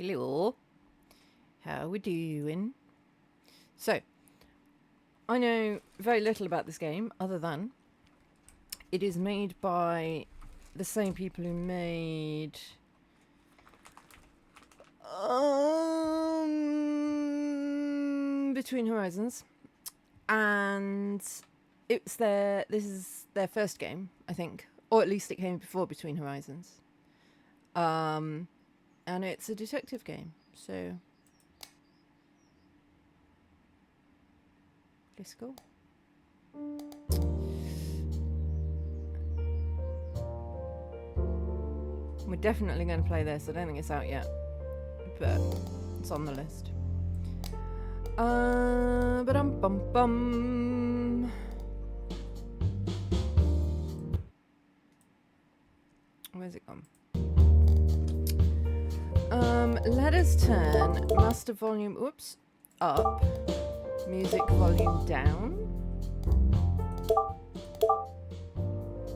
Hello. How we doing? So, I know very little about this game other than it is made by the same people who made Between Horizons, and this is their first game, I think, or at least it came before Between Horizons. And it's a detective game, so let's go. We're definitely going to play this. I don't think it's out yet, but it's on the list. Ba-dum-bum-bum. Where's it gone? Let us turn master volume, up, music volume down.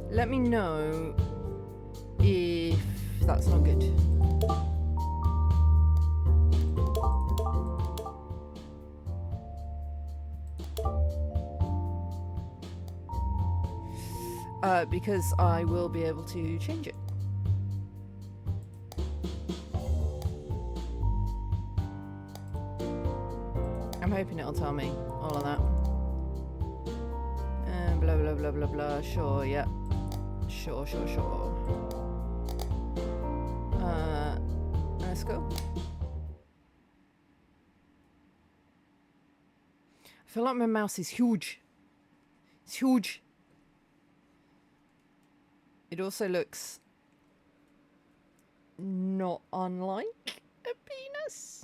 Let me know if that's not good. Because I will be able to change it. I'm hoping it'll tell me all of that. And blah blah blah blah blah. Sure, yeah. Sure. Let's go. I feel like my mouse is huge. It's huge. It also looks not unlike a penis.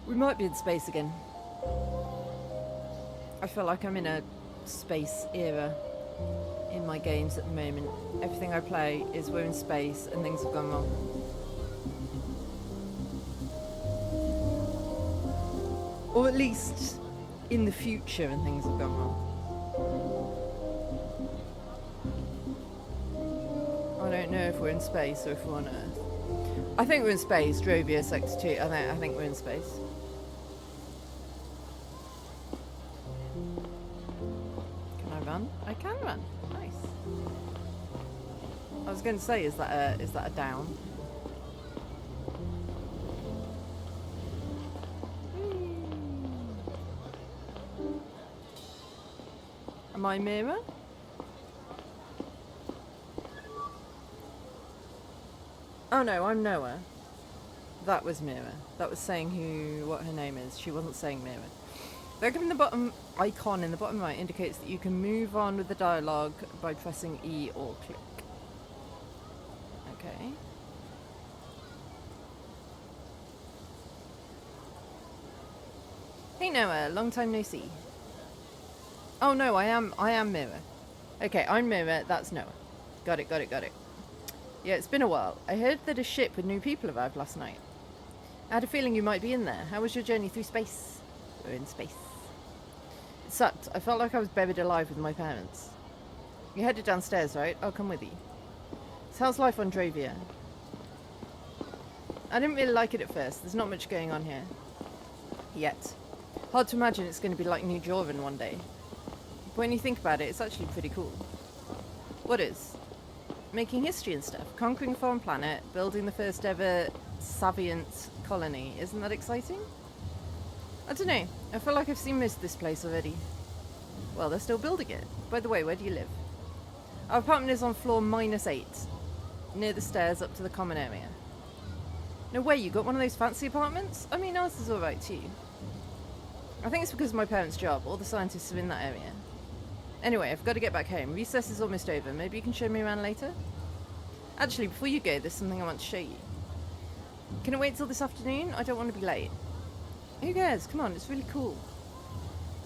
We might be in space again. I feel like I'm in a space era in my games at the moment. Everything I play is we're in space and things have gone wrong. Or at least in the future and things have gone wrong. I don't know if we're in space or if we're on Earth. I think we're in space. Drovia Sector 2. I think we're in space. Can I run? I can run. Nice. I was going to say, is that a down? Am I Mira? Oh no, I'm Noah. That was Mira. That was saying what her name is. She wasn't saying Mira. The icon in the bottom right indicates that you can move on with the dialogue by pressing E or click. Okay. Hey Noah, long time no see. Oh no, I am Mira. Okay, I'm Mira, that's Noah. Got it. Yeah, it's been a while. I heard that a ship with new people arrived last night. I had a feeling you might be in there. How was your journey through space? We're in space. It sucked. I felt like I was buried alive with my parents. You headed downstairs, right? I'll come with you. So how's life on Drovia? I didn't really like it at first. There's not much going on here. Yet. Hard to imagine it's going to be like New Joran one day. But when you think about it, it's actually pretty cool. What is? Making history and stuff. Conquering a foreign planet. Building the first ever Savient colony. Isn't that exciting? I don't know. I feel like I've seen most of this place already. Well, they're still building it. By the way, where do you live? Our apartment is on floor -8. Near the stairs up to the common area. No way, you got one of those fancy apartments? I mean, ours is alright too. I think it's because of my parents' job. All the scientists are in that area. Anyway, I've got to get back home. Recess is almost over. Maybe you can show me around later? Actually, before you go, there's something I want to show you. Can it wait till this afternoon? I don't want to be late. Who cares? Come on, it's really cool.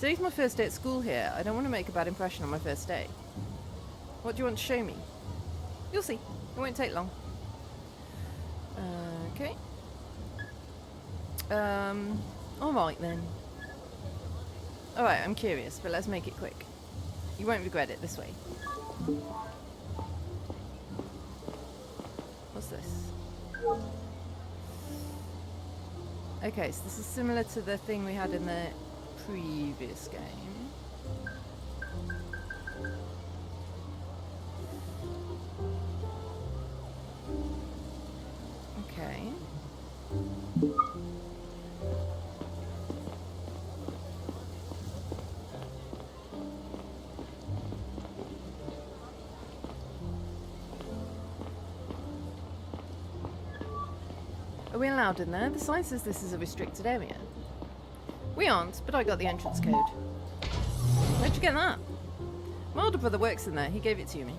Today's my first day at school here. I don't want to make a bad impression on my first day. What do you want to show me? You'll see. It won't take long. Okay. Alright then. Alright, I'm curious, but let's make it quick. You won't regret it this way. What's this? Okay, so this is similar to the thing we had in the previous game. Okay. Are we allowed in there? The sign says this is a restricted area. We aren't, but I got the entrance code. Where'd you get that? My older brother works in there. He gave it to me.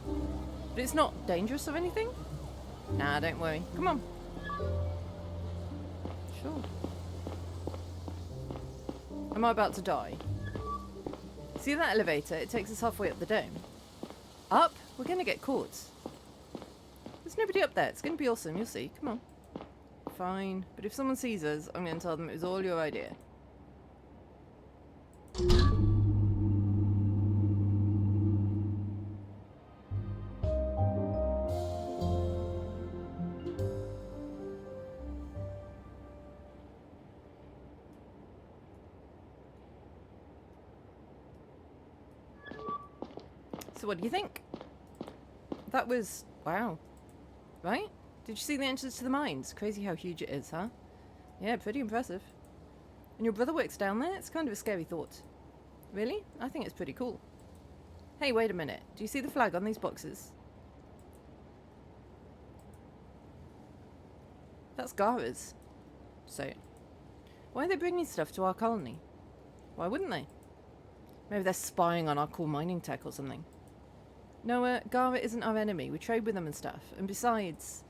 But it's not dangerous or anything? Nah, don't worry. Come on. Sure. Am I about to die? See that elevator? It takes us halfway up the dome. Up? We're gonna get caught. There's nobody up there. It's gonna be awesome. You'll see. Come on. Fine. But if someone sees us, I'm gonna tell them it was all your idea. So what do you think? That was... wow. Right? Did you see the entrance to the mines? Crazy how huge it is, huh? Yeah, pretty impressive. And your brother works down there? It's kind of a scary thought. Really? I think it's pretty cool. Hey, wait a minute. Do you see the flag on these boxes? That's Gara's. So, why are they bringing stuff to our colony? Why wouldn't they? Maybe they're spying on our cool mining tech or something. No, Gara isn't our enemy. We trade with them and stuff. And besides,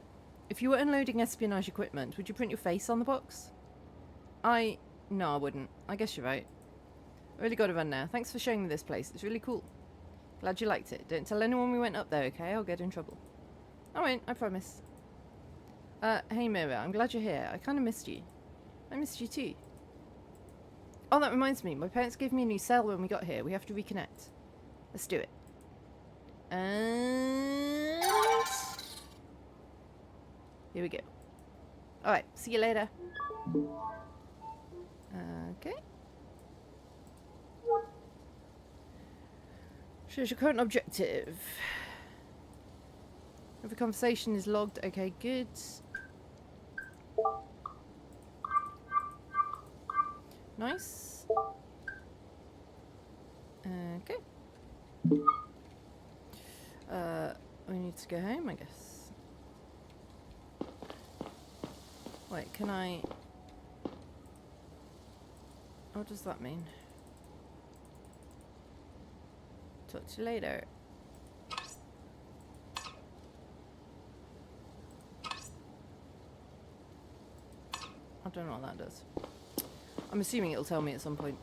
if you were unloading espionage equipment, would you print your face on the box? No, I wouldn't. I guess you're right. I really gotta run now. Thanks for showing me this place. It's really cool. Glad you liked it. Don't tell anyone we went up there, okay? I'll get in trouble. I won't, I promise. Hey Mira, I'm glad you're here. I kinda missed you. I missed you too. Oh, that reminds me. My parents gave me a new cell when we got here. We have to reconnect. Let's do it. And... here we go. Alright, see you later. Okay. Shows your current objective. Every conversation is logged. Okay, good. Nice. Okay. We need to go home, I guess. Wait, can I... what does that mean? Talk to you later. I don't know what that does. I'm assuming it'll tell me at some point.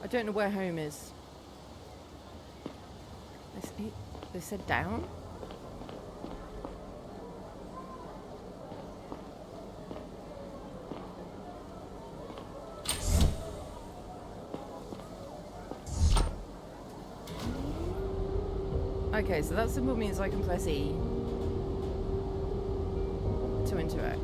I don't know where home is. They said down? Okay, so that symbol means I can press E to interact.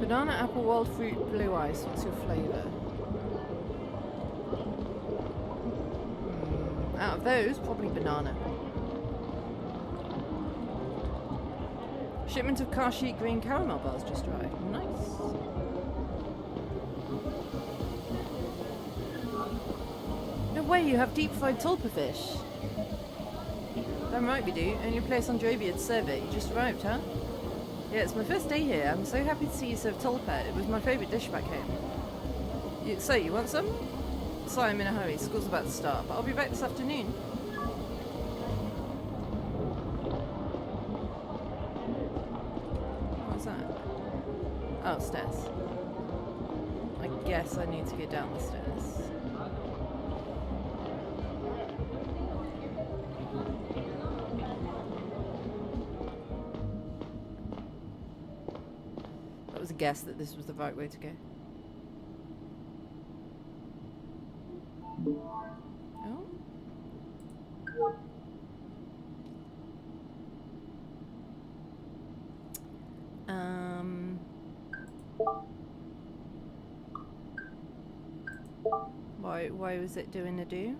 Banana, apple, wild fruit, blue ice. What's your flavour? Out of those, probably banana. Shipment of car sheet green caramel bars just arrived. Nice. No way, you have deep fried tulpa fish. That might be due. Only place on Joviad survey. You just arrived, huh? Yeah, it's my first day here. I'm so happy to see you serve tulpa. It was my favourite dish back home. So, you want some? Sorry, I'm in a hurry. School's about to start, but I'll be back this afternoon. What's that? Oh, stairs. I guess I need to get down the stairs. That was a guess that this was the right way to go. Oh. Why was it doing a do?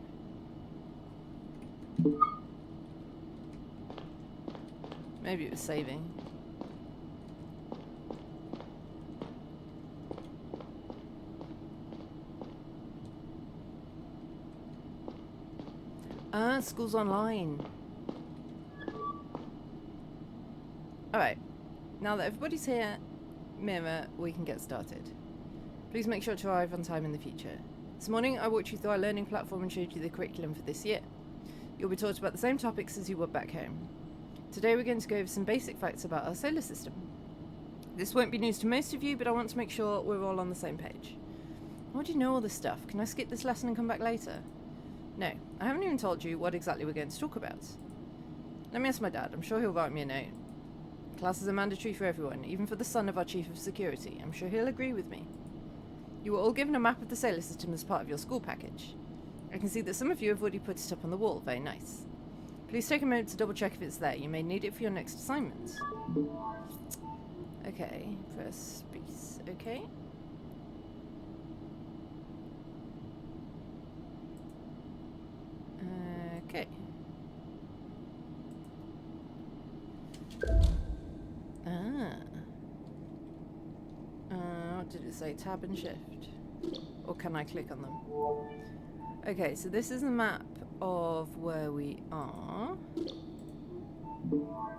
Maybe it was saving. Ah, school's online. Alright, now that everybody's here, Mira, we can get started. Please make sure to arrive on time in the future. This morning I walked you through our learning platform and showed you the curriculum for this year. You'll be taught about the same topics as you were back home. Today we're going to go over some basic facts about our solar system. This won't be news to most of you, but I want to make sure we're all on the same page. Why do you know all this stuff? Can I skip this lesson and come back later? No, I haven't even told you what exactly we're going to talk about. Let me ask my dad. I'm sure he'll write me a note. Classes are mandatory for everyone, even for the son of our Chief of Security. I'm sure he'll agree with me. You were all given a map of the solar system as part of your school package. I can see that some of you have already put it up on the wall. Very nice. Please take a moment to double check if it's there. You may need it for your next assignment. Okay, press space. Okay. Okay. What did it say? Tab and shift? Or can I click on them? Okay, so this is the map of where we are.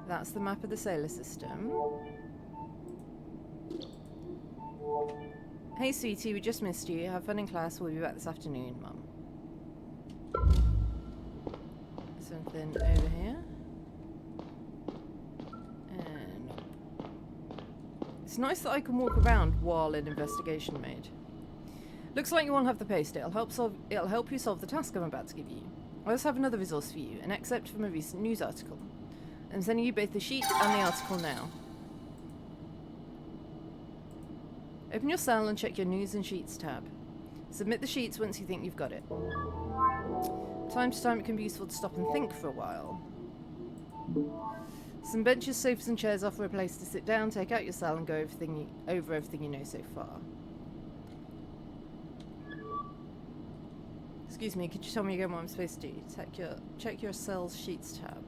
That's the map of the solar system. Hey sweetie, we just missed you. Have fun in class. We'll be back this afternoon, Mum. Something over here. And it's nice that I can walk around while in investigation mode. Looks like you all have the post. It'll help you solve the task I'm about to give you. I also have another resource for you, an excerpt from a recent news article. I'm sending you both the sheet and the article now. Open your cell and check your News and Sheets tab. Submit the sheets once you think you've got it. Time to time it can be useful to stop and think for a while. Some benches, sofas and chairs offer a place to sit down, take out your cell and go over everything you know so far. Excuse me, could you tell me again what I'm supposed to do? Check your cell's sheets tab.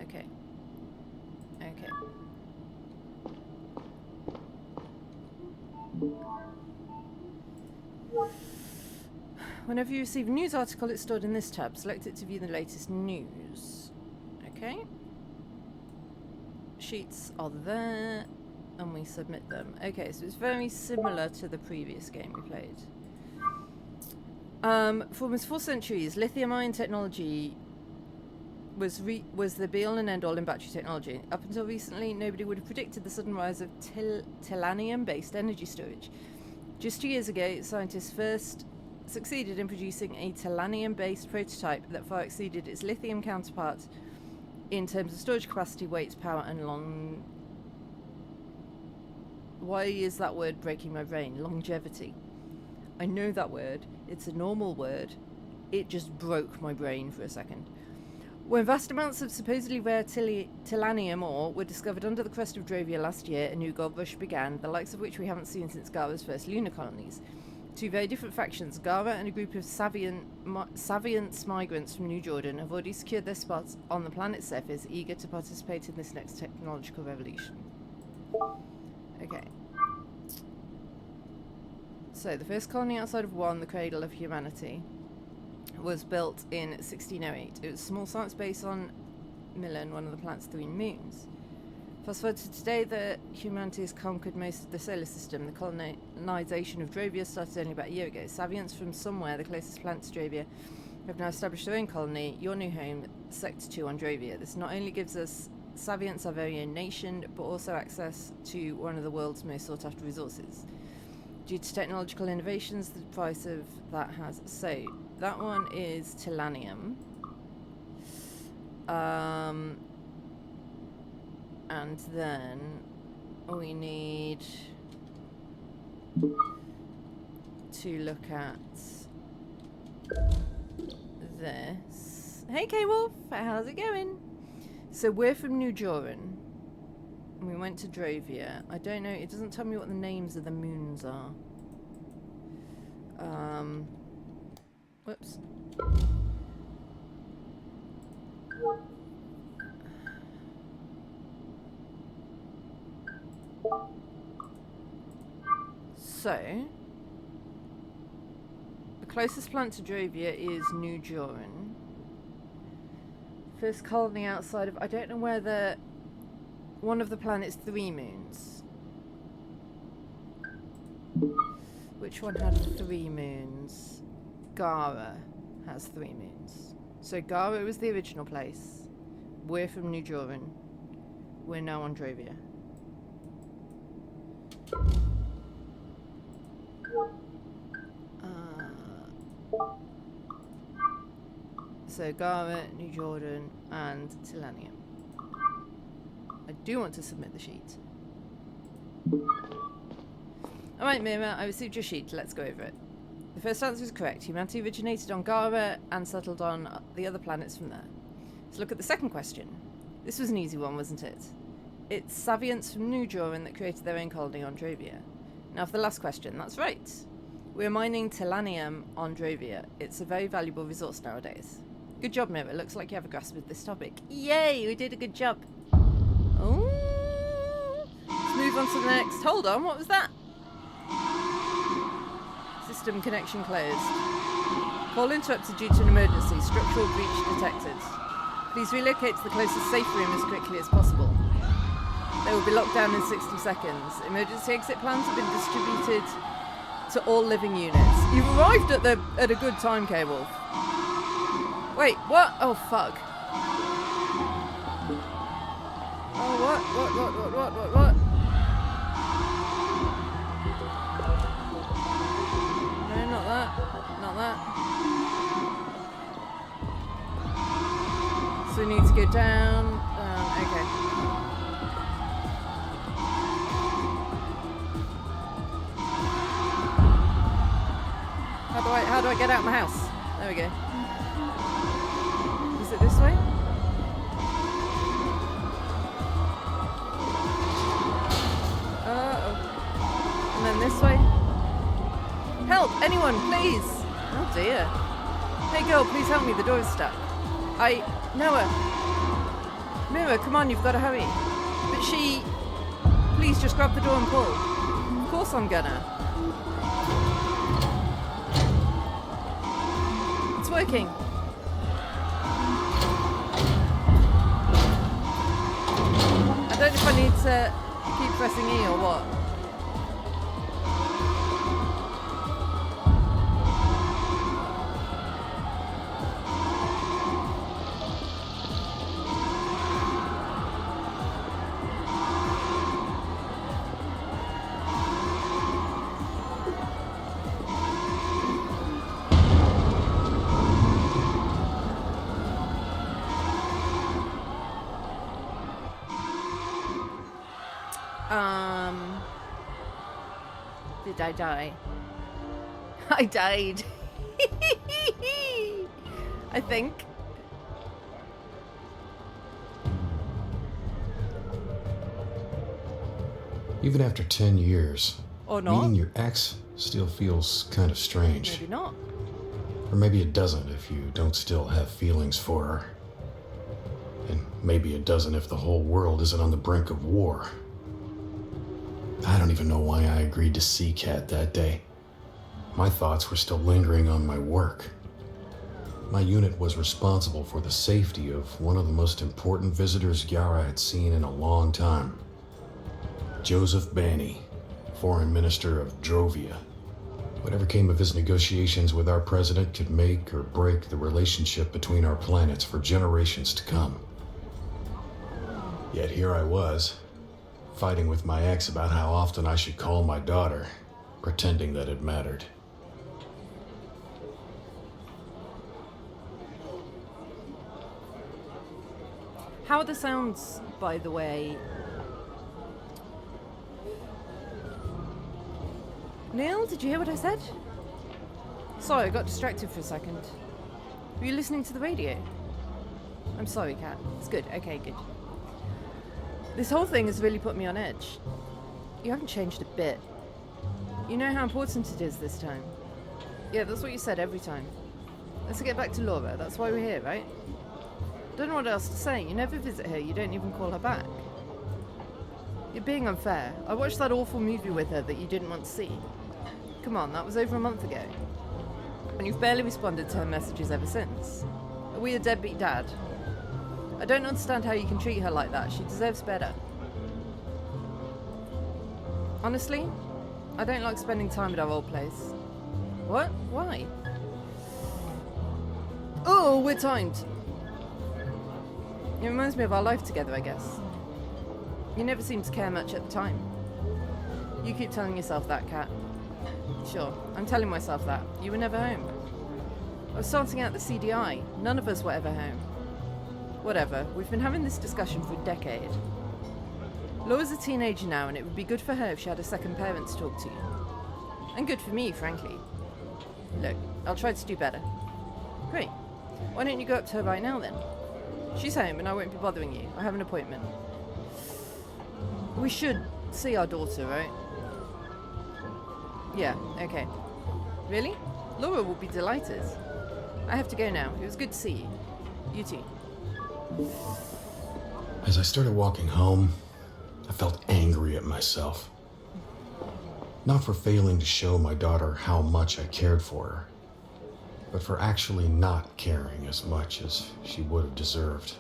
Okay. Okay. Whenever you receive a news article, it's stored in this tab. Select it to view the latest news. Okay. Sheets are there, and we submit them. Okay, so it's very similar to the previous game we played. For almost 4 centuries, lithium-ion technology was the be-all and end-all in battery technology. Up until recently, nobody would have predicted the sudden rise of tellurium-based energy storage. Just 2 years ago, scientists first succeeded in producing a tellurium-based prototype that far exceeded its lithium counterpart in terms of storage capacity, weight, power, and long... Why is that word breaking my brain? Longevity. I know that word. It's a normal word. It just broke my brain for a second. When vast amounts of supposedly rare Tilanium ore were discovered under the crust of Drovia last year, a new gold rush began, the likes of which we haven't seen since Gara's first lunar colonies. Two very different factions, Gara and a group of Saviance migrants from New Jordan, have already secured their spots on the planet's surface, eager to participate in this next technological revolution. Okay. So, the first colony outside of One, the cradle of humanity, was built in 1608. It was a small science base on Milan, one of the planet's 3 moons. Fast forward to today, the humanity has conquered most of the solar system. The colonization of Drovia started only about a year ago. Savians from somewhere, the closest planet to Drovia, have now established their own colony, your new home, Sector 2 on Drovia. This not only gives us Savians our very own nation, but also access to one of the world's most sought-after resources. Due to technological innovations, the price of that has... So, that one is Tilanium. And then we need to look at this. Hey K-Wolf, how's it going? So we're from New Joran. We went to Drovia. I don't know, it doesn't tell me what the names of the moons are. Whoops. So, the closest planet to Drovia is New Joran. First colony outside of... I don't know where the... One of the planet's 3 moons. Which one had 3 moons? Gara has 3 moons. So Gara was the original place. We're from New Joran. We're now on Drovia. So Gara, New Jordan, and Tilanium. I do want to submit the sheet. Alright, Mira, I received your sheet. Let's go over it. The first answer is correct. Humanity originated on Gara and settled on the other planets from there. Let's look at the second question. This was an easy one, wasn't it? It's Savians from New Joran that created their own colony on Drovia. Now for the last question, that's right. We're mining Tilanium on Drovia. It's a very valuable resource nowadays. Good job, Mira. Looks like you have a grasp of this topic. Yay! We did a good job. Oh, let's move on to the next. Hold on, what was that? System connection closed. Call interrupted due to an emergency. Structural breach detected. Please relocate to the closest safe room as quickly as possible. They will be locked down in 60 seconds. Emergency exit plans have been distributed to all living units. You've arrived at a good time, K-Wolf. Wait, what? Oh, fuck. Oh, what? No, not that. Not that. So we need to go down. Okay. How do I get out of my house? There we go. Is it this way? And then this way. Help! Anyone, please! Oh dear. Hey girl, please help me, the door is stuck. Noah! Mira, come on, you've got to hurry. But she... Please just grab the door and pull. Of course I'm gonna. It's working. I don't know if I need to keep pressing E or what. Did I die? I died. I think. Even after 10 years, Or not. meeting your ex still feels kind of strange. Maybe not. Or maybe it doesn't if you don't still have feelings for her. And maybe it doesn't if the whole world isn't on the brink of war. I don't even know why I agreed to see Kat that day. My thoughts were still lingering on my work. My unit was responsible for the safety of one of the most important visitors Yara had seen in a long time. Joseph Banny, Foreign Minister of Drovia. Whatever came of his negotiations with our president could make or break the relationship between our planets for generations to come. Yet here I was, fighting with my ex about how often I should call my daughter, pretending that it mattered. How are the sounds, by the way? Neil, did you hear what I said? Sorry, I got distracted for a second. Were you listening to the radio? I'm sorry, Kat. It's good. Okay, good. This whole thing has really put me on edge. You haven't changed a bit. You know how important it is this time. Yeah, that's what you said every time. Let's get back to Laura. That's why we're here, right? Don't know what else to say. You never visit her. You don't even call her back. You're being unfair. I watched that awful movie with her that you didn't want to see. Come on, that was over a month ago. And you've barely responded to her messages ever since. Are we a deadbeat dad? I don't understand how you can treat her like that. She deserves better. Honestly, I don't like spending time at our old place. What? Why? Oh, we're timed. It reminds me of our life together, I guess. You never seemed to care much at the time. You keep telling yourself that, Kat. Sure, I'm telling myself that. You were never home. I was starting out the CDI. None of us were ever home. Whatever, we've been having this discussion for a decade. Laura's a teenager now, and it would be good for her if she had a second parent to talk to. And good for me, frankly. Look, I'll try to do better. Great. Why don't you go up to her right now, then? She's home, and I won't be bothering you. I have an appointment. We should see our daughter, right? Yeah, okay. Really? Laura will be delighted. I have to go now. It was good to see you. You too. As I started walking home, I felt angry at myself. Not for failing to show my daughter how much I cared for her, but for actually not caring as much as she would have deserved.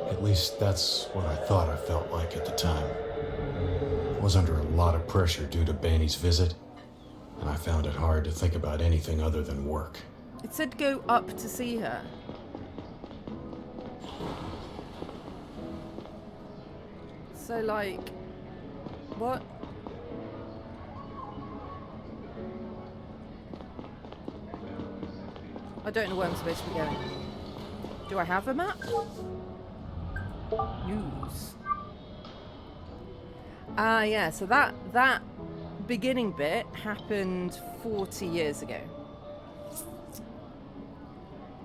At least that's what I thought I felt like at the time. I was under a lot of pressure due to Banny's visit, and I found it hard to think about anything other than work. It said go up to see her. So, like, what? I don't know where I'm supposed to be going. Do I have a map? News. Ah, yeah, so that beginning bit happened 40 years ago.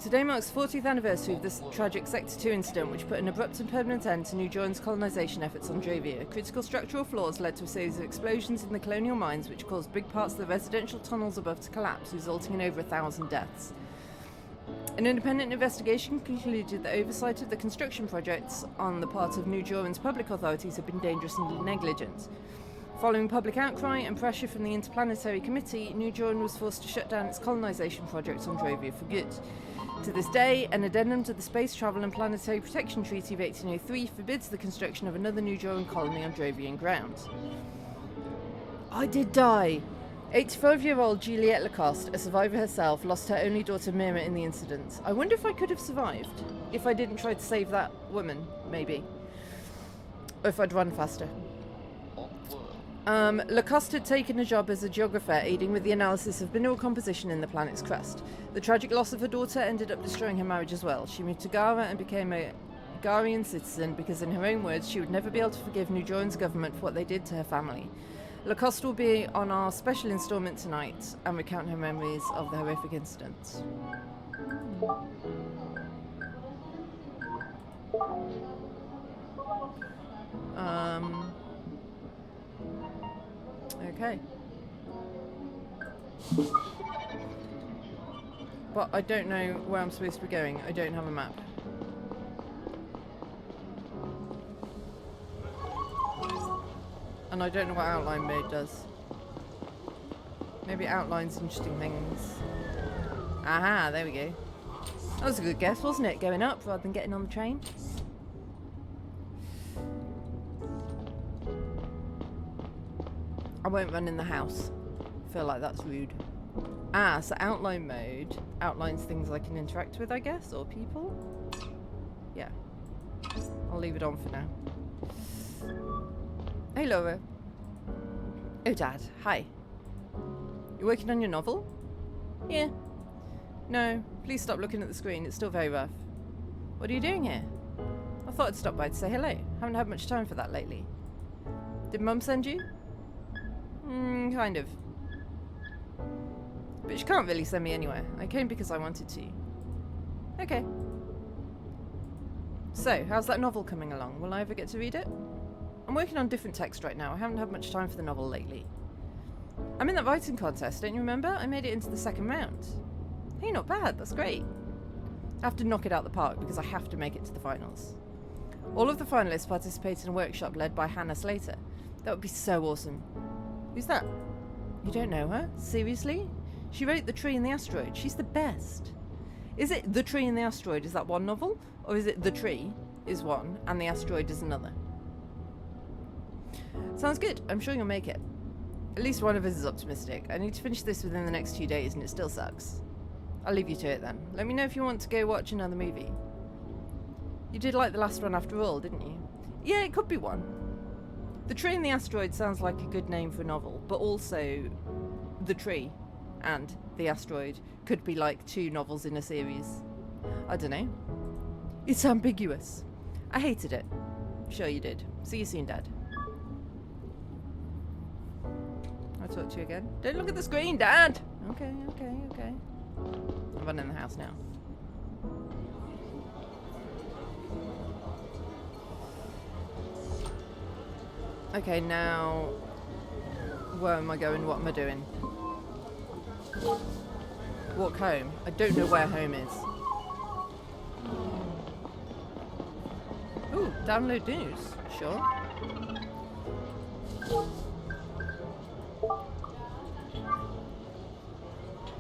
Today marks the 40th anniversary of this tragic Sector 2 incident, which put an abrupt and permanent end to New Joran's colonisation efforts on Drovia. Critical structural flaws led to a series of explosions in the colonial mines, which caused big parts of the residential tunnels above to collapse, resulting in over 1,000 deaths. An independent investigation concluded that oversight of the construction projects on the part of New Joran's public authorities had been dangerous and negligent. Following public outcry and pressure from the Interplanetary Committee, New Joran was forced to shut down its colonisation projects on Drovia for good. To this day, an addendum to the Space Travel and Planetary Protection Treaty of 1803 forbids the construction of another New Joran colony on Drovian ground. I did die! 85-year-old Juliette Lacoste, a survivor herself, lost her only daughter Mira in the incident. I wonder if I could have survived. If I didn't try to save that woman, maybe. Or if I'd run faster. Lacoste had taken a job as a geographer, aiding with the analysis of mineral composition in the planet's crust. The tragic loss of her daughter ended up destroying her marriage as well. She moved to Gara and became a Garian citizen because, in her own words, she would never be able to forgive New Joran's government for what they did to her family. Lacoste will be on our special instalment tonight and recount her memories of the horrific incident. Okay. But I don't know where I'm supposed to be going. I don't have a map. And I don't know what outline mode does. Maybe it outlines interesting things. Aha, there we go. That was a good guess, wasn't it? Going up rather than getting on the train. I won't run in the house. I feel like that's rude. Ah, so outline mode outlines things I can interact with, I guess, or people? Yeah. I'll leave it on for now. Hey, Laura. Oh, Dad. Hi. You working on your novel? Yeah. No, please stop looking at the screen. It's still very rough. What are you doing here? I thought I'd stop by to say hello. Haven't had much time for that lately. Did Mum send you? Kind of. But she can't really send me anywhere. I came because I wanted to. Okay. So, how's that novel coming along? Will I ever get to read it? I'm working on different text right now. I haven't had much time for the novel lately. I'm in that writing contest, don't you remember? I made it into the second round. Hey, not bad. That's great. I have to knock it out the park because I have to make it to the finals. All of the finalists participate in a workshop led by Hannah Slater. That would be so awesome. Who's that? You don't know her? Seriously? She wrote The Tree and the Asteroid. She's the best. Is it The Tree and the Asteroid? Is that one novel? Or is it The Tree is one and the Asteroid is another? Sounds good. I'm sure you'll make it. At least one of us is optimistic. I need to finish this within the next 2 days and it still sucks. I'll leave you to it then. Let me know if you want to go watch another movie. You did like the last one after all, didn't you? Yeah, it could be one. The Tree and the Asteroid sounds like a good name for a novel, but also The Tree and the Asteroid could be like 2 novels in a series. I don't know. It's ambiguous. I hated it. Sure you did. See you soon, Dad. I'll talk to you again. Don't look at the screen, Dad! Okay. I'm running the house now. Okay, now... where am I going? What am I doing? Walk home. I don't know where home is. Ooh, download news. Sure.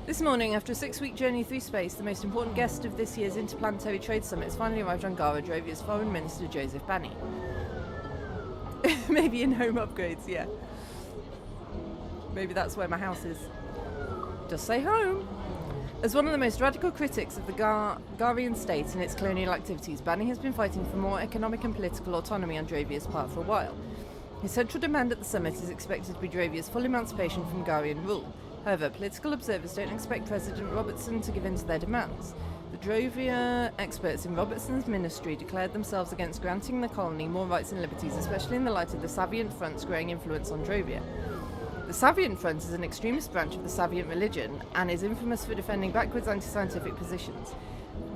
This morning, after a 6-week journey through space, the most important guest of this year's Interplanetary Trade Summit has finally arrived on Gara, Drovia's Foreign Minister Joseph Banny. Maybe in home upgrades, yeah. Maybe that's where my house is. Just say home. As one of the most radical critics of the Garian state and its colonial activities, Banny has been fighting for more economic and political autonomy on Drovia's part for a while. His central demand at the summit is expected to be Drovia's full emancipation from Garian rule. However, political observers don't expect President Robertson to give in to their demands. The Drovia experts in Robertson's ministry declared themselves against granting the colony more rights and liberties, especially in the light of the Savient Front's growing influence on Drovia. The Savient Front is an extremist branch of the Savient religion and is infamous for defending backwards anti-scientific positions.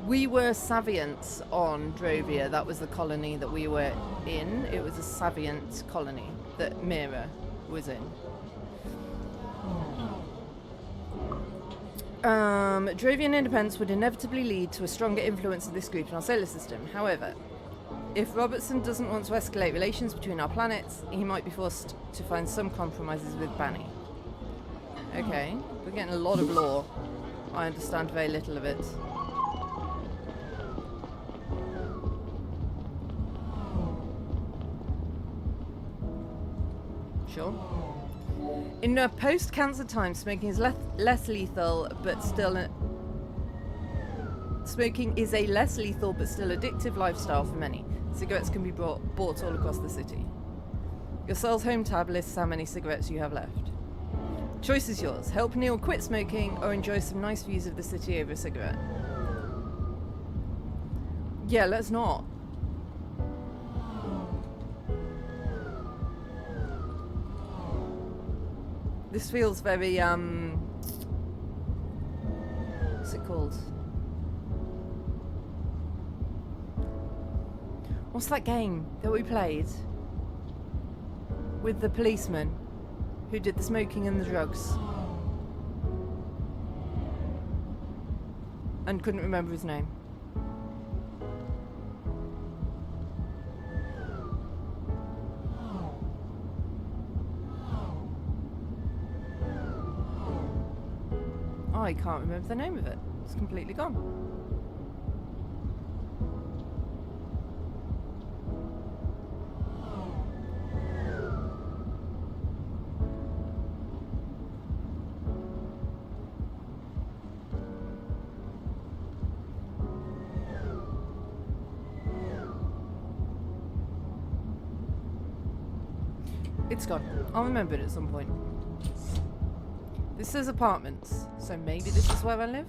We were Savients on Drovia. That was the colony that we were in. It was a Savient colony that Mira was in. Drovian independence would inevitably lead to a stronger influence of this group in our solar system. However, if Robertson doesn't want to escalate relations between our planets, he might be forced to find some compromises with Banny. Okay, we're getting a lot of lore. I understand very little of it. Sure. In post-cancer time, smoking is less lethal, but still... Smoking is a less lethal but still addictive lifestyle for many. Cigarettes can be bought all across the city. Your cell's home tab lists how many cigarettes you have left. Choice is yours. Help Neil quit smoking or enjoy some nice views of the city over a cigarette. Yeah, let's not. This feels very, what's it called? What's that game that we played? With the policeman. Who did the smoking and the drugs. And couldn't remember his name. I can't remember the name of it. It's completely gone. It's gone. I'll remember it at some point. This says apartments, so maybe this is where I live?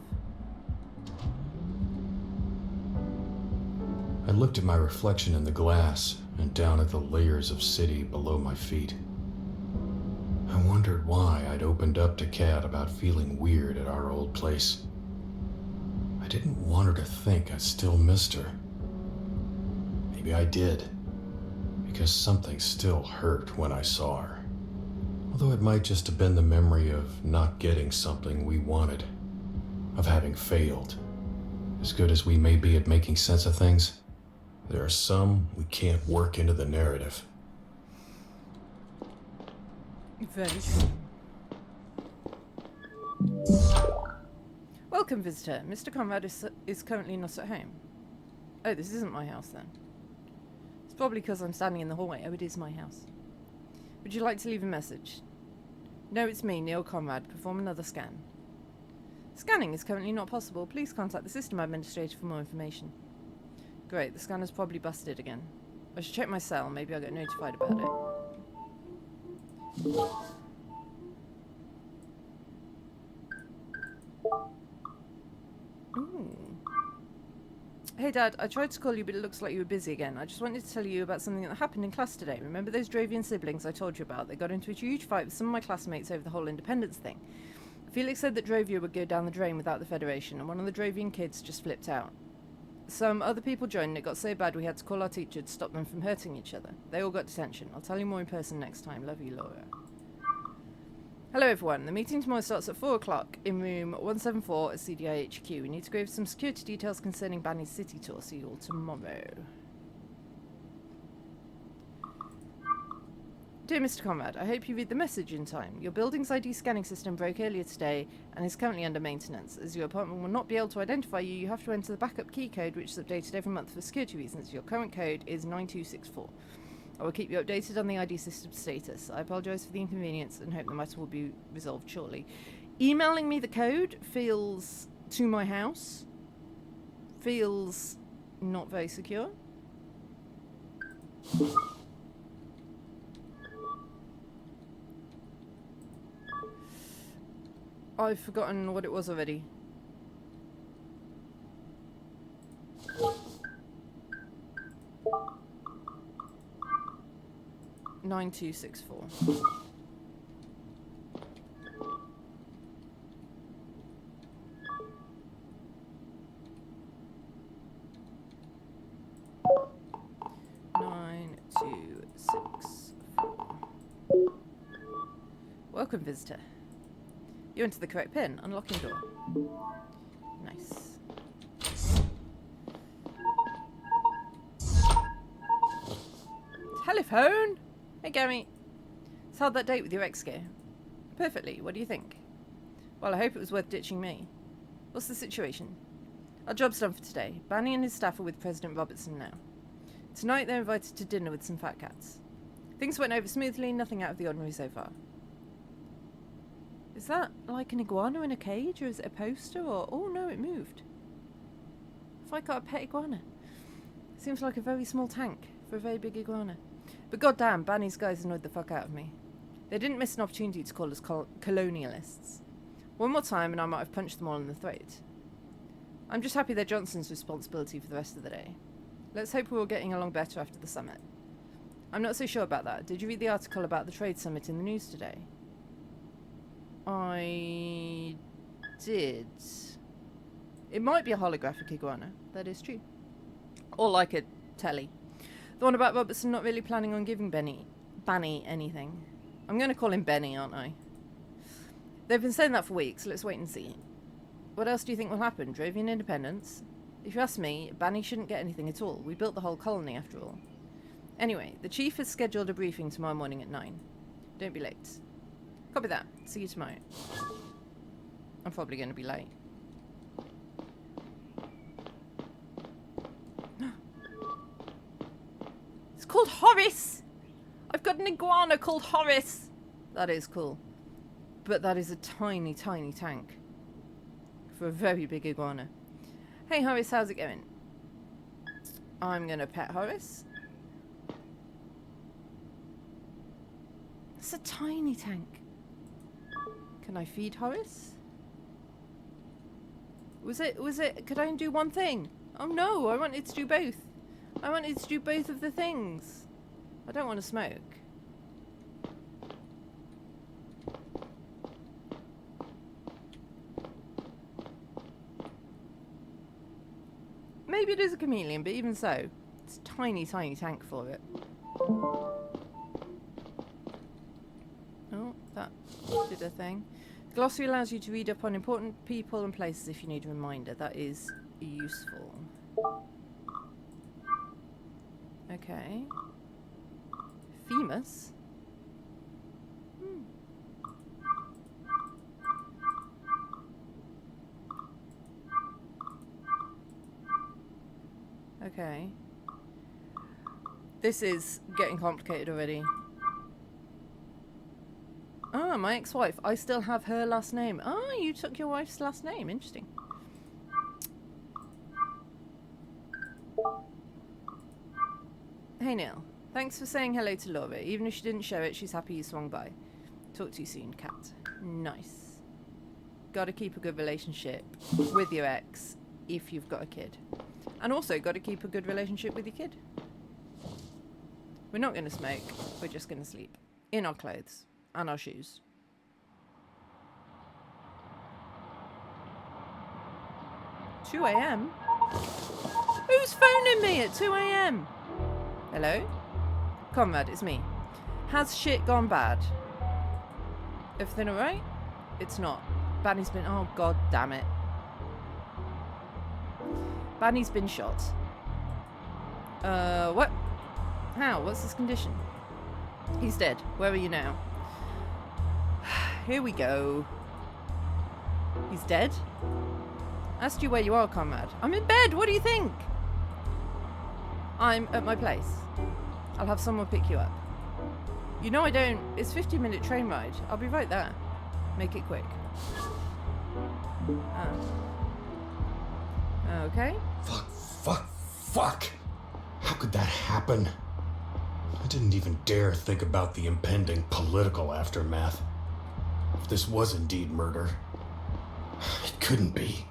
I looked at my reflection in the glass and down at the layers of city below my feet. I wondered why I'd opened up to Kat about feeling weird at our old place. I didn't want her to think I still missed her. Maybe I did, because something still hurt when I saw her. Although it might just have been the memory of not getting something we wanted, of having failed. As good as we may be at making sense of things, there are some we can't work into the narrative. Very true. Welcome, visitor. Mr. Conrad is currently not at home. Oh, this isn't my house then. It's probably because I'm standing in the hallway. Oh, it is my house. Would you like to leave a message? No, it's me, Neil Conrad. Perform another scan. Scanning is currently not possible. Please contact the system administrator for more information. Great, the scanner's probably busted again. I should check my cell. Maybe I'll get notified about it. Ooh. Hey Dad, I tried to call you but it looks like you were busy again. I just wanted to tell you about something that happened in class today. Remember those Dravian siblings I told you about? They got into a huge fight with some of my classmates over the whole independence thing. Felix said that Dravia would go down the drain without the Federation, and one of the Dravian kids just flipped out. Some other people joined and it got so bad we had to call our teacher to stop them from hurting each other. They all got detention. I'll tell you more in person next time. Love you, Laura. Hello everyone, the meeting tomorrow starts at 4 o'clock in room 174 at CDI HQ. We need to go over some security details concerning Banny's city tour. See you all tomorrow. Dear Mr. Conrad, I hope you read the message in time. Your building's ID scanning system broke earlier today and is currently under maintenance. As your apartment will not be able to identify you, you have to enter the backup key code which is updated every month for security reasons. Your current code is 9264. I will keep you updated on the ID system status. I apologise for the inconvenience and hope the matter will be resolved shortly. Emailing me the code feels to my house. Feels not very secure. I've forgotten what it was already. Nine 264. Welcome, visitor. You entered the correct pin. Unlocking door. Nice. Telephone? Hey, Gary. So how'd that date with your ex go? Perfectly. What do you think? Well, I hope it was worth ditching me. What's the situation? Our job's done for today. Banny and his staff are with President Robertson now. Tonight they're invited to dinner with some fat cats. Things went over smoothly, nothing out of the ordinary so far. Is that like an iguana in a cage, or is it a poster, or... Oh no, it moved. Have I got a pet iguana? Seems like a very small tank for a very big iguana. But goddamn, Banny's guys annoyed the fuck out of me. They didn't miss an opportunity to call us colonialists. One more time and I might have punched them all in the throat. I'm just happy they're Johnson's responsibility for the rest of the day. Let's hope we're all getting along better after the summit. I'm not so sure about that. Did you read the article about the trade summit in the news today? I did. It might be a holographic iguana. That is true. Or like a telly. The one about Robertson not really planning on giving Banny anything. I'm going to call him Benny, aren't I? They've been saying that for weeks. Let's wait and see. What else do you think will happen? Drovian independence? If you ask me, Banny shouldn't get anything at all. We built the whole colony, after all. Anyway, the chief has scheduled a briefing tomorrow morning at 9. Don't be late. Copy that. See you tomorrow. I'm probably going to be late. It's called Horace! I've got an iguana called Horace! That is cool. But that is a tiny, tiny tank. For a very big iguana. Hey Horace, how's it going? I'm going to pet Horace. It's a tiny tank. Can I feed Horace? Could I do one thing? Oh no, I wanted to do both. I wanted to do both of the things. I don't want to smoke. Maybe it is a chameleon, but even so, it's a tiny, tiny tank for it. Oh, that did a thing. Glossary allows you to read up on important people and places if you need a reminder. That is useful. Okay. Famous? Okay. This is getting complicated already. Ah, my ex-wife. I still have her last name. Ah, you took your wife's last name. Interesting. Hey, Neil. Thanks for saying hello to Laura. Even if she didn't show it, she's happy you swung by. Talk to you soon, Cat. Nice. Gotta keep a good relationship with your ex if you've got a kid. And also gotta keep a good relationship with your kid. We're not gonna smoke. We're just gonna sleep. In our clothes. And our shoes. $2 a.m? Who's phoning me at 2 a.m? Hello? Conrad, it's me. Has shit gone bad? Everything alright? It's not. Banny's been... Oh, god damn it. Banny's been shot. What? How? What's his condition? He's dead. Where are you now? Here we go. He's dead? Asked you where you are, Conrad. I'm in bed. What do you think? I'm at my place. I'll have someone pick you up. You know I don't... It's a 15-minute train ride. I'll be right there. Make it quick. Okay. Fuck. How could that happen? I didn't even dare think about the impending political aftermath. If this was indeed murder, it couldn't be.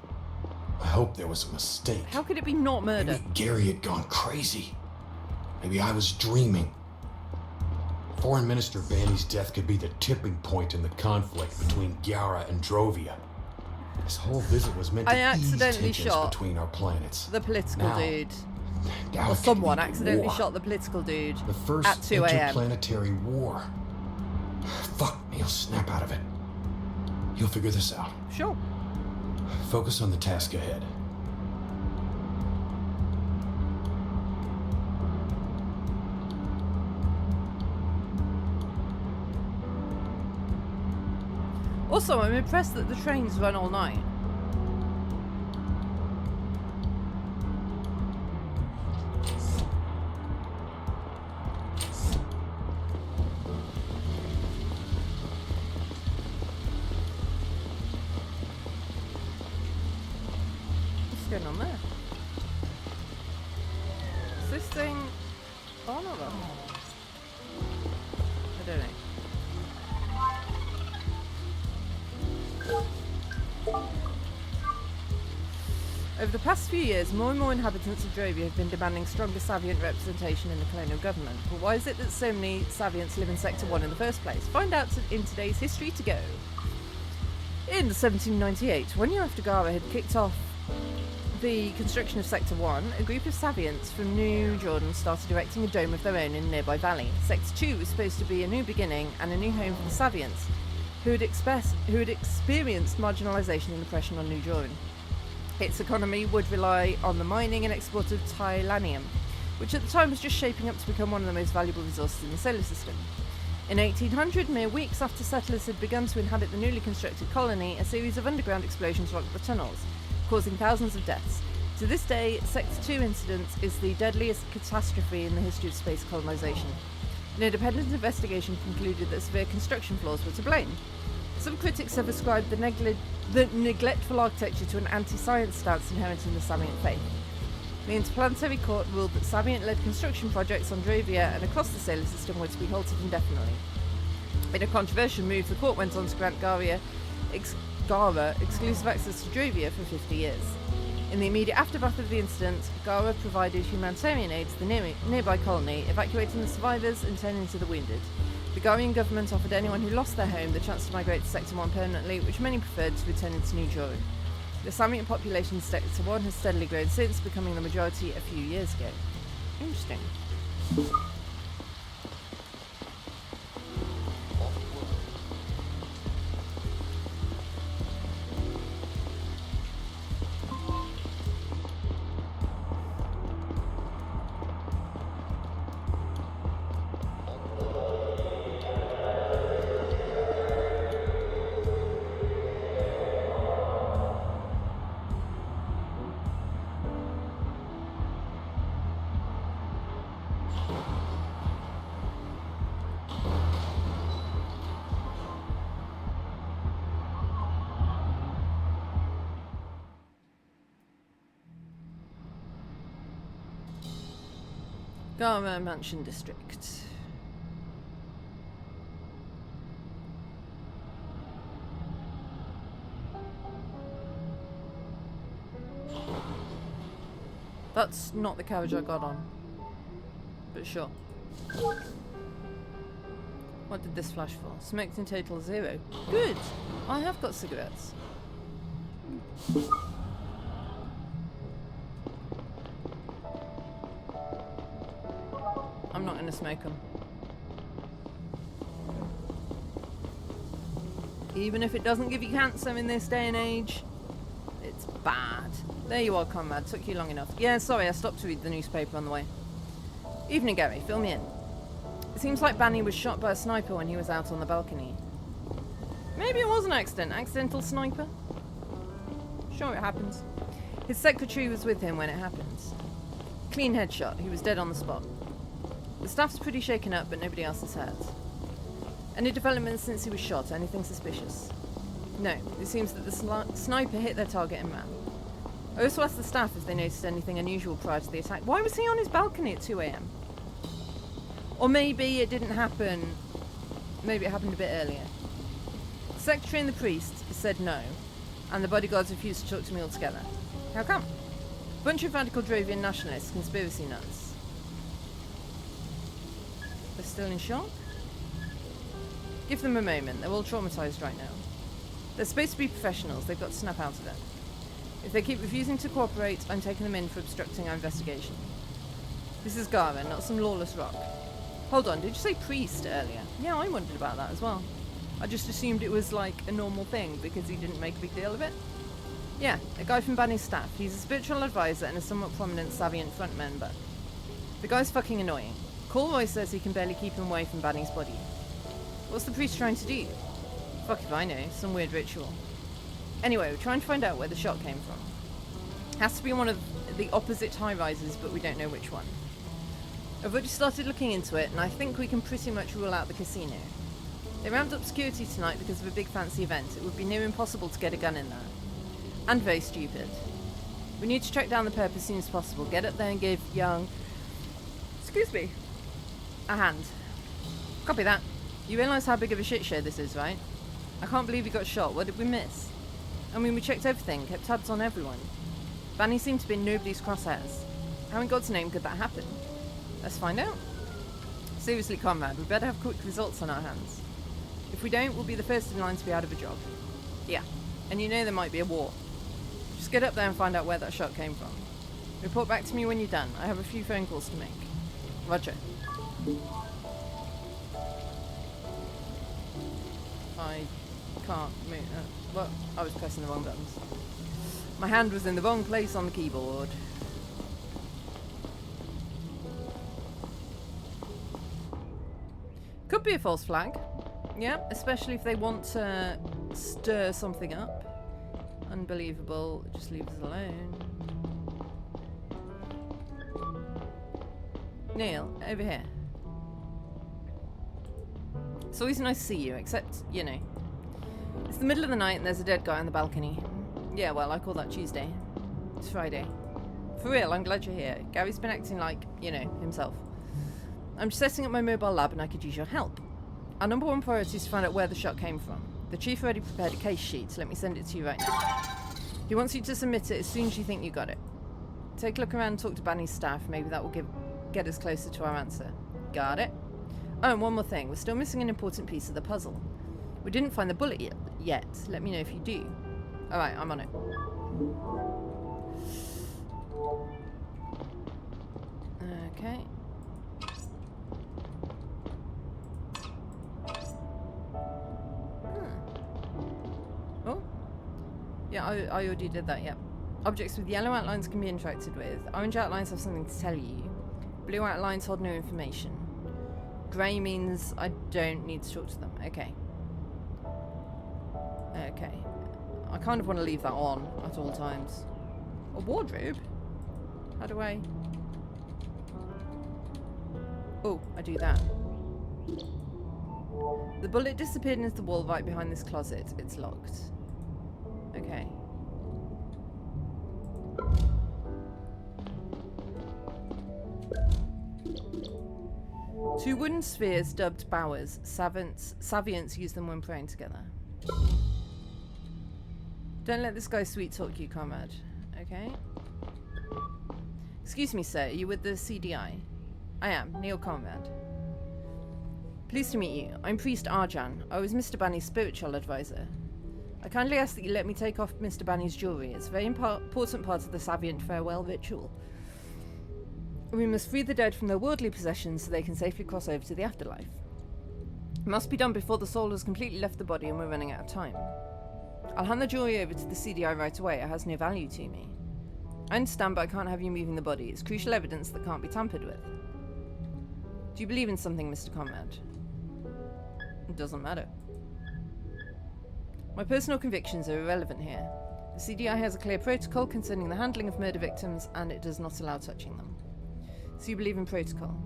I hope there was a mistake. How could it be not murder? Maybe Gary had gone crazy. Maybe I was dreaming. Foreign Minister Banny's death could be the tipping point in the conflict between Gyara and Drovia. This whole visit was meant to ease tensions between our planets. The political dude. Or someone accidentally shot the political dude the first at 2 a.m. interplanetary war. Fuck, Neil, snap out of it. You'll figure this out. Sure. Focus on the task ahead. Also, I'm impressed that the trains run all night. What's going on there? Is this thing on or off? I don't know. Over the past few years, more and more inhabitants of Drovia have been demanding stronger Savient representation in the colonial government. But why is it that so many Savients live in Sector 1 in the first place? Find out in today's History to Go. In 1798, 1 year after Gara had kicked off the construction of Sector 1, a group of Saviants from New Jordan started erecting a dome of their own in a nearby valley. Sector 2 was supposed to be a new beginning and a new home for the Saviants, who had experienced marginalisation and oppression on New Jordan. Its economy would rely on the mining and export of titanium, which at the time was just shaping up to become one of the most valuable resources in the solar system. In 1800, mere weeks after settlers had begun to inhabit the newly constructed colony, a series of underground explosions rocked the tunnels, causing thousands of deaths. To this day, Sector 2 incident is the deadliest catastrophe in the history of space colonisation. An independent investigation concluded that severe construction flaws were to blame. Some critics have ascribed the neglectful architecture to an anti-science stance inherent in the Savient faith. The Interplanetary Court ruled that Savient-led construction projects on Drovia and across the solar system were to be halted indefinitely. In a controversial move, the court went on to grant Gara exclusive access to Drovia for 50 years. In the immediate aftermath of the incident, Gara provided humanitarian aid to the nearby colony, evacuating the survivors and tending to the wounded. The Garian government offered anyone who lost their home the chance to migrate to Sector 1 permanently, which many preferred to return to New Jordan. The Savient population in Sector 1 has steadily grown since, becoming the majority a few years ago. Interesting. Gara Mansion District. That's not the carriage I got on. But sure. What did this flash for? Smoked in total 0. Good! I have got cigarettes. I'm not going to smoke them. Even if it doesn't give you cancer in this day and age, it's bad. There you are, comrade. Took you long enough. Yeah, sorry, I stopped to read the newspaper on the way. Evening, Gary. Fill me in. It seems like Banny was shot by a sniper when he was out on the balcony. Maybe it was an accident. Accidental sniper? Sure, it happens. His secretary was with him when it happened. Clean headshot. He was dead on the spot. The staff's pretty shaken up, but nobody else is hurt. Any developments since he was shot? Anything suspicious? No. It seems that the sniper hit their target and ran. I also asked the staff if they noticed anything unusual prior to the attack. Why was he on his balcony at 2 a.m? Or maybe it didn't happen... Maybe it happened a bit earlier. The secretary and the priest said no, and the bodyguards refused to talk to me altogether. How come? Bunch of radical Drovian nationalists, conspiracy nuts. They're still in shock? Give them a moment. They're all traumatised right now. They're supposed to be professionals. They've got to snap out of it. If they keep refusing to cooperate, I'm taking them in for obstructing our investigation. This is Gara, not some lawless rock. Hold on, did you say priest earlier? Yeah, I wondered about that as well. I just assumed it was like a normal thing because he didn't make a big deal of it. Yeah, a guy from Banny's staff. He's a spiritual advisor and a somewhat prominent Savient front member. The guy's fucking annoying. Colroy says he can barely keep him away from Banny's body. What's the priest trying to do? Fuck if I know, some weird ritual. Anyway, we're trying to find out where the shot came from. Has to be one of the opposite high-rises, but we don't know which one. I've already started looking into it, and I think we can pretty much rule out the casino. They ramped up security tonight because of a big fancy event. It would be near impossible to get a gun in there. And very stupid. We need to track down the perp as soon as possible. Get up there and give young... Excuse me. A hand. Copy that. You realise how big of a shit show this is, right? I can't believe he got shot. What did we miss? I mean, we checked everything, kept tabs on everyone. Banny seemed to be in nobody's crosshairs. How in God's name could that happen? Let's find out. Seriously, comrade, we better have quick results on our hands. If we don't, we'll be the first in line to be out of a job. Yeah, and you know there might be a war. Just get up there and find out where that shot came from. Report back to me when you're done. I have a few phone calls to make. Roger. I can't move. Well, I was pressing the wrong buttons. My hand was in the wrong place on the keyboard. Could be a false flag. Yeah, especially if they want to stir something up. Unbelievable. Just leave us alone. Neil, over here. It's always nice to see you, except, you know, it's the middle of the night and there's a dead guy on the balcony. Yeah, well, I call that Tuesday. It's Friday. For real, I'm glad you're here. Gary's been acting like, you know, himself. I'm just setting up my mobile lab and I could use your help. Our number one priority is to find out where the shot came from. The chief already prepared a case sheet, so let me send it to you right now. He wants you to submit it as soon as you think you got it. Take a look around and talk to Banny's staff. Maybe that will get us closer to our answer. Got it? Oh, and one more thing. We're still missing an important piece of the puzzle. We didn't find the bullet yet. Let me know if you do. Alright, I'm on it. Okay. Oh. Yeah, I already did that, yep. Objects with yellow outlines can be interacted with. Orange outlines have something to tell you. Blue outlines hold no information. Grey means I don't need to talk to them. Okay. Okay. I kind of want to leave that on at all times. A wardrobe? How do I... Oh, I do that. The bullet disappeared into the wall right behind this closet. It's locked. Okay. Two wooden spheres dubbed bowers. Saviants use them when praying together. Don't let this guy sweet talk you, comrade. Okay. Excuse me, sir. Are you with the CDI? I am. Neil Conrad. Pleased to meet you. I'm Priest Arjan. I was Mr. Banny's spiritual advisor. I kindly ask that you let me take off Mr. Banny's jewellery. It's a very important part of the Savient farewell ritual. We must free the dead from their worldly possessions so they can safely cross over to the afterlife. It must be done before the soul has completely left the body and we're running out of time. I'll hand the jewellery over to the CDI right away. It has no value to me. I understand, but I can't have you moving the body. It's crucial evidence that can't be tampered with. Do you believe in something, Mr. Conrad? It doesn't matter. My personal convictions are irrelevant here. The CDI has a clear protocol concerning the handling of murder victims, and it does not allow touching them. So you believe in protocol?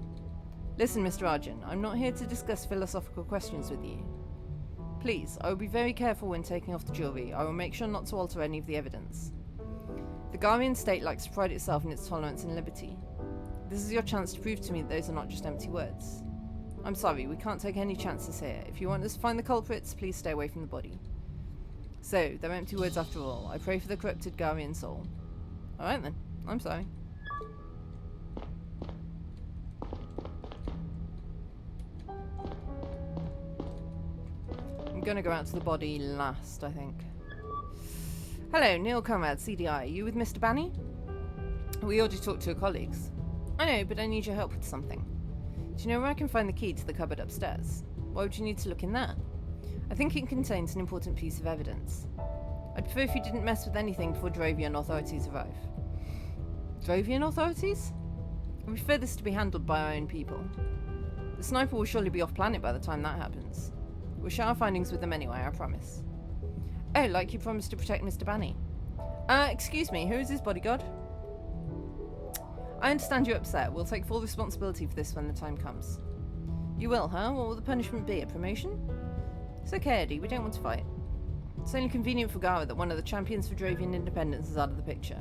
Listen, Mr. Arjun, I'm not here to discuss philosophical questions with you. Please, I will be very careful when taking off the jewellery. I will make sure not to alter any of the evidence. The Garian state likes to pride itself in its tolerance and liberty. This is your chance to prove to me that those are not just empty words. I'm sorry, we can't take any chances here. If you want us to find the culprits, please stay away from the body. So, they're empty words after all. I pray for the corrupted Garian soul. Alright then, I'm sorry. I'm gonna go out to the body last, I think. Hello, Neil Conrad, CDI. You with Mr. Banny? We already talked to your colleagues. I know, but I need your help with something. Do you know where I can find the key to the cupboard upstairs? Why would you need to look in there? I think it contains an important piece of evidence. I'd prefer if you didn't mess with anything before Drovian authorities arrive. Drovian authorities? I prefer this to be handled by our own people. The sniper will surely be off-planet by the time that happens. We'll share our findings with them anyway, I promise. Oh, like you promised to protect Mr. Banny. Excuse me, who is his bodyguard? I understand you're upset. We'll take full responsibility for this when the time comes. You will, huh? What will the punishment be? A promotion? It's okay, Eddie. We don't want to fight. It's only convenient for Gara that one of the champions for Drovian independence is out of the picture.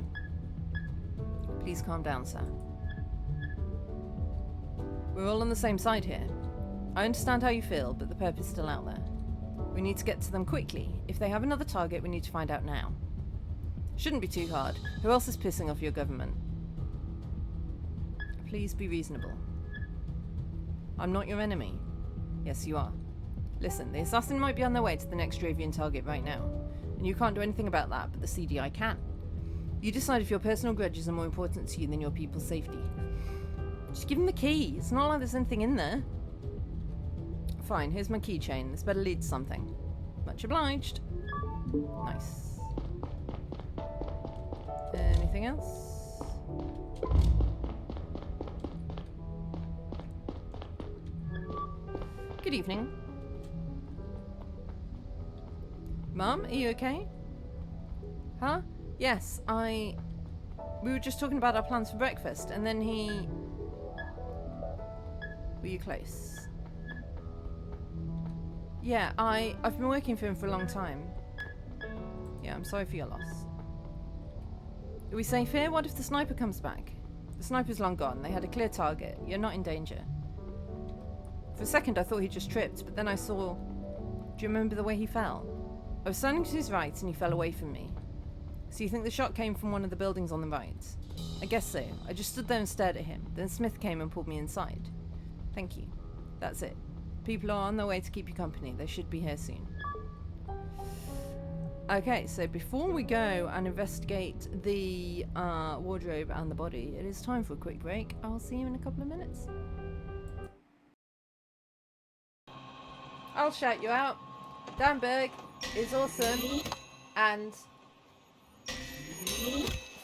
Please calm down, sir. We're all on the same side here. I understand how you feel, but the perp is still out there. We need to get to them quickly. If they have another target, we need to find out now. Shouldn't be too hard. Who else is pissing off your government? Please be reasonable. I'm not your enemy. Yes, you are. Listen, the assassin might be on their way to the next Drovian target right now, and you can't do anything about that, but the CDI can. You decide if your personal grudges are more important to you than your people's safety. Just give him the key. It's not like there's anything in there. Fine, here's my keychain. This better lead to something. Much obliged. Nice. Anything else? Good evening. Mum, are you okay? Huh? Yes, we were just talking about our plans for breakfast, and then he... Were you close? Yeah, I've been working for him for a long time. Yeah, I'm sorry for your loss. Are we safe here? What if the sniper comes back? The sniper's long gone. They had a clear target. You're not in danger. For a second, I thought he just tripped, but then I saw... Do you remember the way he fell? I was standing to his right, and he fell away from me. So you think the shot came from one of the buildings on the right? I guess so. I just stood there and stared at him. Then Smith came and pulled me inside. Thank you. That's it. People are on their way to keep you company. They should be here soon. Okay, so before we go and investigate the wardrobe and the body, it is time for a quick break. I'll see you in a couple of minutes. I'll shout you out. Danberg is awesome and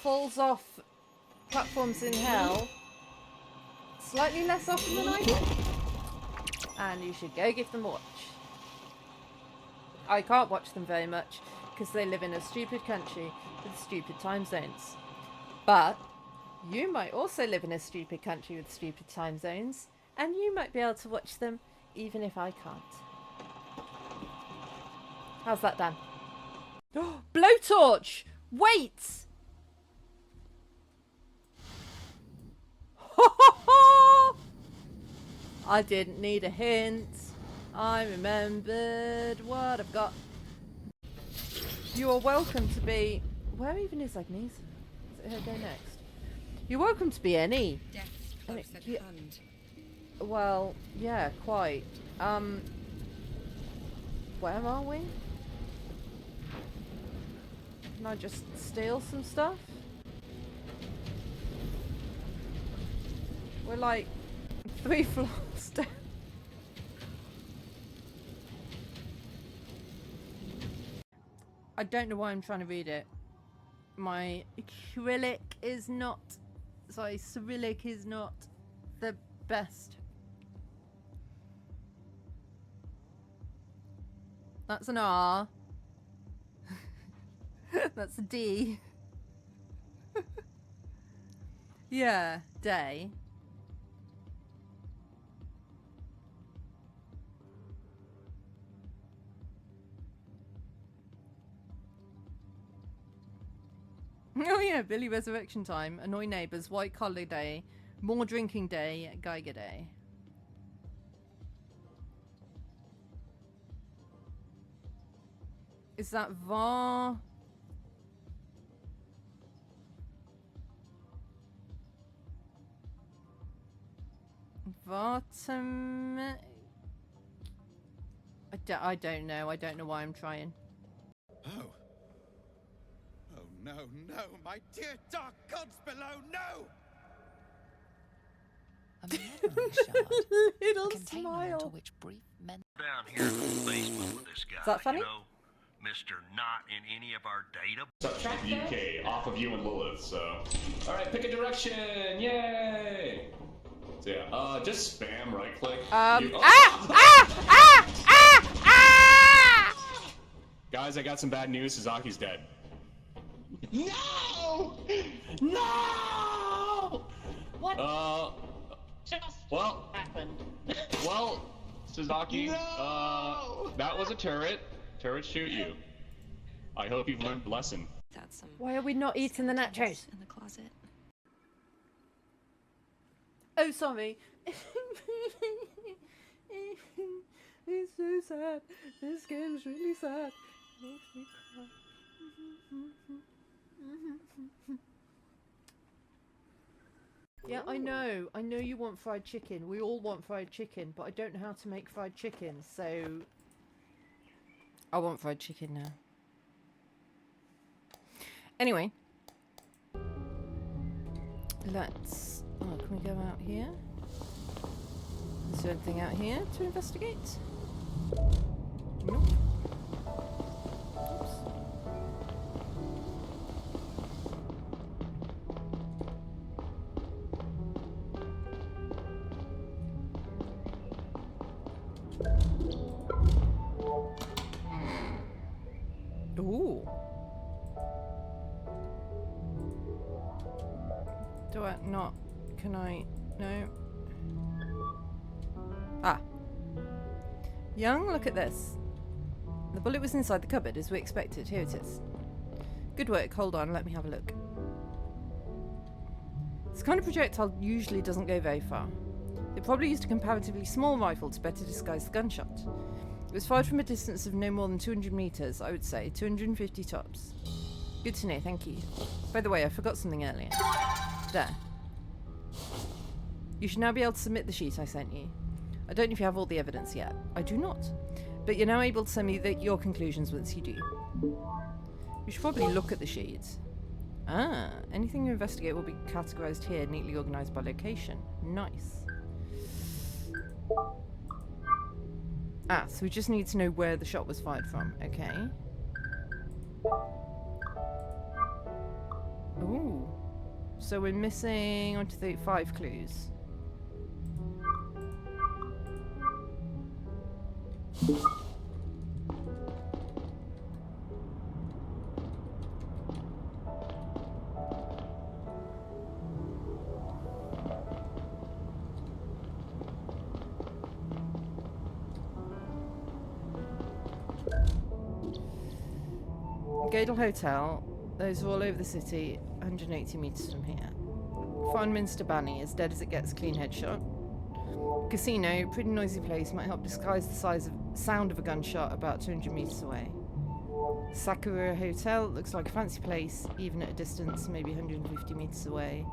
falls off platforms in hell slightly less often than I do. And you should go give them a watch. I can't watch them very much because they live in a stupid country with stupid time zones. But you might also live in a stupid country with stupid time zones, and you might be able to watch them even if I can't. How's that, Dan? Blowtorch! Wait! I didn't need a hint. I remembered what I've got. You are welcome to be... Where even is Agnes? Is it her go next? You're welcome to be any. Death close at hand. Well, yeah, quite. Where are we? Can I just steal some stuff? We're like 3 floors down. I don't know why I'm trying to read it. My Cyrillic is not the best. That's an R. That's a D. Yeah, day. Oh yeah, Billy Resurrection Time, Annoy Neighbours, White Collar Day, More Drinking Day, Geiger Day. Is that Var? Vartam? I don't know. I don't know why I'm trying. Oh. Oh no, no, my dear dark gods below, no! A memory shard. Little Container smile. into which brief men Down here in the basement with this guy. Is that funny? You know, Mr. Not in any of our data. Subtract UK off of you and Lilith, so. Alright, pick a direction! Yay! So yeah, just spam right click. Guys, I got some bad news. Suzaki's dead. No! No! What just well, happened? well, Suzaki, No! that was a turret. Turrets shoot you. I hope you've learned a lesson. That's some Why are we not eating the nachos? in the closet. Oh, sorry. It's so sad. This game's really sad. It makes me cry. Yeah, I know. I know you want fried chicken. We all want fried chicken, but I don't know how to make fried chicken, so... I want fried chicken now. Anyway. Let's... Oh, can we go out here? Is there anything out here to investigate? Nope. Oops. Ooh. Do I not? Can I? No. Ah. Young, look at this. The bullet was inside the cupboard as we expected. Here it is. Good work. Hold on, let me have a look. This kind of projectile usually doesn't go very far. They probably used a comparatively small rifle to better disguise the gunshot. It was fired from a distance of no more than 200 meters, I would say, 250 tops. Good to know, thank you. By the way, I forgot something earlier. There. You should now be able to submit the sheet I sent you. I don't know if you have all the evidence yet. I do not. But you're now able to send me your conclusions once you do. You should probably look at the sheet. Ah, anything you investigate will be categorized here, neatly organized by location. Nice. Ah, so we just need to know where the shot was fired from. Okay. Ooh. So we're missing 1, 2, 3, 5 clues. Gadel Hotel, those are all over the city, 180 metres from here. Farnminster Banny, as dead as it gets, clean headshot. Casino, pretty noisy place, might help disguise the sound of a gunshot about 200 metres away. Sakura Hotel, looks like a fancy place, even at a distance, maybe 150 metres away.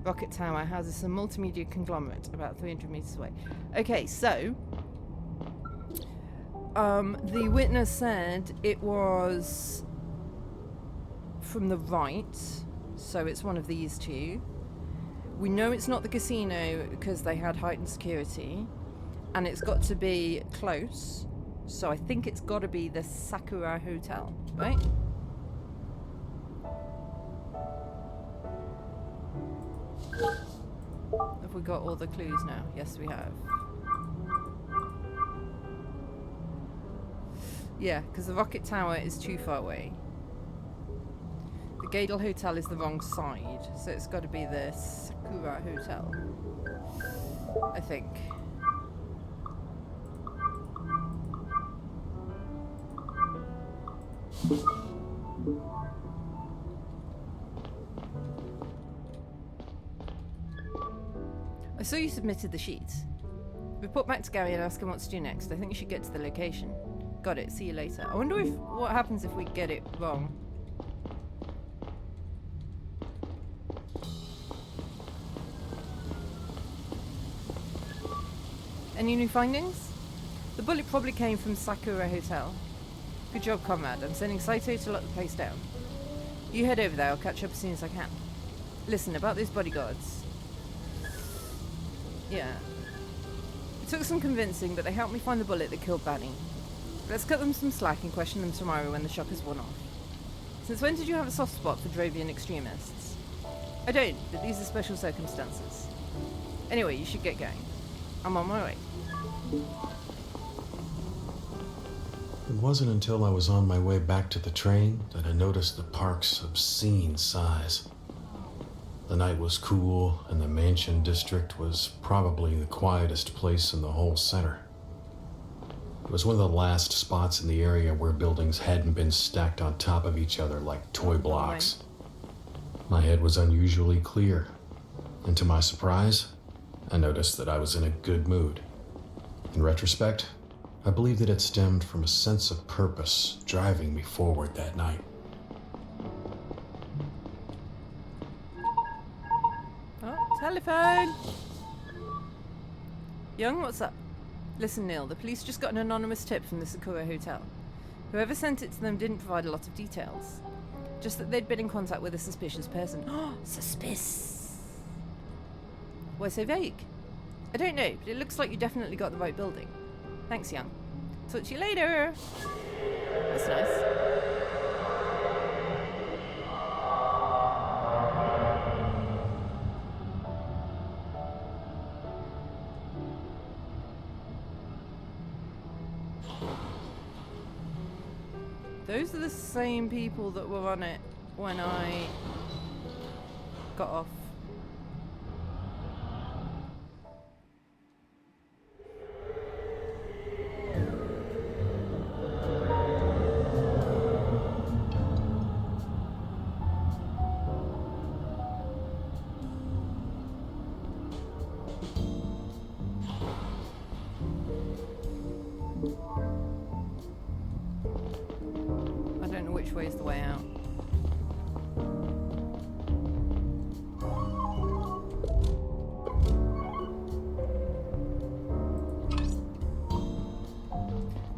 Rocket Tower houses some multimedia conglomerate, about 300 metres away. Okay, so... the witness said it was from the right, so it's one of these two. We know it's not the casino because they had heightened security, and it's got to be close, so I think it's got to be the Sakura Hotel, right? Have we got all the clues now? Yes, we have. Yeah, because the Rocket Tower is too far away. The Gadel Hotel is the wrong side, so it's got to be the Sakura Hotel. I think. I saw you submitted the sheet. Report back to Gary and ask him what to do next. I think you should get to the location. Got it. See you later. I wonder what happens if we get it wrong. Any new findings? The bullet probably came from Sakura Hotel. Good job, comrade. I'm sending Saito to lock the place down. You head over there. I'll catch up as soon as I can. Listen, about those bodyguards. Yeah. It took some convincing, but they helped me find the bullet that killed Banny. Let's cut them some slack and question them tomorrow when the shock has worn off. Since when did you have a soft spot for Drovian extremists? I don't, but these are special circumstances. Anyway, you should get going. I'm on my way. It wasn't until I was on my way back to the train that I noticed the park's obscene size. The night was cool, and the Mansion District was probably the quietest place in the whole center. It was one of the last spots in the area where buildings hadn't been stacked on top of each other like toy blocks. My head was unusually clear, and to my surprise, I noticed that I was in a good mood. In retrospect, I believe that it stemmed from a sense of purpose driving me forward that night. Oh, telephone! Young, what's up? Listen, Neil, the police just got an anonymous tip from the Sakura Hotel. Whoever sent it to them didn't provide a lot of details. Just that they'd been in contact with a suspicious person. Oh, suspicious! Why so vague? I don't know, but it looks like you definitely got the right building. Thanks, young. Talk to you later. That's nice. Those are the same people that were on it when I got off. I don't know which way is the way out.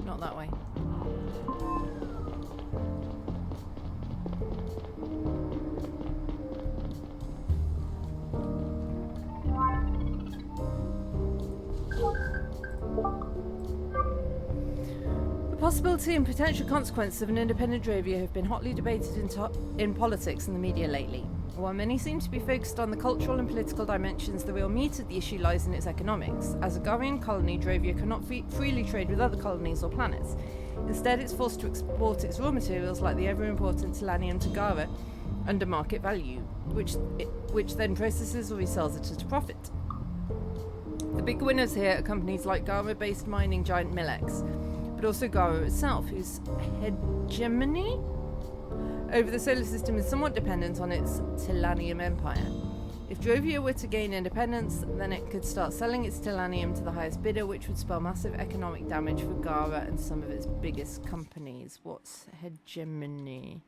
Not that way. The possibility and potential consequences of an independent Drovia have been hotly debated in politics and the media lately. While many seem to be focused on the cultural and political dimensions, the real meat of the issue lies in its economics. As a Garian colony, Drovia cannot freely trade with other colonies or planets. Instead, it's forced to export its raw materials, like the ever-important Telanium to Gara, under market value, which then processes or resells it at a profit. The big winners here are companies like Gara-based mining giant Milex, but also Gara itself, whose hegemony over the solar system is somewhat dependent on its Telanium empire. If Drovia were to gain independence, then it could start selling its Telanium to the highest bidder, which would spell massive economic damage for Gara and some of its biggest companies. What's hegemony?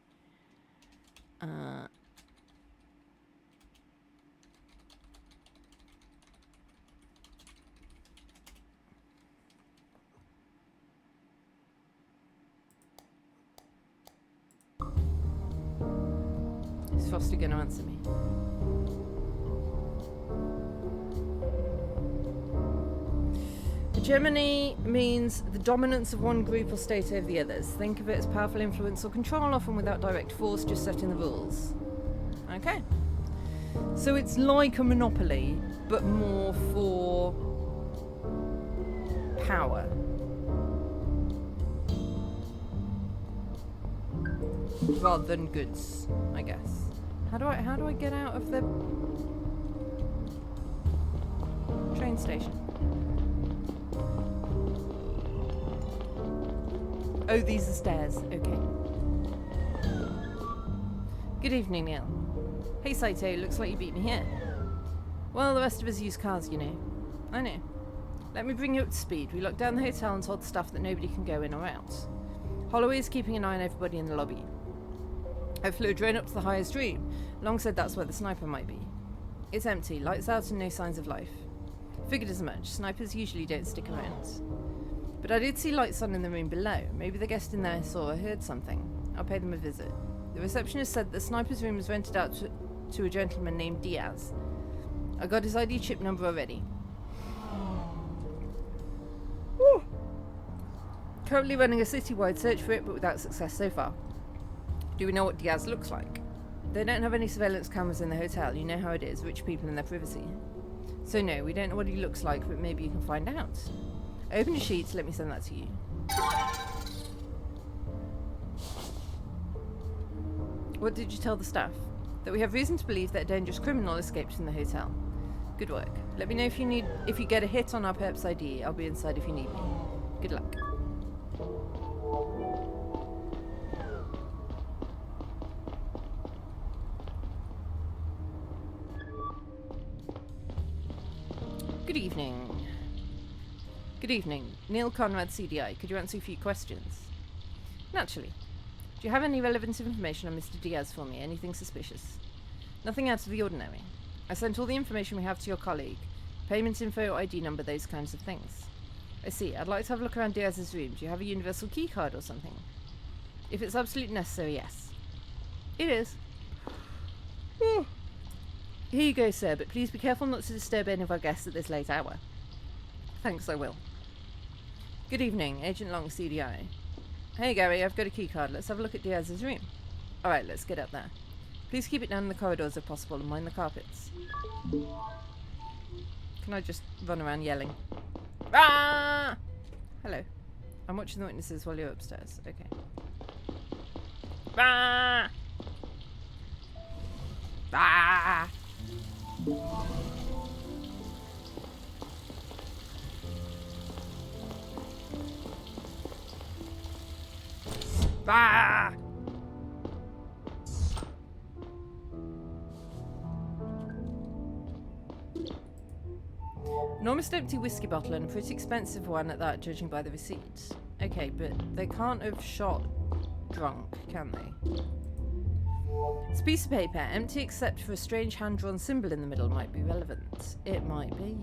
Is Frosty going to answer me? Hegemony means the dominance of one group or state over the others. Think of it as powerful influence or control, often without direct force, just setting the rules. Okay. So it's like a monopoly, but more for power. Rather than goods, I guess. How do I get out of the train station? Oh, these are stairs. Okay. Good evening, Neil. Hey, Saito. Looks like you beat me here. Well, the rest of us use cars, you know. I know. Let me bring you up to speed. We locked down the hotel and told the staff that nobody can go in or out. Holloway is keeping an eye on everybody in the lobby. I flew a drone up to the highest room. Long said that's where the sniper might be. It's empty, lights out and no signs of life. Figured as much. Snipers usually don't stick around. But I did see lights on in the room below. Maybe the guest in there saw or heard something. I'll pay them a visit. The receptionist said the sniper's room was rented out to a gentleman named Diaz. I got his ID chip number already. Woo. Currently running a citywide search for it, but without success so far. Do we know what Diaz looks like? They don't have any surveillance cameras in the hotel. You know how it is, rich people in their privacy. So no, we don't know what he looks like, but maybe you can find out. Open your sheets, let me send that to you. What did you tell the staff? That we have reason to believe that a dangerous criminal escaped from the hotel. Good work. Let me know if you get a hit on our Perps ID. I'll be inside if you need me. Good luck. Good evening. Good evening. Neil Conrad, CDI. Could you answer a few questions? Naturally. Do you have any relevant information on Mr. Diaz for me? Anything suspicious? Nothing out of the ordinary. I sent all the information we have to your colleague. Payment info, ID number, those kinds of things. I see. I'd like to have a look around Diaz's room. Do you have a universal key card or something? If it's absolutely necessary, yes. It is. Here you go, sir, but please be careful not to disturb any of our guests at this late hour. Thanks, I will. Good evening, Agent Long, CDI. Hey, Gary, I've got a key card. Let's have a look at Diaz's room. Alright, let's get up there. Please keep it down in the corridors if possible and mind the carpets. Can I just run around yelling? Ah! Hello. I'm watching the witnesses while you're upstairs. Okay. Ah! Ah! Ah! Enormous empty whiskey bottle and a pretty expensive one at that, judging by the receipts. Okay, but they can't have shot drunk, can they? It's a piece of paper, empty except for a strange hand-drawn symbol in the middle might be relevant. It might be.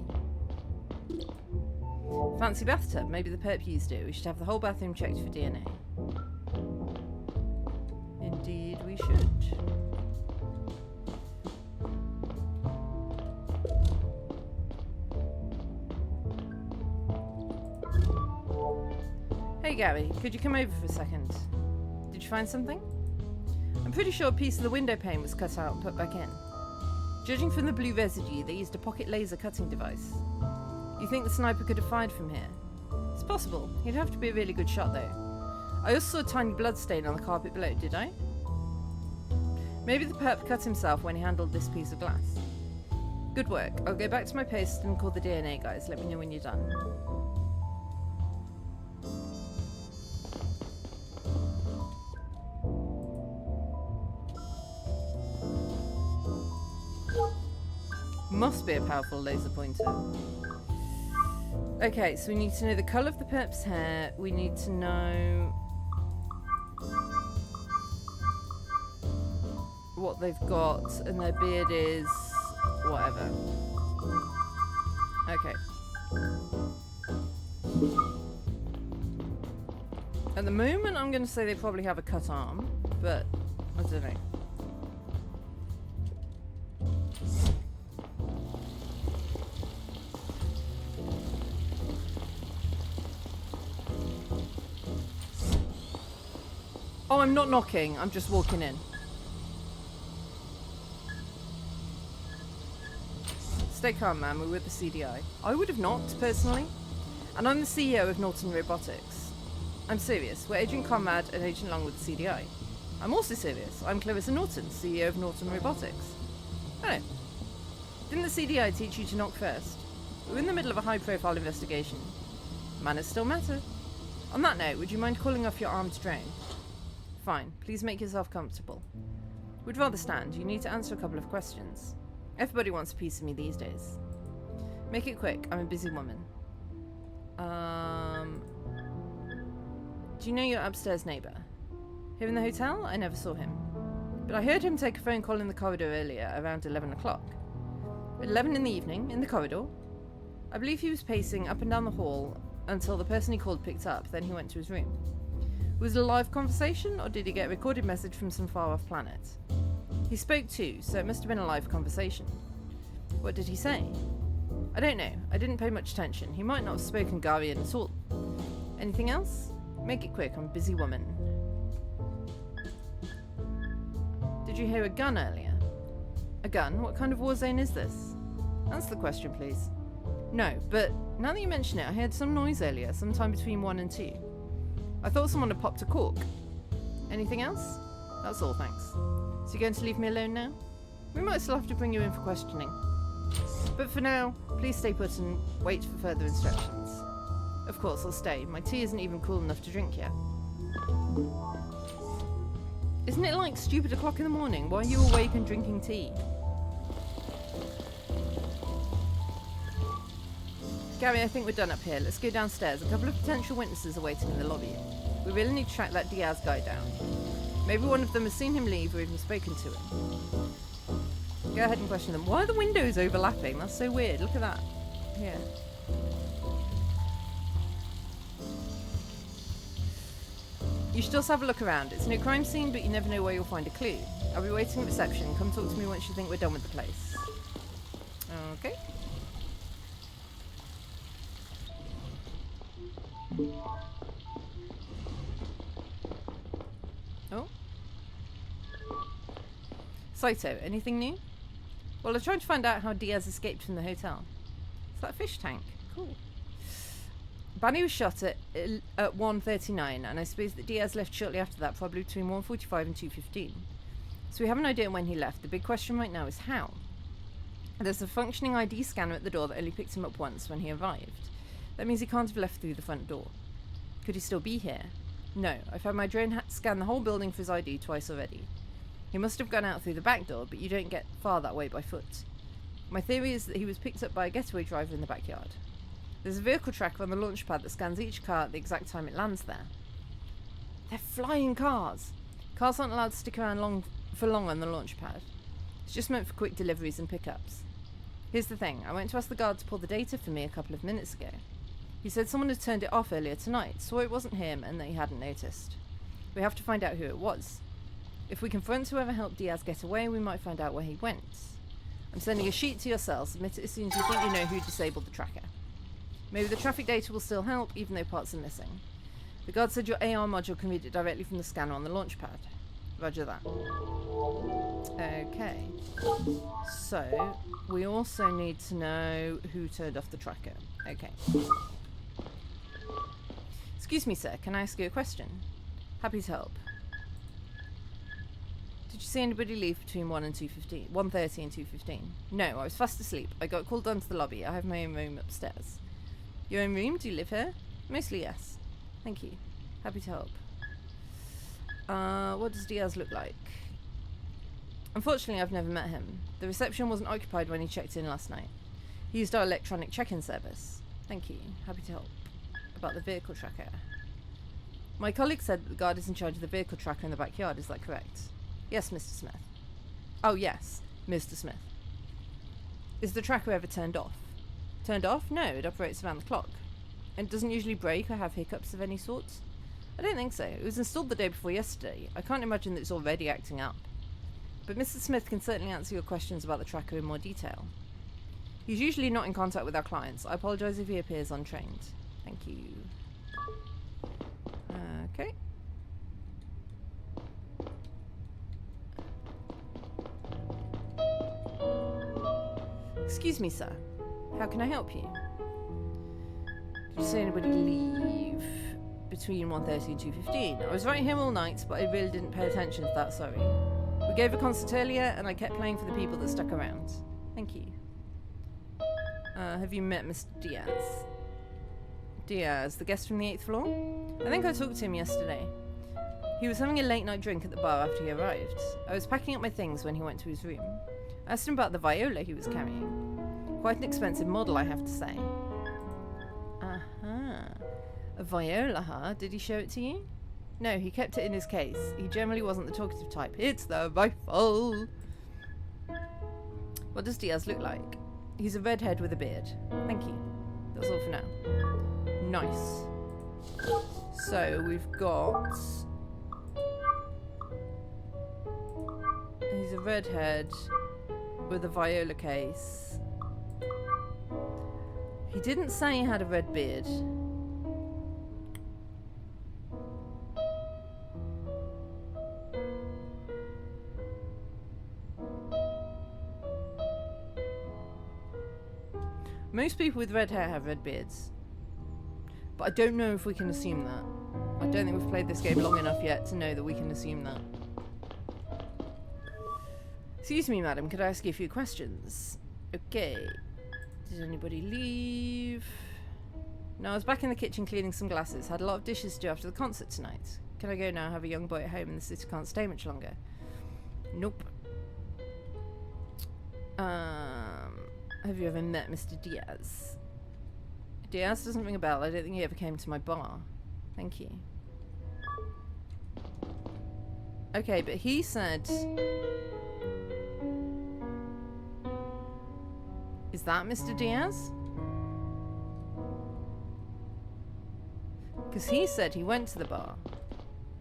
Fancy bathtub, maybe the perp used it. We should have the whole bathroom checked for DNA. Indeed we should. Hey Gary, could you come over for a second? Did you find something? I'm pretty sure a piece of the window pane was cut out and put back in. Judging from the blue residue, they used a pocket laser cutting device. You think the sniper could have fired from here? It's possible. He'd have to be a really good shot though. I also saw a tiny blood stain on the carpet below, did I? Maybe the perp cut himself when he handled this piece of glass. Good work. I'll go back to my post and call the DNA guys. Let me know when you're done. Must be a powerful laser pointer. Okay, so we need to know the colour of the perp's hair. We need to know what they've got, and their beard is whatever. Okay. At the moment, I'm going to say they probably have a cut arm, but I don't know. Oh, I'm not knocking. I'm just walking in. Stay calm, man. We're with the CDI. I would have knocked, personally. And I'm the CEO of Norton Robotics. I'm serious. We're Agent Conrad and Agent Long with the CDI. I'm also serious. I'm Clarissa Norton, CEO of Norton Robotics. Oh. Didn't the CDI teach you to knock first? We're in the middle of a high-profile investigation. Manners still matter. On that note, would you mind calling off your armed drone? Fine. Please make yourself comfortable. We'd rather stand. You need to answer a couple of questions. Everybody wants a piece of me these days. Make it quick. I'm a busy woman. Do you know your upstairs neighbour? Here in the hotel? I never saw him. But I heard him take a phone call in the corridor earlier, around 11 o'clock. At 11 in the evening, in the corridor? I believe he was pacing up and down the hall until the person he called picked up, then he went to his room. Was it a live conversation, or did he get a recorded message from some far-off planet? He spoke too, so it must have been a live conversation. What did he say? I don't know. I didn't pay much attention. He might not have spoken Garian at all. Anything else? Make it quick. I'm a busy woman. Did you hear a gun earlier? A gun? What kind of war zone is this? Answer the question, please. No, but now that you mention it, I heard some noise earlier, sometime between 1 and 2. I thought someone had popped a cork. Anything else? That's all, thanks. So you're going to leave me alone now? We might still have to bring you in for questioning. But for now, please stay put and wait for further instructions. Of course, I'll stay. My tea isn't even cool enough to drink yet. Isn't it like stupid o'clock in the morning? Why are you awake and drinking tea? Gary, I think we're done up here. Let's go downstairs. A couple of potential witnesses are waiting in the lobby. We really need to track that Diaz guy down. Maybe one of them has seen him leave or even spoken to him. Go ahead and question them. Why are the windows overlapping? That's so weird. Look at that. Here. You should also have a look around. It's no crime scene, but you never know where you'll find a clue. I'll be waiting at reception. Come talk to me once you think we're done with the place. Okay. Oh. Saito, anything new? Well, I tried to find out how Diaz escaped from the hotel. Is that a fish tank? Cool. Bunny was shot at 1:39, and I suppose that Diaz left shortly after that, probably between 1:45 and 2:15. So we have an idea when he left. The big question right now is how. There's a functioning ID scanner at the door that only picked him up once when he arrived. That means he can't have left through the front door. Could he still be here? No, I've had my drone scan the whole building for his ID twice already. He must have gone out through the back door, but you don't get far that way by foot. My theory is that he was picked up by a getaway driver in the backyard. There's a vehicle tracker on the launch pad that scans each car at the exact time it lands there. They're flying cars! Cars aren't allowed to stick around for long on the launch pad. It's just meant for quick deliveries and pickups. Here's the thing, I went to ask the guard to pull the data for me a couple of minutes ago. He said someone had turned it off earlier tonight, so it wasn't him and that he hadn't noticed. We have to find out who it was. If we confront whoever helped Diaz get away, we might find out where he went. I'm sending a sheet to your cell. Submit it as soon as you think you know who disabled the tracker. Maybe the traffic data will still help, even though parts are missing. The guard said your AR module can read it directly from the scanner on the launch pad. Roger that. Okay. So, we also need to know who turned off the tracker. Okay. Excuse me, sir. Can I ask you a question? Happy to help. Did you see anybody leave between 1:30 and 2:15? No, I was fast asleep. I got called down to the lobby. I have my own room upstairs. Your own room? Do you live here? Mostly yes. Thank you. Happy to help. What does Diaz look like? Unfortunately, I've never met him. The reception wasn't occupied when he checked in last night. He used our electronic check-in service. Thank you. Happy to help. About the vehicle tracker. My colleague said that the guard is in charge of the vehicle tracker in the backyard. Is that correct? Yes, Mr. Smith. Oh, yes, Mr. Smith. Is the tracker ever turned off? Turned off? No, it operates around the clock. And it doesn't usually break or have hiccups of any sort? I don't think so. It was installed the day before yesterday. I can't imagine that it's already acting up. But Mr. Smith can certainly answer your questions about the tracker in more detail. He's usually not in contact with our clients. I apologise if he appears untrained. Thank you. Okay. Excuse me, sir. How can I help you? Did you see anybody leave between 1:30 and 2:15? I was right here all night, but I really didn't pay attention to that, sorry. We gave a concert earlier, and I kept playing for the people that stuck around. Thank you. Have you met Mr. Diaz? Diaz, the guest from the 8th floor? I think I talked to him yesterday. He was having a late night drink at the bar after he arrived. I was packing up my things when he went to his room. I asked him about the viola he was carrying. Quite an expensive model, I have to say. A viola, huh? Did he show it to you? No, he kept it in his case. He generally wasn't the talkative type. It's the rifle! What does Diaz look like? He's a redhead with a beard. Thank you. That's all for now. Nice. So, we've got... He's a redhead with a viola case. He didn't say he had a red beard. Most people with red hair have red beards. But I don't know if we can assume that. I don't think we've played this game long enough yet to know that we can assume that. Excuse me, madam, could I ask you a few questions? Okay. Did anybody leave? No, I was back in the kitchen cleaning some glasses. Had a lot of dishes to do after the concert tonight. Can I go now? I have a young boy at home and the city can't stay much longer. Nope. Have you ever met Mr. Diaz? Diaz doesn't ring a bell. I don't think he ever came to my bar. Thank you. Okay, but he said... Is that Mr. Diaz? Because he said he went to the bar.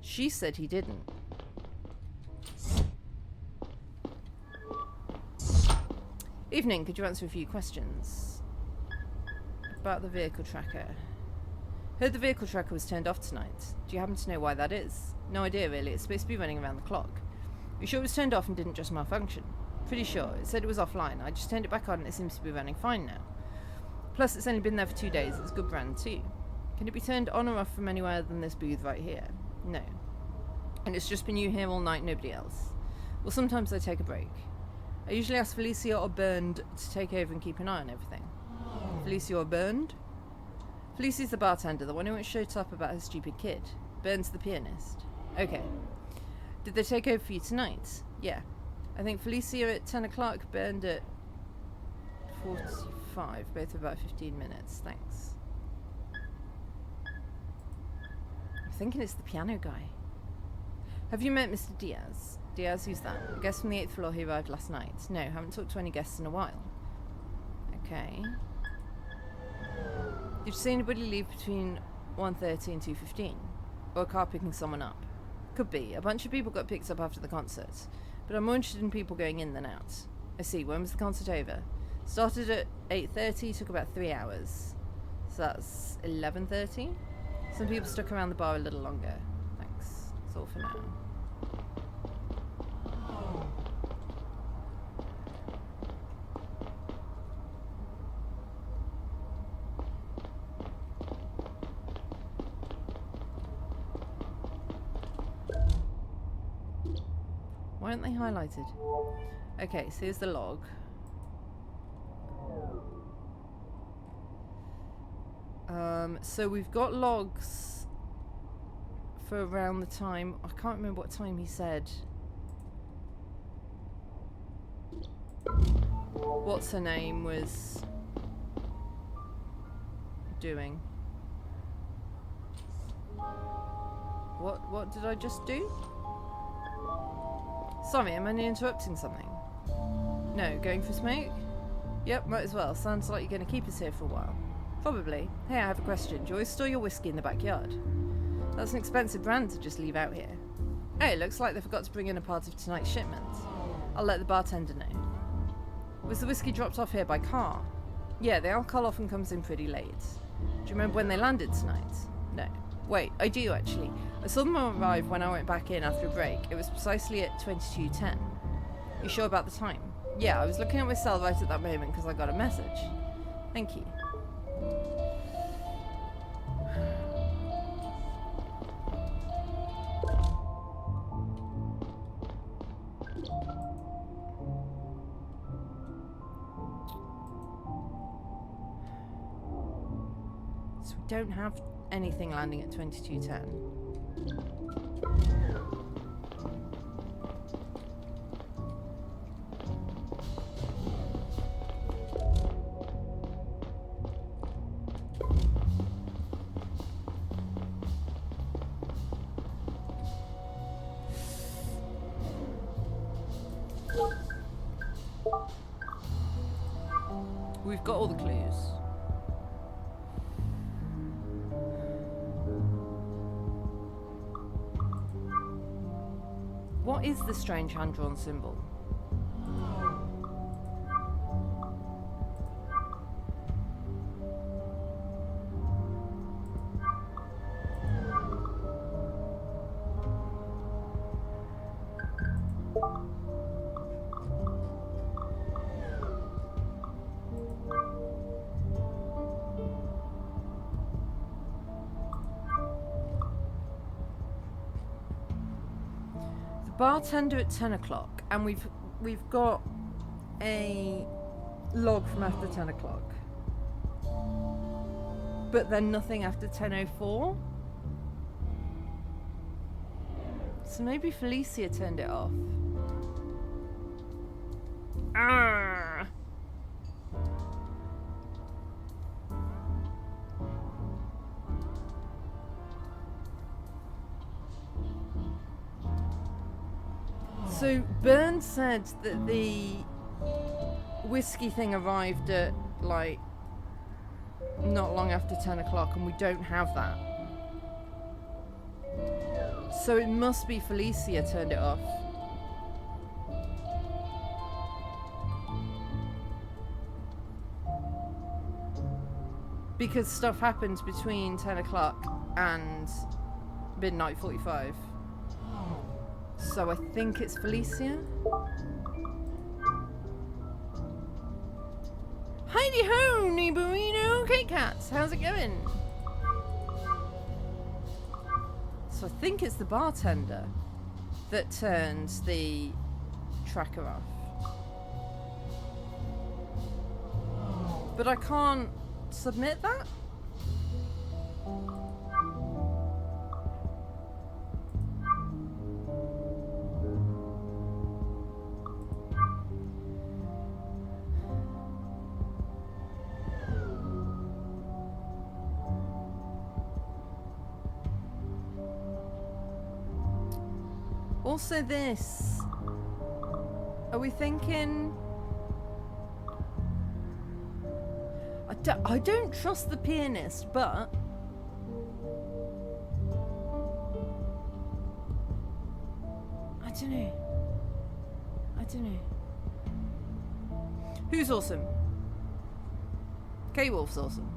She said he didn't. Evening, could you answer a few questions? About the vehicle tracker. Heard the vehicle tracker was turned off tonight. Do you happen to know why that is? No idea really, it's supposed to be running around the clock. You sure it was turned off and didn't just malfunction? Pretty sure, it said it was offline. I just turned it back on and it seems to be running fine now. Plus it's only been there for 2 days, it's a good brand too. Can it be turned on or off from anywhere other than this booth right here? No. And it's just been you here all night, nobody else. Well, sometimes I take a break. I usually ask Felicia or Burned to take over and keep an eye on everything. Felicia or Burned? Felicia's the bartender, the one who won't shut up about her stupid kid. Burned's the pianist. Okay. Did they take over for you tonight? Yeah. I think Felicia at 10 o'clock, Burned at 45, both about 15 minutes. Thanks. I'm thinking it's the piano guy. Have you met Mr. Diaz? Diaz, who's that? A guest from the 8th floor who arrived last night. No, haven't talked to any guests in a while. Okay. Did you see anybody leave between 1:30 and 2:15? Or a car picking someone up? Could be. A bunch of people got picked up after the concert. But I'm more interested in people going in than out. I see. When was the concert over? Started at 8:30, took about 3 hours. So that's 11:30? Some people stuck around the bar a little longer. Thanks. That's all for now. Why aren't they highlighted? Okay, so here's the log. So we've got logs for around the time. I can't remember what time he said. What's her name was doing. What did I just do? Sorry, am I interrupting something? No, going for a smoke? Yep, might as well. Sounds like you're going to keep us here for a while. Probably. Hey, I have a question. Do you always store your whiskey in the backyard? That's an expensive brand to just leave out here. Hey, it looks like they forgot to bring in a part of tonight's shipment. I'll let the bartender know. Was the whiskey dropped off here by car? Yeah, the alcohol often comes in pretty late. Do you remember when they landed tonight? No. Wait, I do actually. I saw them arrive when I went back in after a break. It was precisely at 22:10. You sure about the time? Yeah, I was looking at my cell right at that moment because I got a message. Thank you. So we don't have anything landing at 22:10. We've got all the clues. What is the strange hand-drawn symbol? Bartender at 10 o'clock, and we've got a log from after 10 o'clock, but then nothing after 10:04. So maybe Felicia turned it off. Ah. So Burns said that the whiskey thing arrived at like not long after 10 o'clock, and we don't have that. So it must be Felicia turned it off. Because stuff happened between 10 o'clock and midnight 45. So I think it's Felicia. Heidi ho, Niburino Kit Kats. How's it going? So I think it's the bartender that turns the tracker off. But I can't submit that? Also this. Are we thinking... I don't trust the pianist, but... I don't know. Who's awesome? K-Wolf's awesome.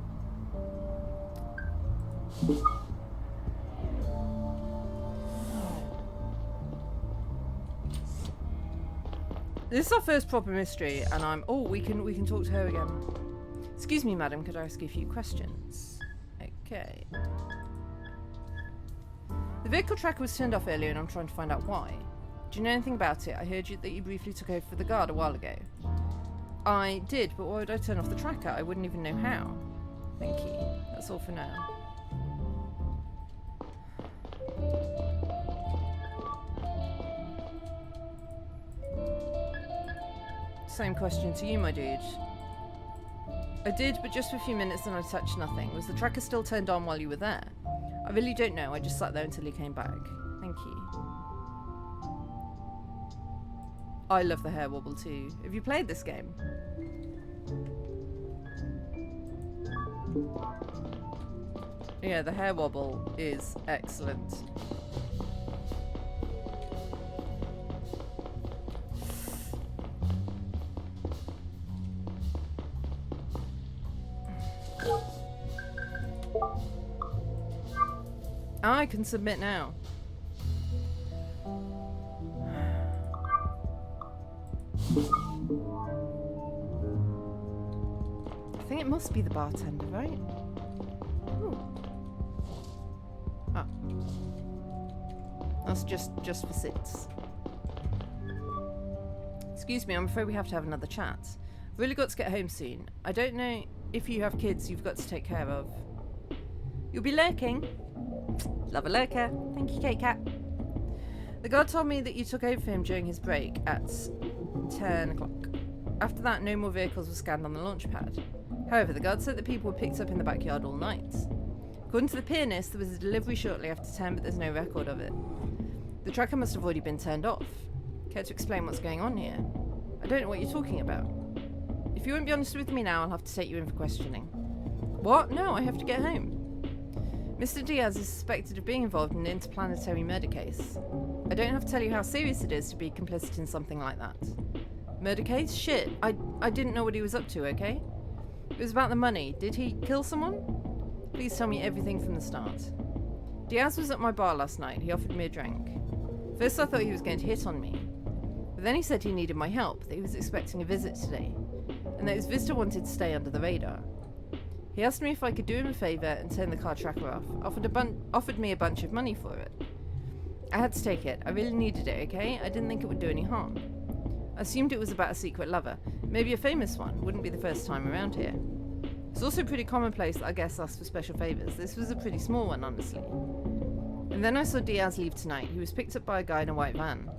This is our first proper mystery, and I'm... Oh, we can talk to her again. Excuse me, madam, could I ask you a few questions? Okay. The vehicle tracker was turned off earlier, and I'm trying to find out why. Do you know anything about it? I heard that you briefly took over for the guard a while ago. I did, but why would I turn off the tracker? I wouldn't even know how. Thank you. That's all for now. Same question to you, my dude. I did, but just for a few minutes and I touched nothing. Was the tracker still turned on while you were there? I really don't know. I just sat there until he came back. Thank you. I love the hair wobble too. Have you played this game? Yeah, the hair wobble is excellent. I can submit now. I think it must be the bartender, right? Ooh. Ah. That's just for sits. Excuse me, I'm afraid we have to have another chat. I've really got to get home soon. I don't know if you have kids you've got to take care of. You'll be lurking. Love a lurker. Thank you, Kate Cat. The guard told me that you took over for him during his break at 10 o'clock. After that, no more vehicles were scanned on the launch pad. However, the guard said that people were picked up in the backyard all night. According to the pianist, there was a delivery shortly after 10, but there's no record of it. The tracker must have already been turned off. Care to explain what's going on here? I don't know what you're talking about. If you won't be honest with me now, I'll have to take you in for questioning. What? No, I have to get home. Mr. Diaz is suspected of being involved in an interplanetary murder case. I don't have to tell you how serious it is to be complicit in something like that. Murder case? Shit, I didn't know what he was up to, okay? It was about the money. Did he kill someone? Please tell me everything from the start. Diaz was at my bar last night. He offered me a drink. First I thought he was going to hit on me. But then he said he needed my help, that he was expecting a visit today, and that his visitor wanted to stay under the radar. He asked me if I could do him a favour and turn the car tracker off, offered me a bunch of money for it. I had to take it. I really needed it, okay? I didn't think it would do any harm. I assumed it was about a secret lover. Maybe a famous one. Wouldn't be the first time around here. It's also pretty commonplace that our guests ask for special favours. This was a pretty small one, honestly. And then I saw Diaz leave tonight. He was picked up by a guy in a white van.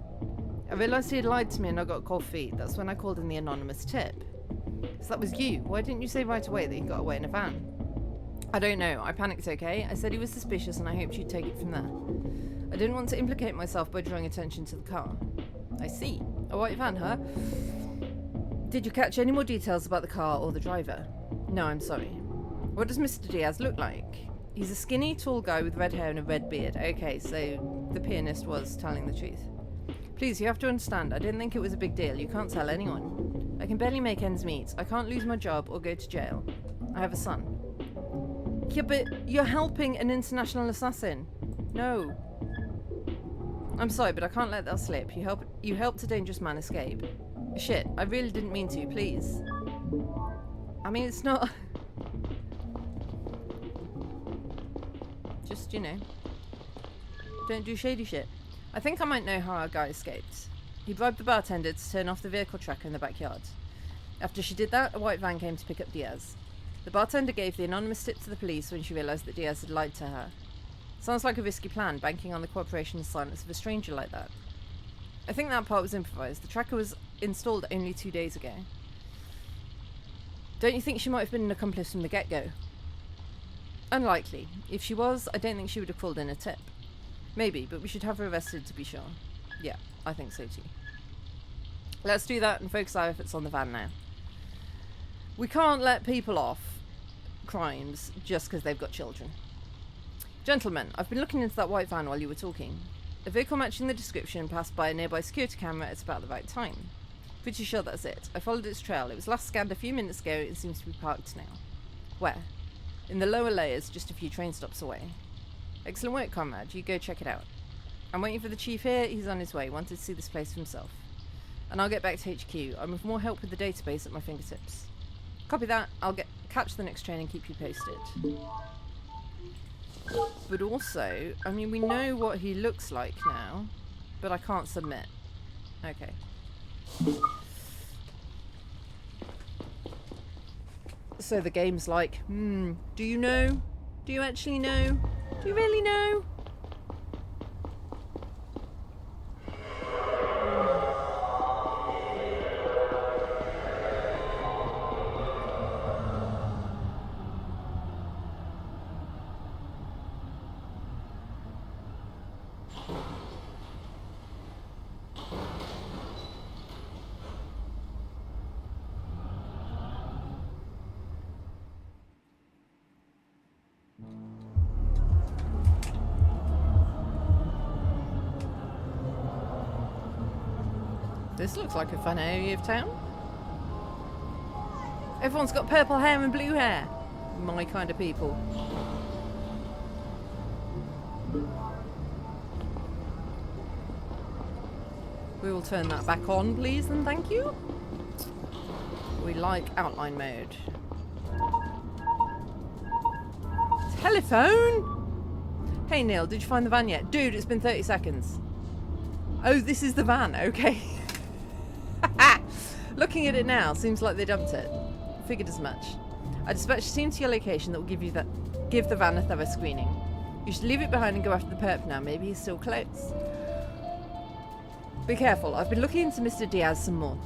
I realised he had lied to me and I got cold feet. That's when I called in the anonymous tip. So that was you. Why didn't you say right away that he got away in a van? I don't know. I panicked, okay? I said he was suspicious and I hoped you'd take it from there. I didn't want to implicate myself by drawing attention to the car. I see. A white van, huh? Did you catch any more details about the car or the driver? No, I'm sorry. What does Mr. Diaz look like? He's a skinny, tall guy with red hair and a red beard. Okay, so the pianist was telling the truth. Please, you have to understand, I didn't think it was a big deal. You can't tell anyone. I can barely make ends meet. I can't lose my job or go to jail. I have a son. Yeah, but you're helping an international assassin. No. I'm sorry, but I can't let that slip. You helped a dangerous man escape. Shit, I really didn't mean to, please. I mean, it's not... Just, you know. Don't do shady shit. I think I might know how our guy escaped. He bribed the bartender to turn off the vehicle tracker in the backyard. After she did that, a white van came to pick up Diaz. The bartender gave the anonymous tip to the police when she realised that Diaz had lied to her. Sounds like a risky plan, banking on the cooperation and silence of a stranger like that. I think that part was improvised. The tracker was installed only 2 days ago. Don't you think she might have been an accomplice from the get-go? Unlikely. If she was, I don't think she would have called in a tip. Maybe, but we should have her arrested to be sure. Yeah, I think so too. Let's do that and focus our efforts on the van now. We can't let people off crimes just because they've got children. Gentlemen, I've been looking into that white van while you were talking. A vehicle matching the description passed by a nearby security camera at about the right time. Pretty sure that's it. I followed its trail. It was last scanned a few minutes ago and seems to be parked now. Where? In the lower layers, just a few train stops away. Excellent work, comrade. You go check it out. I'm waiting for the chief here. He's on his way. Wanted to see this place for himself. And I'll get back to HQ. I'm with more help with the database at my fingertips. Copy that. I'll catch the next train and keep you posted. But also, I mean, we know what he looks like now, but I can't submit. Okay. So the game's like, do you know? Do you actually know? Do you really know? This looks like a fun area of town. Everyone's got purple hair and blue hair. My kind of people. We will turn that back on, please, and thank you. We like outline mode. Telephone? Hey Neil, did you find the van yet? Dude, it's been 30 seconds. Oh, this is the van, okay. Looking at it now, seems like they dumped it. Figured as much. I dispatched a team to your location that will give the van a thorough screening. You should leave it behind and go after the perp now. Maybe he's still close. Be careful. I've been looking into Mr. Diaz some more.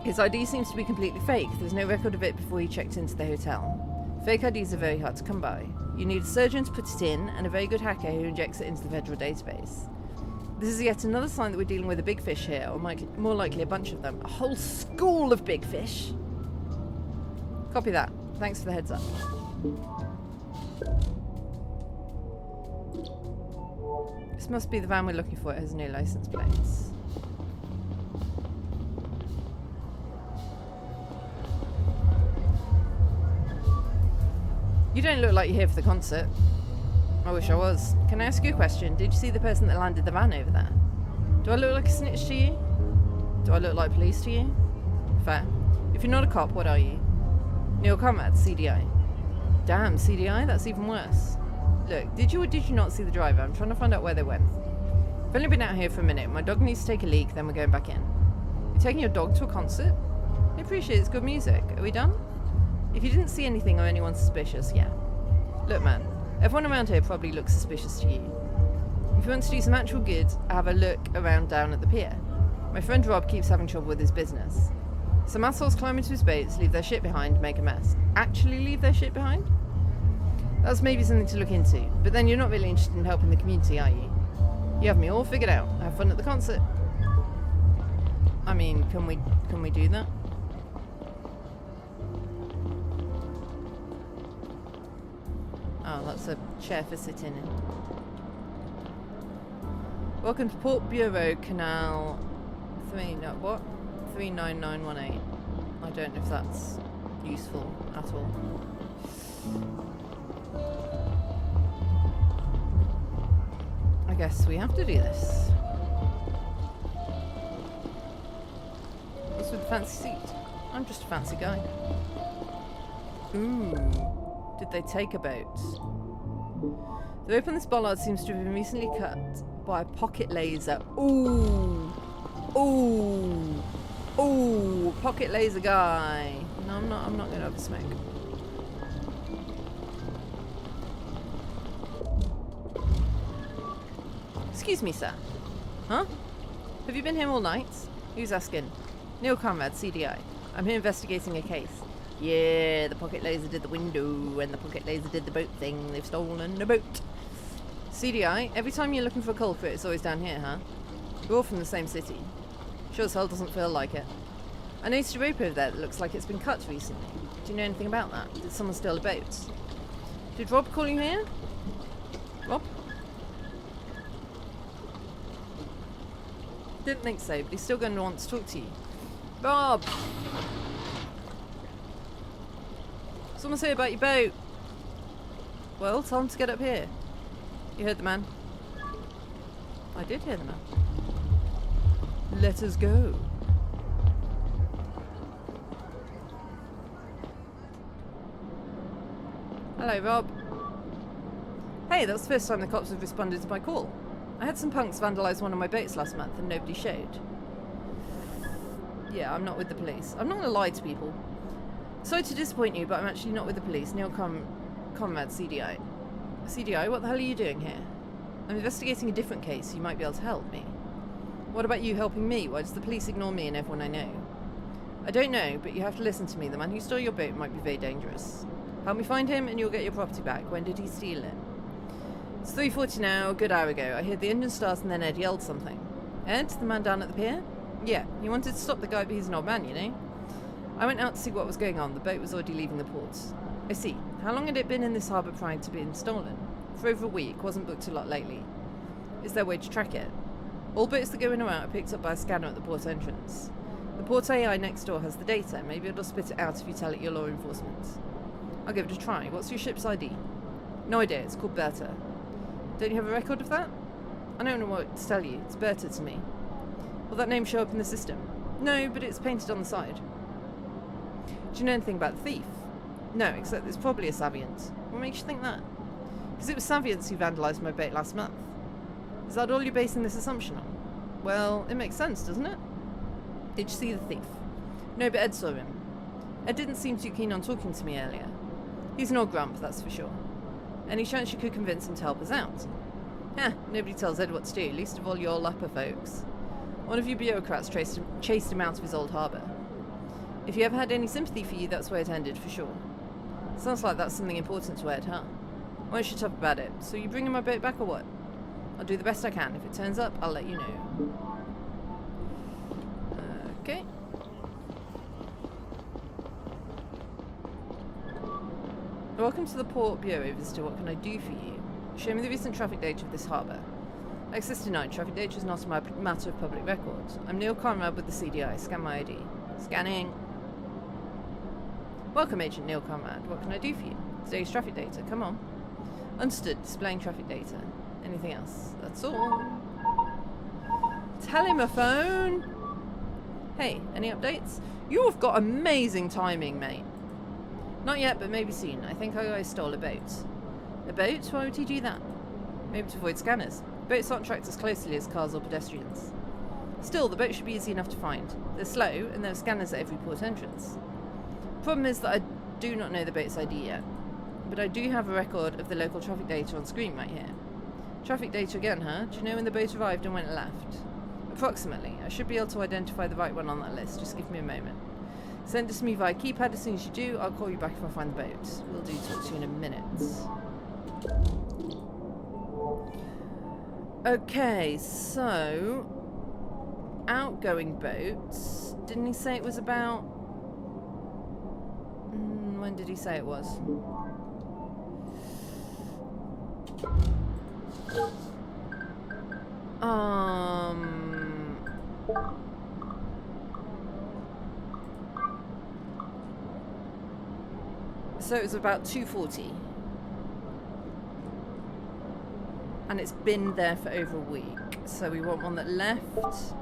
His ID seems to be completely fake. There's no record of it before he checked into the hotel. Fake IDs are very hard to come by. You need a surgeon to put it in and a very good hacker who injects it into the federal database. This is yet another sign that we're dealing with a big fish here, or more likely a bunch of them. A whole school of big fish. Copy that. Thanks for the heads up. This must be the van we're looking for. It has no license plates. You don't look like you're here for the concert. I wish I was. Can I ask you a question? Did you see the person that landed the van over there? Do I look like a snitch to you? Do I look like police to you? Fair. If you're not a cop, what are you? Neil Comrade, CDI. Damn, CDI? That's even worse. Look, did you or did you not see the driver? I'm trying to find out where they went. I've only been out here for a minute. My dog needs to take a leak, then we're going back in. You're taking your dog to a concert? I appreciate it's good music. Are we done? If you didn't see anything or anyone suspicious, yeah. Look, man. Everyone around here probably looks suspicious to you. If you want to do some actual good, have a look around down at the pier. My friend Rob keeps having trouble with his business. Some assholes climb into his boats, leave their shit behind, make a mess. Actually leave their shit behind? That's maybe something to look into, but then you're not really interested in helping the community, are you? You have me all figured out. Have fun at the concert. I mean, can we do that? Oh, that's a chair for sitting in. Welcome to Port Bureau, Canal 39918. I don't know if that's useful at all. guess we have to do this. What's with the fancy seat? I'm just a fancy guy. Ooh. Did they take a boat? The rope on this bollard seems to have been recently cut by a pocket laser. Ooh. Ooh. Ooh. Pocket laser guy. No, I'm not going to have a smoke. Excuse me, sir. Huh? Have you been here all night? Who's asking? Neil Conrad, CDI. I'm here investigating a case. Yeah, the pocket laser did the window, and the pocket laser did the boat thing. They've stolen the boat. CDI, every time you're looking for a culprit, it's always down here, huh? We're all from the same city. Sure as hell doesn't feel like it. I noticed a rope over there that looks like it's been cut recently. Do you know anything about that? Did someone steal a boat? Did Rob call you here? Rob? Didn't think so, but he's still going to want to talk to you. Rob! Someone say about your boat. Well, tell him to get up here. You heard the man. I did hear the man. Let us go. Hello, Rob. Hey, that was the first time the cops have responded to my call. I had some punks vandalise one of my boats last month and nobody showed. Yeah, I'm not with the police. I'm not going to lie to people. Sorry to disappoint you, but I'm actually not with the police. Neil Conrad, CDI. CDI, what the hell are you doing here? I'm investigating a different case. You might be able to help me. What about you helping me? Why does the police ignore me and everyone I know? I don't know, but you have to listen to me. The man who stole your boat might be very dangerous. Help me find him and you'll get your property back. When did he steal it? It's 3:40 now, a good hour ago. I heard the engine start and then Ed yelled something. Ed, the man down at the pier? Yeah, he wanted to stop the guy, but he's an old man, you know? I went out to see what was going on. The boat was already leaving the port. I see. How long had it been in this harbour prior to being stolen? For over a week. Wasn't booked a lot lately. Is there a way to track it? All boats that go in or out are picked up by a scanner at the port entrance. The port AI next door has the data. Maybe it'll spit it out if you tell it you're law enforcement. I'll give it a try. What's your ship's ID? No idea. It's called Bertha. Don't you have a record of that? I don't know what to tell you. It's Bertha to me. Will that name show up in the system? No, but it's painted on the side. Do you know anything about the thief? No, except it's probably a Saviant. What makes you think that? Because it was Saviants who vandalised my boat last month. Is that all you're basing this assumption on? Well, it makes sense, doesn't it? Did you see the thief? No, but Ed saw him. Ed didn't seem too keen on talking to me earlier. He's an old grump, that's for sure. Any chance you could convince him to help us out? Nobody tells Ed what to do, least of all your upper folks. One of you bureaucrats chased him out of his old harbour. If you ever had any sympathy for you, that's where it ended, for sure. Sounds like that's something important to Ed, huh? Won't shut up about it. So you bringing my boat back or what? I'll do the best I can. If it turns up, I'll let you know. Okay. Welcome to the Port Bureau, visitor. What can I do for you? Show me the recent traffic data of this harbour. Access denied. Traffic data is not a matter of public record. I'm Neil Conrad with the CDI. Scan my ID. Scanning. Welcome, Agent Neil Conrad. What can I do for you? Today's traffic data. Come on. Understood. Displaying traffic data. Anything else? That's all. Telephone. Hey, any updates? You have got amazing timing, mate. Not yet, but maybe soon. I think our guy stole a boat. A boat? Why would he do that? Maybe to avoid scanners. Boats aren't tracked as closely as cars or pedestrians. Still, the boat should be easy enough to find. They're slow, and there are scanners at every port entrance. Problem is that I do not know the boat's ID yet. But I do have a record of the local traffic data on screen right here. Traffic data again, huh? Do you know when the boat arrived and when it left? Approximately. I should be able to identify the right one on that list. Just give me a moment. Send it to me via keypad as soon as you do. I'll call you back if I find the boat. Will do. Talk to you in a minute. Okay, so... outgoing boats. Didn't he say it was about... when did he say it was? So it was about 2:40. And it's been there for over a week. So we want one that left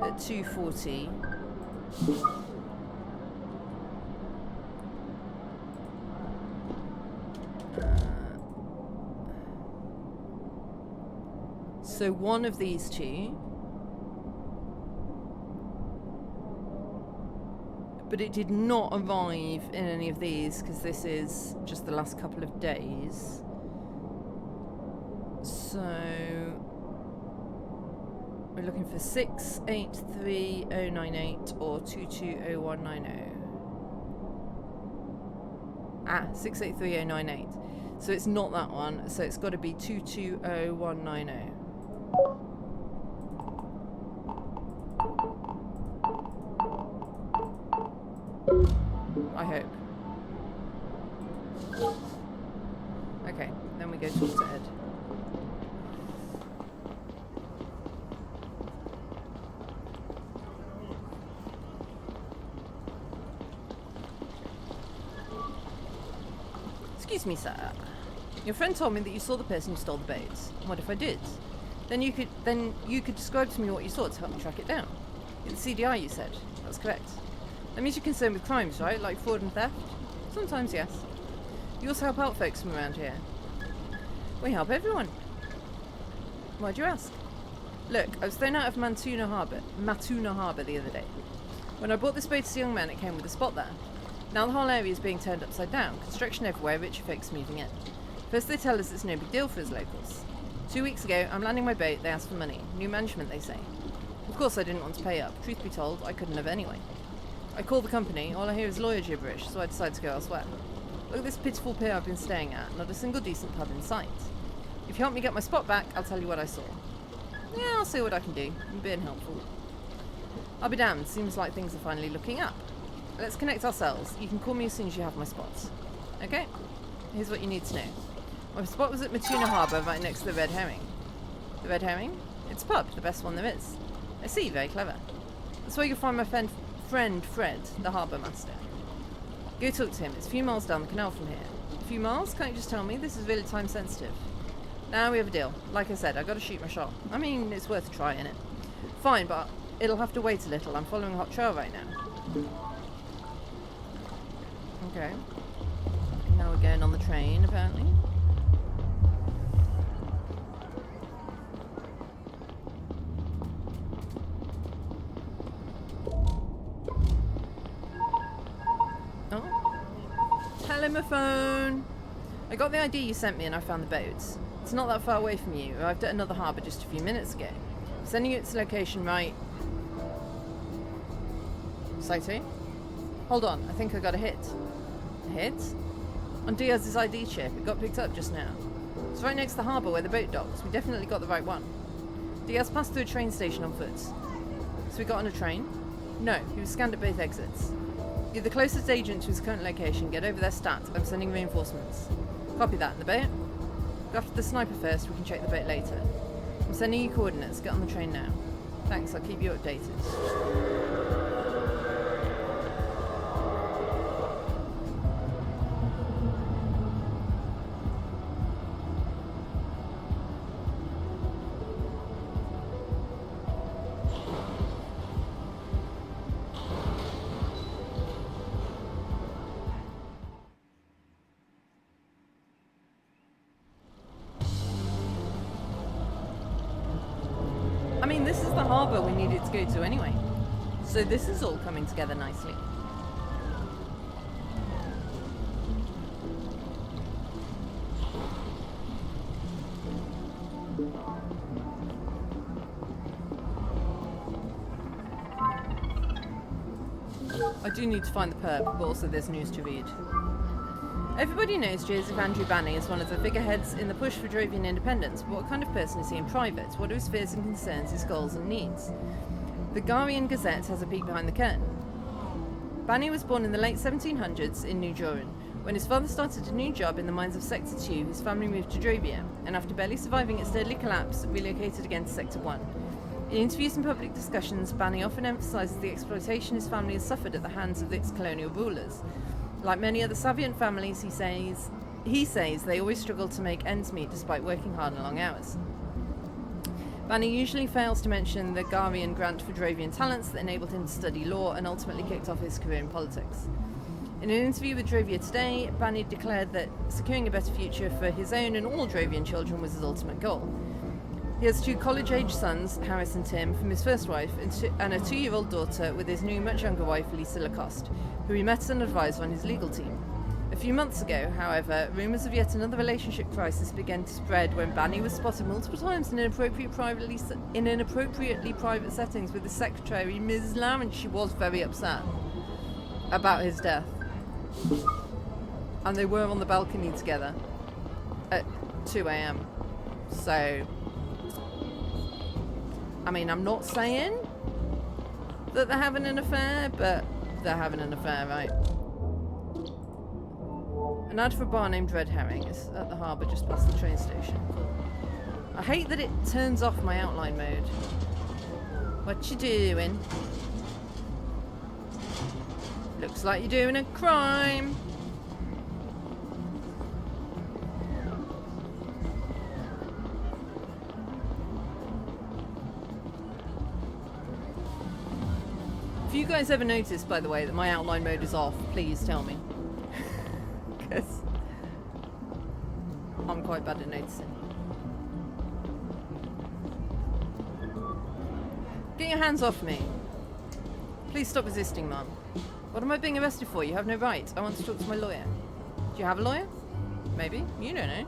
at 2:40. So one of these two. But it did not arrive in any of these because this is just the last couple of days. So we're looking for 683,098 or 220190. 683,098. So it's not that one. So it's got to be 220190. I hope. Okay, then we go talk to Ed. Excuse me, sir. Your friend told me that you saw the person who stole the boats. What if I did? Then you could describe to me what you saw to help me track it down. It's CDI, you said. That's correct. That means you're concerned with crimes, right? Like fraud and theft? Sometimes, yes. You also help out folks from around here. We help everyone. Why'd you ask? Look, I was thrown out of Matuna Harbour the other day. When I bought this boat to the young man, it came with a spot there. Now the whole area is being turned upside down. Construction everywhere, richer folks moving in. First they tell us it's no big deal for us locals. 2 weeks ago, I'm landing my boat, they asked for money. New management, they say. Of course I didn't want to pay up. Truth be told, I couldn't have anyway. I called the company, all I hear is lawyer gibberish, so I decided to go elsewhere. Look at this pitiful pier I've been staying at, not a single decent pub in sight. If you help me get my spot back, I'll tell you what I saw. Yeah, I'll see what I can do. I'm being helpful. I'll be damned, seems like things are finally looking up. Let's connect ourselves. You can call me as soon as you have my spots. Okay? Here's what you need to know. My spot was at Matuna Harbour, right next to the Red Herring. The Red Herring? It's a pub, the best one there is. I see, very clever. That's where you'll find my friend Fred, the harbour master. Go talk to him. It's a few miles down the canal from here. A few miles? Can't you just tell me? This is really time sensitive. Now we have a deal. Like I said, I gotta shoot my shot. I mean, it's worth a try, innit? Fine, but it'll have to wait a little. I'm following a hot trail right now. Okay. Now we're going on the train, apparently. Oh. Telephone! I got the ID you sent me and I found the boats. It's not that far away from you. Arrived at another harbour just a few minutes ago. I'm sending you its location right... Saito? Hold on, I think I got a hit. A hit? On Diaz's ID chip, it got picked up just now. It's right next to the harbour where the boat docks. We definitely got the right one. Diaz passed through a train station on foot. So we got on a train? No, he was scanned at both exits. You're the closest agent to his current location. Get over there stat. I'm sending reinforcements. Copy that. The boat? Go after the sniper first, we can check the boat later. I'm sending you coordinates. Get on the train now. Thanks, I'll keep you updated. I mean, this is the harbour we needed to go to anyway. So this is all coming together nicely. I do need to find the perp, but also there's news to read. Everybody knows Joseph Andrew Banney is one of the figureheads in the push for Drovian independence, but what kind of person is he in private? What are his fears and concerns, his goals and needs? The Garian Gazette has a peek behind the curtain. Banney was born in the late 1700s in New Joran. When his father started a new job in the mines of Sector 2, his family moved to Drovia, and after barely surviving its deadly collapse, relocated again to Sector 1. In interviews and public discussions, Banney often emphasises the exploitation his family has suffered at the hands of its colonial rulers. Like many other Savian families, he says, He says they always struggle to make ends meet despite working hard and long hours. Banny usually fails to mention the Garian grant for Drovian talents that enabled him to study law and ultimately kicked off his career in politics. In an interview with Drovia Today, Banny declared that securing a better future for his own and all Drovian children was his ultimate goal. He has 2 college-age sons, Harris and Tim, from his first wife, and a 2-year-old daughter with his new, much younger wife, Lisa Lacoste, who he met and advised on his legal team. A few months ago, however, rumours of yet another relationship crisis began to spread when Banny was spotted multiple times in inappropriately private settings with his secretary, Ms. Lam, and she was very upset about his death. And they were on the balcony together at 2 a.m. So, I mean, I'm not saying that they're having an affair, but they're having an affair, right? An ad for a bar named Red Herring is at the harbour just past the train station. I hate that it turns off my outline mode. What you doing? Looks like you're doing a crime. If you guys ever noticed, by the way, that my outline mode is off, please tell me. Because I'm quite bad at noticing. Get your hands off me. Please stop resisting, Mum. What am I being arrested for? You have no right. I want to talk to my lawyer. Do you have a lawyer? Maybe. You don't know.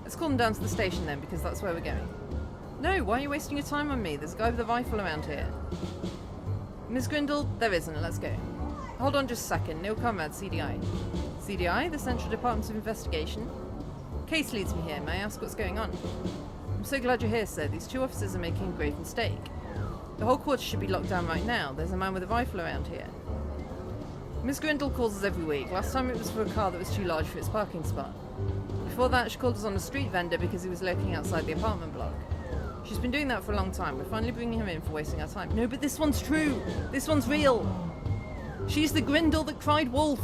Let's call them down to the station then, because that's where we're going. No, why are you wasting your time on me? There's a guy with a rifle around here. Miss Grindle? There isn't. Let's go. Hold on just a second. Neil Conrad, CDI. CDI? The Central Department of Investigation? Case leads me here. May I ask what's going on? I'm so glad you're here, sir. These 2 officers are making a grave mistake. The whole quarter should be locked down right now. There's a man with a rifle around here. Miss Grindle calls us every week. Last time it was for a car that was too large for its parking spot. Before that, she called us on a street vendor because he was lurking outside the apartment block. She's been doing that for a long time. We're finally bringing him in for wasting our time. No, but this one's true. This one's real. She's the Grindle that cried wolf.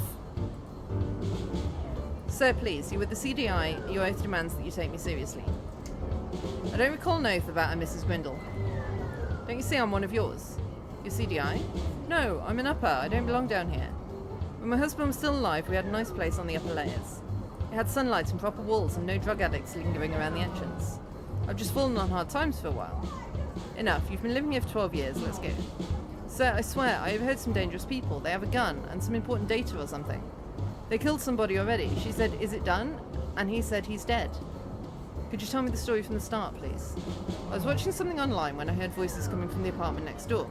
Sir, please, you're with the CDI. Your oath demands that you take me seriously. I don't recall an oath about a Mrs. Grindle. Don't you see I'm one of yours? Your CDI? No, I'm an upper. I don't belong down here. When my husband was still alive, we had a nice place on the upper layers. It had sunlight and proper walls and no drug addicts lingering around the entrance. I've just fallen on hard times for a while. Enough. You've been living here for 12 years. Let's go. Sir, I swear, I overheard some dangerous people. They have a gun and some important data or something. They killed somebody already. She said, is it done? And he said he's dead. Could you tell me the story from the start, please? I was watching something online when I heard voices coming from the apartment next door.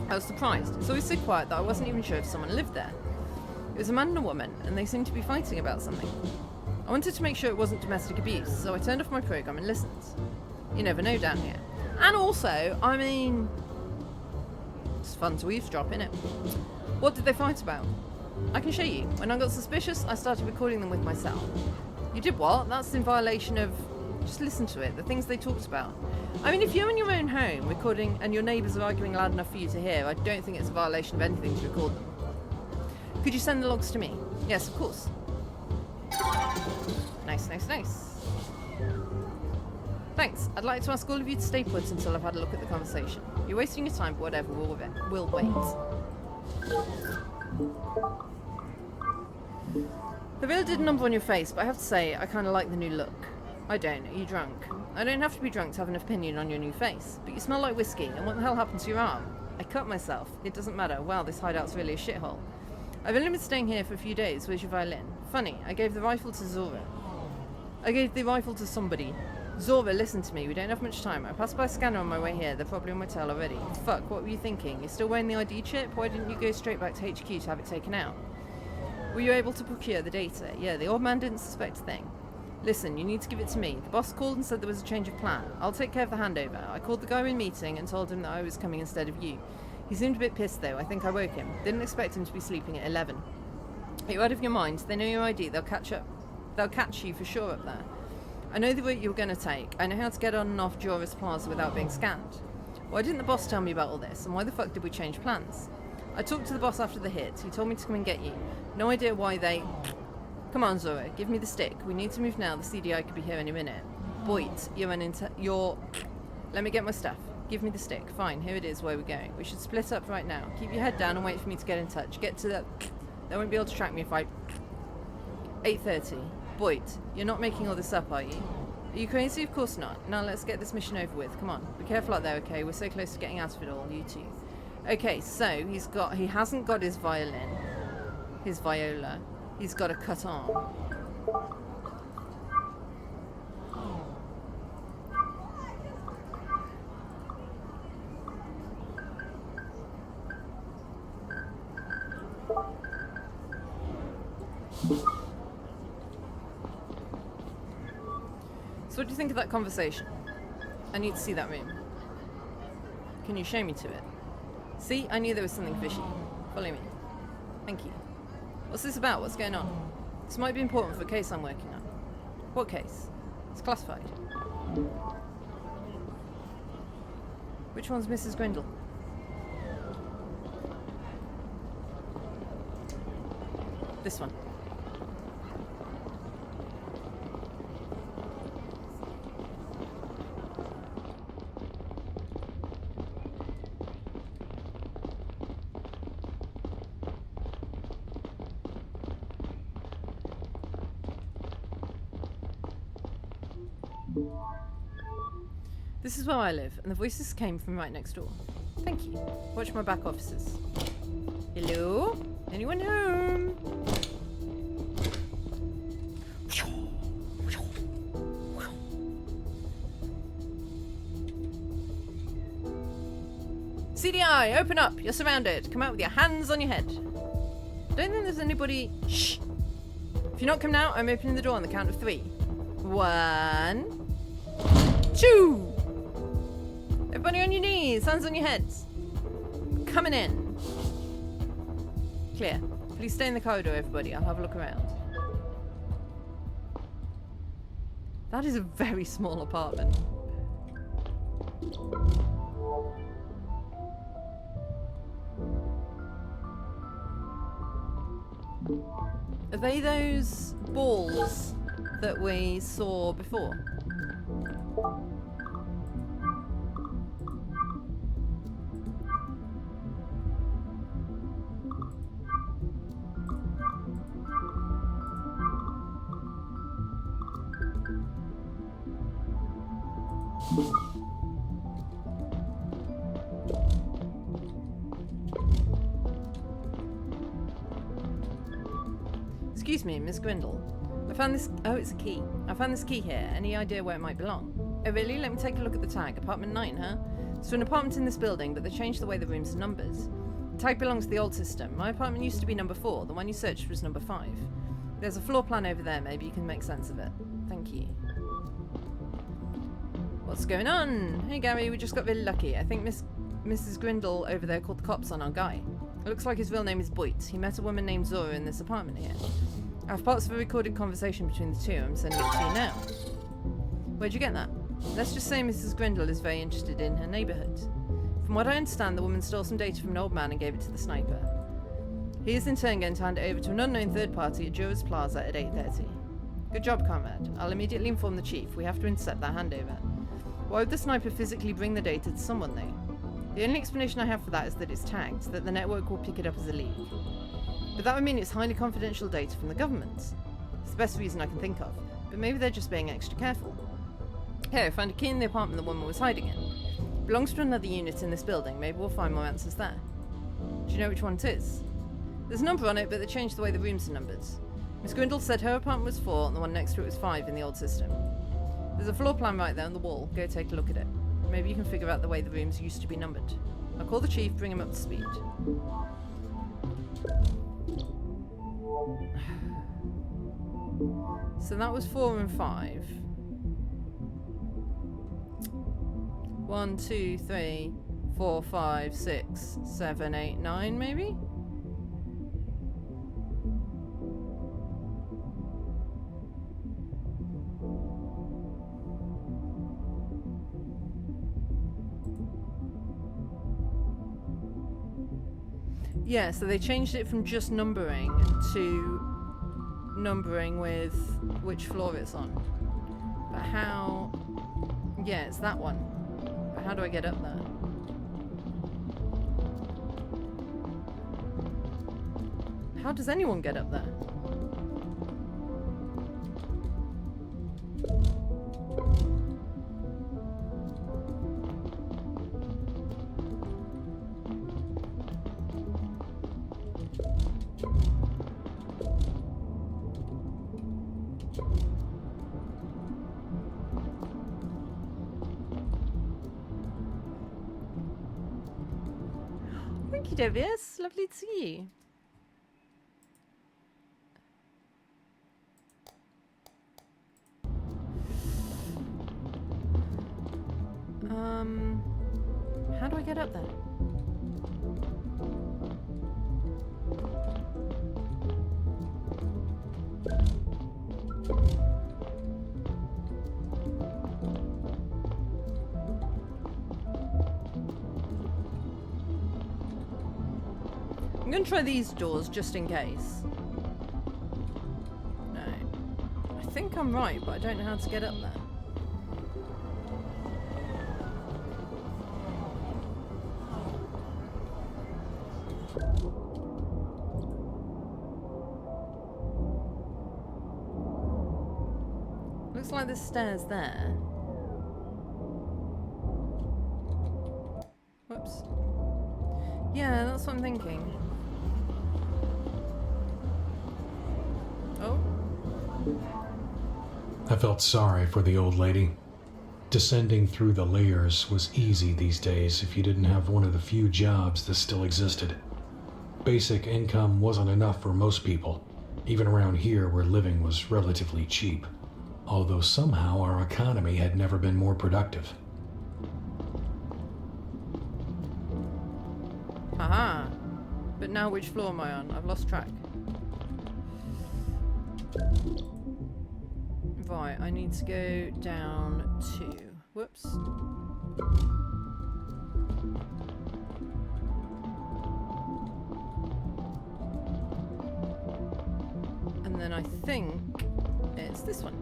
I was surprised. It's always so quiet that I wasn't even sure if someone lived there. It was a man and a woman, and they seemed to be fighting about something. I wanted to make sure it wasn't domestic abuse, so I turned off my program and listened. You never know down here. And also, I mean, it's fun to eavesdrop, innit? What did they fight about? I can show you. When I got suspicious, I started recording them with my cell. You did what? That's in violation of... Just listen to it, the things they talked about. I mean, if you're in your own home recording and your neighbours are arguing loud enough for you to hear, I don't think it's a violation of anything to record them. Could you send the logs to me? Yes, of course. Nice, nice, nice. Thanks. I'd like to ask all of you to stay put until I've had a look at the conversation. You're wasting your time, but whatever, we'll wait. The veil did a number on your face, but I have to say, I kind of like the new look. I don't. Are you drunk? I don't have to be drunk to have an opinion on your new face, but you smell like whiskey, and what the hell happened to your arm? I cut myself. It doesn't matter. Wow, this hideout's really a shithole. I've only been staying here for a few days. Where's your violin? Funny, I gave the rifle to Zora. I gave the rifle to somebody. Zora, listen to me. We don't have much time. I passed by a scanner on my way here. They're probably on my tail already. Fuck, what were you thinking? You're still wearing the ID chip? Why didn't you go straight back to HQ to have it taken out? Were you able to procure the data? Yeah, the old man didn't suspect a thing. Listen, you need to give it to me. The boss called and said there was a change of plan. I'll take care of the handover. I called the guy in meeting and told him that I was coming instead of you. He seemed a bit pissed though. I think I woke him. Didn't expect him to be sleeping at 11. Are you out of your mind? They know your ID. They'll catch you for sure up there. I know the route you were going to take. I know how to get on and off Joris Plaza without being scanned. Why didn't the boss tell me about all this? And why the fuck did we change plans? I talked to the boss after the hit. He told me to come and get you. No idea why they... Come on, Zora, give me the stick. We need to move now. The CDI could be here any minute. Boyd, you're... Let me get my stuff. Give me the stick. Fine, here it is. Where we're going. We should split up right now. Keep your head down and wait for me to get in touch. Get to the... They won't be able to track me if I... 8:30. Boyd, you're not making all this up, are you? Are you crazy? Of course not. Now let's get this mission over with. Come on. Be careful out there, okay? We're so close to getting out of it all, you two. Okay, so he hasn't got his violin. His viola. He's got a cut arm. So what do you think of that conversation? I need to see that room. Can you show me to it? See, I knew there was something fishy. Follow me. Thank you. What's this about? What's going on? This might be important for a case I'm working on. What case? It's classified. Which one's Mrs. Grindle? This one. This is where I live, and the voices came from right next door. Thank you. Watch my back offices. Hello? Anyone home? CDI, open up! You're surrounded. Come out with your hands on your head. Don't think there's anybody... Shh! If you're not coming out, I'm opening the door on the count of 3. 1, 2. Everybody on your knees, hands on your heads. Coming in. Clear. Please stay in the corridor, everybody. I'll have a look around. That is a very small apartment. Are they those balls that we saw before? Excuse me, Miss Grindle. I found this... Oh, it's a key. I found this key here. Any idea where it might belong? Oh, really? Let me take a look at the tag. Apartment 9, huh? So an apartment in this building, but they changed the way the rooms are numbered. The tag belongs to the old system. My apartment used to be number 4. The one you searched was number 5. There's a floor plan over there. Maybe you can make sense of it. Thank you. What's going on? Hey, Gary. We just got really lucky. I think Mrs. Grindle over there called the cops on our guy. It looks like his real name is Boyd. He met a woman named Zora in this apartment here. I have parts of a recorded conversation between the two. I'm sending it to you now. Where'd you get that? Let's just say Mrs. Grindle is very interested in her neighbourhood. From what I understand, the woman stole some data from an old man and gave it to the sniper. He is in turn going to hand it over to an unknown third party at Jura's Plaza at 8:30. Good job, comrade. I'll immediately inform the chief. We have to intercept that handover. Why would the sniper physically bring the data to someone, though? The only explanation I have for that is that it's tagged, that the network will pick it up as a leak. But that would mean it's highly confidential data from the government. It's the best reason I can think of, but maybe they're just being extra careful. Here, I found a key in the apartment the woman was hiding in. It belongs to another unit in this building. Maybe we'll find more answers there. Do you know which one it is? There's a number on it, but they changed the way the rooms are numbered. Miss Grindle said her apartment was 4 and the one next to it was 5 in the old system. There's a floor plan right there on the wall. Go take a look at it. Maybe you can figure out the way the rooms used to be numbered. I'll call the chief, bring him up to speed. So that was 4 and 5. 1, 2, 3, 4, 5, 6, 7, 8, 9, maybe? Yeah, so they changed it from just numbering to numbering with which floor it's on. But how... Yeah, it's that one. But how do I get up there? How does anyone get up there? Thank you, Devius. Lovely to see you. How do I get up there? I'm gonna try these doors just in case. No. I think I'm right, but I don't know how to get up there. Looks like there's stairs there. Whoops. Yeah, that's what I'm thinking. Oh. I felt sorry for the old lady. Descending through the layers was easy these days if you didn't have one of the few jobs that still existed. Basic income wasn't enough for most people, even around here where living was relatively cheap. Although somehow our economy had never been more productive. Haha. But now which floor am I on? I've lost track. Right, I need to go down to... Whoops. And then I think it's this one.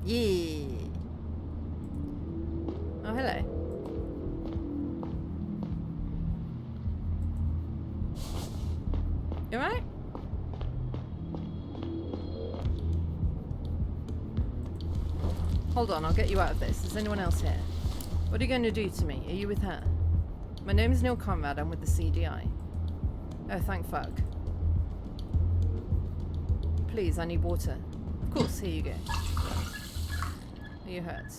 Yeah. Oh, hello. You alright? Hold on, I'll get you out of this. Is anyone else here? What are you going to do to me? Are you with her? My name is Neil Conrad. I'm with the CDI. Oh, thank fuck. Please, I need water. Of course, here you go. Are you hurt?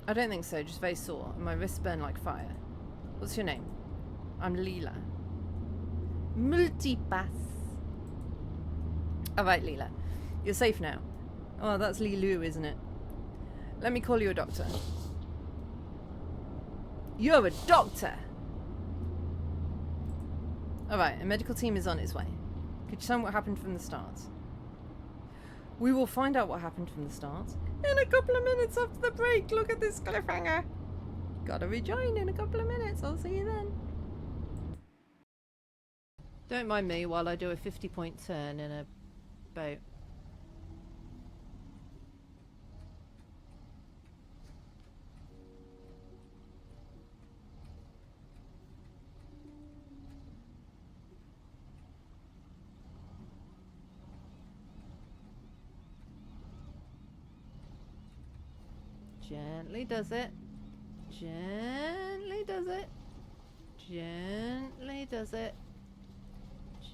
I don't think so, just very sore, and my wrists burn like fire. What's your name? I'm Leela. Multipass. Alright, Leela. You're safe now. Oh, that's Lilu, isn't it? Let me call you a doctor. You're a doctor! Alright, a medical team is on its way. Could you tell me what happened from the start? We will find out what happened from the start in a couple of minutes after the break. Look at this cliffhanger. Gotta rejoin in a couple of minutes. I'll see you then. Don't mind me while I do a 50-point turn in a boat. Gently does it. Gently does it. Gently does it.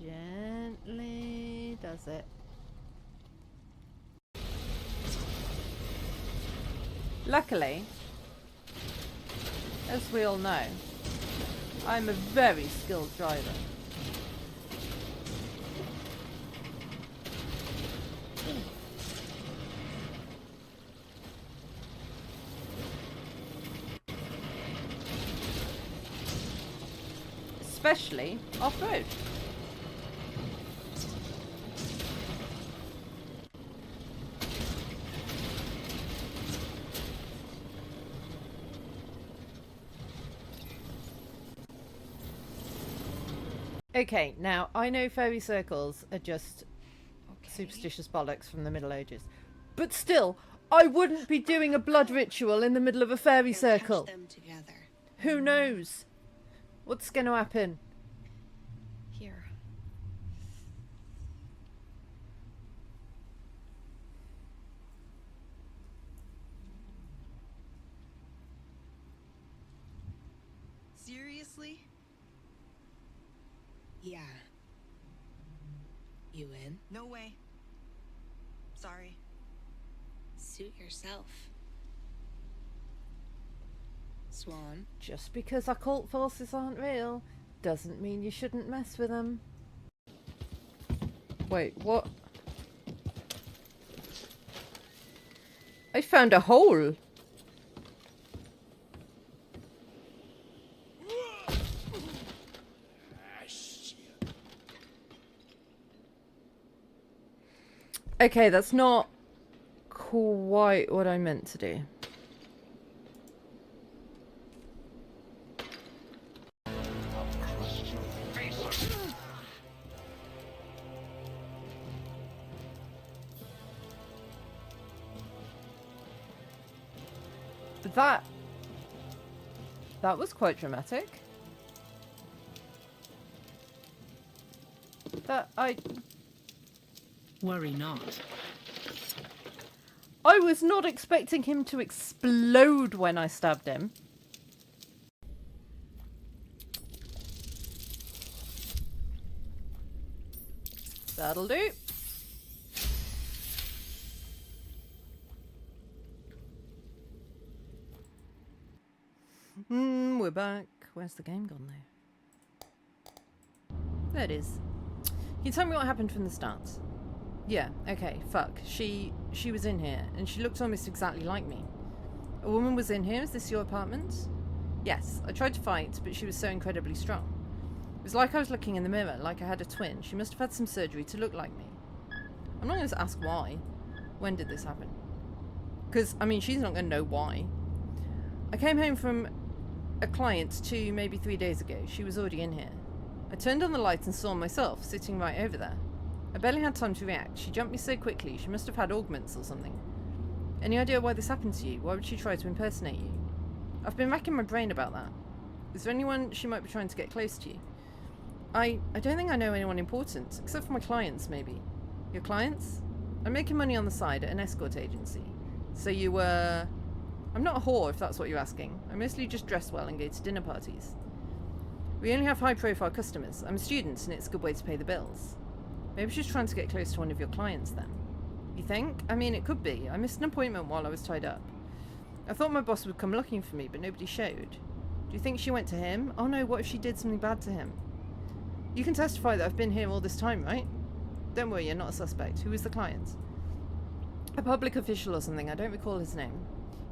Gently does it. Luckily, as we all know, I'm a very skilled driver. Especially off-road. Okay, now I know fairy circles are just... superstitious bollocks from the Middle Ages. But still, I wouldn't be doing a blood ritual in the middle of a fairy circle. Them together. Who knows? What's going to happen? Here. Seriously? Yeah. You in? No way. Sorry. Suit yourself. Swan. Just because occult forces aren't real doesn't mean you shouldn't mess with them. Wait, what? I found a hole. Okay, that's not quite what I meant to do. But that was quite dramatic. Worry not. I was not expecting him to explode when I stabbed him. That'll do. We're back. Where's the game gone though? There it is. Can you tell me what happened from the start? Yeah, okay, fuck. She was in here, and she looked almost exactly like me. A woman was in here. Is this your apartment? Yes, I tried to fight, but she was so incredibly strong. It was like I was looking in the mirror, like I had a twin. She must have had some surgery to look like me. I'm not going to ask why. When did this happen? Because, I mean, she's not going to know why. I came home from a client 2, maybe 3 days ago. She was already in here. I turned on the light and saw myself sitting right over there. I barely had time to react. She jumped me so quickly. She must have had augments or something. Any idea why this happened to you? Why would she try to impersonate you? I've been racking my brain about that. Is there anyone she might be trying to get close to you? I don't think I know anyone important, except for my clients, maybe. Your clients? I'm making money on the side at an escort agency. So you were... I'm not a whore, if that's what you're asking. I mostly just dress well and go to dinner parties. We only have high-profile customers. I'm a student, and it's a good way to pay the bills. Maybe she's trying to get close to one of your clients, then. You think? I mean, it could be. I missed an appointment while I was tied up. I thought my boss would come looking for me, but nobody showed. Do you think she went to him? Oh no, what if she did something bad to him? You can testify that I've been here all this time, right? Don't worry, you're not a suspect. Who is the client? A public official or something. I don't recall his name.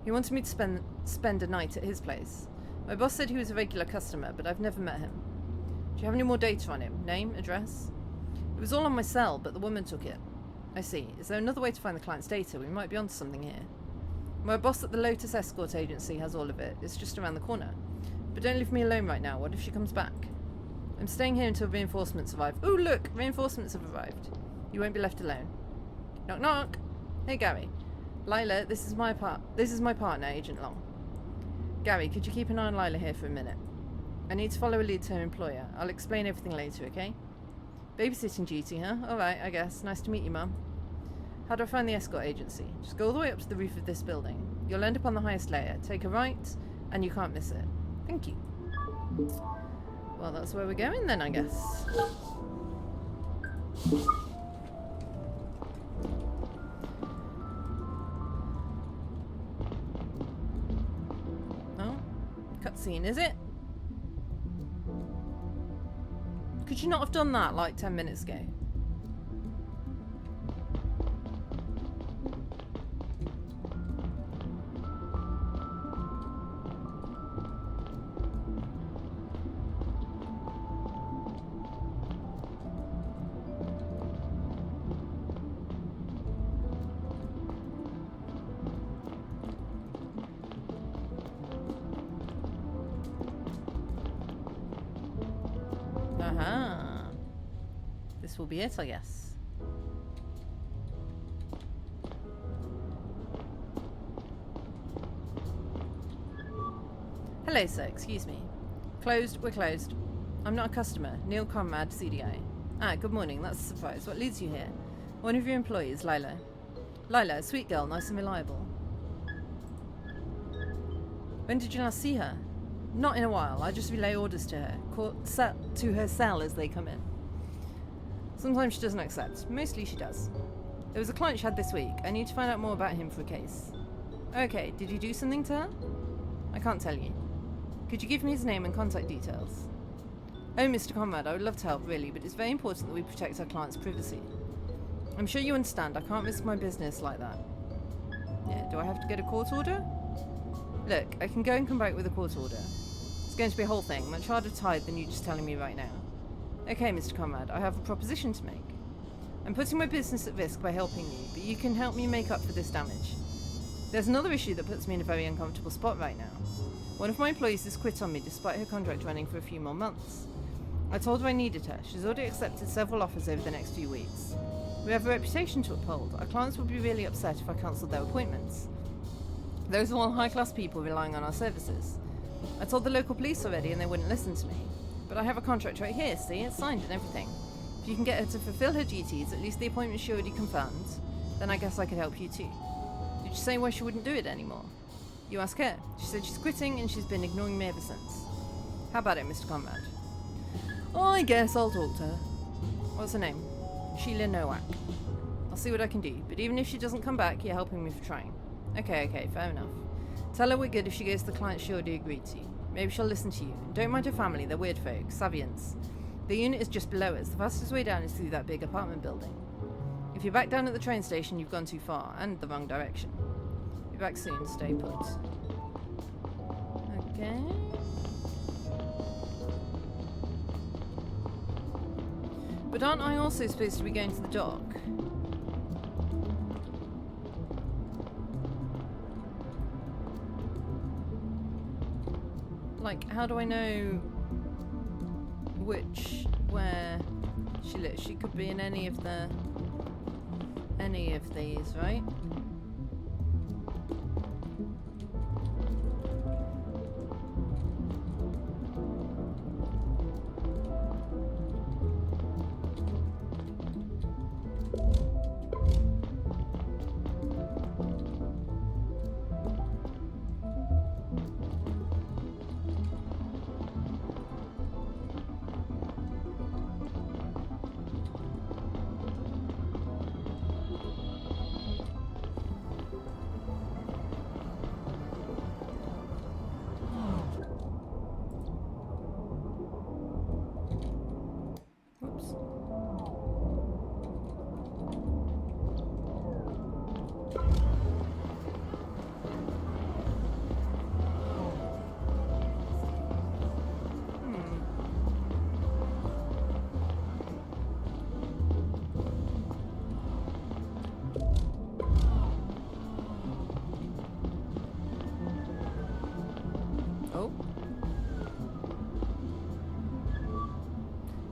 He wanted me to spend a night at his place. My boss said he was a regular customer, but I've never met him. Do you have any more data on him? Name? Address? It was all on my cell, but the woman took it. I see. Is there another way to find the client's data? We might be onto something here. My boss at the Lotus Escort Agency has all of it. It's just around the corner. But don't leave me alone right now. What if she comes back? I'm staying here until reinforcements arrive. Ooh, look! Reinforcements have arrived. You won't be left alone. Knock, knock! Hey, Gary. Lila, this is my partner, Agent Long. Gary, could you keep an eye on Lila here for a minute? I need to follow a lead to her employer. I'll explain everything later, okay? Babysitting duty, huh? Alright, I guess. Nice to meet you, Mum. How do I find the escort agency? Just go all the way up to the roof of this building. You'll end up on the highest layer. Take a right, and you can't miss it. Thank you. Well, that's where we're going then, I guess. Oh, cutscene, is it? Could you not have done that like 10 minutes ago? Aha. This will be it, I guess. Hello, sir. Excuse me. Closed. We're closed. I'm not a customer. Neil Conrad, CDI. Ah, good morning. That's a surprise. What leads you here? One of your employees, Lila. Lila, a sweet girl, nice and reliable. When did you last see her? Not in a while. I just relay orders to her. To her cell as they come in. Sometimes she doesn't accept. Mostly she does. There was a client she had this week. I need to find out more about him for a case. Okay, did you do something to her? I can't tell you. Could you give me his name and contact details? Oh, Mr. Conrad, I would love to help, really, but it's very important that we protect our clients' privacy. I'm sure you understand. I can't risk my business like that. Yeah, do I have to get a court order? Look, I can go and come back with a court order. It's going to be a whole thing, much harder to hide than you just telling me right now. Okay, Mr. Conrad, I have a proposition to make. I'm putting my business at risk by helping you, but you can help me make up for this damage. There's another issue that puts me in a very uncomfortable spot right now. One of my employees has quit on me despite her contract running for a few more months. I told her I needed her. She's already accepted several offers over the next few weeks. We have a reputation to uphold. Our clients would be really upset if I cancelled their appointments. Those are all high-class people relying on our services. I told the local police already and they wouldn't listen to me. But I have a contract right here, see? It's signed and everything. If you can get her to fulfill her duties, at least the appointment she already confirmed, then I guess I could help you too. Did you say why she wouldn't do it anymore? You ask her. She said she's quitting and she's been ignoring me ever since. How about it, Mr. Conrad? I guess I'll talk to her. What's her name? Sheila Nowak. I'll see what I can do, but even if she doesn't come back, you're helping me for trying. Okay, fair enough. Tell her we're good if she goes to the client she already agreed to. Maybe she'll listen to you. And don't mind her family, they're weird folk, Savians. The unit is just below us. The fastest way down is through that big apartment building. If you're back down at the train station, you've gone too far, and the wrong direction. Be back soon, stay put. Okay. But aren't I also supposed to be going to the dock? Like, how do I know where she lives? She could be in any of these, right?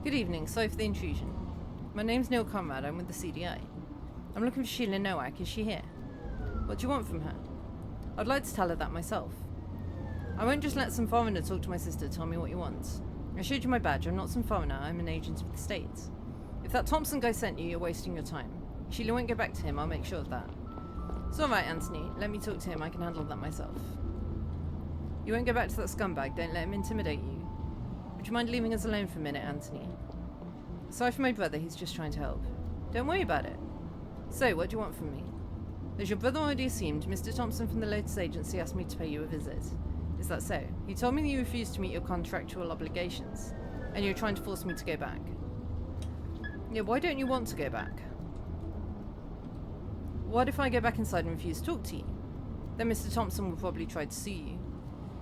Good evening, sorry for the intrusion. My name's Neil Conrad, I'm with the CDI. I'm looking for Sheila Nowak, is she here? What do you want from her? I'd like to tell her that myself. I won't just let some foreigner talk to my sister, tell me what you want. I showed you my badge, I'm not some foreigner, I'm an agent of the States. If that Thompson guy sent you, you're wasting your time. Sheila won't go back to him, I'll make sure of that. It's alright, Anthony, let me talk to him, I can handle that myself. You won't go back to that scumbag, don't let him intimidate you. Would you mind leaving us alone for a minute, Anthony? Sorry for my brother, he's just trying to help. Don't worry about it. So, what do you want from me? As your brother already assumed, Mr. Thompson from the Lotus Agency asked me to pay you a visit. Is that so? He told me that you refused to meet your contractual obligations, and you're trying to force me to go back. Yeah, why don't you want to go back? What if I go back inside and refuse to talk to you? Then Mr. Thompson will probably try to sue you.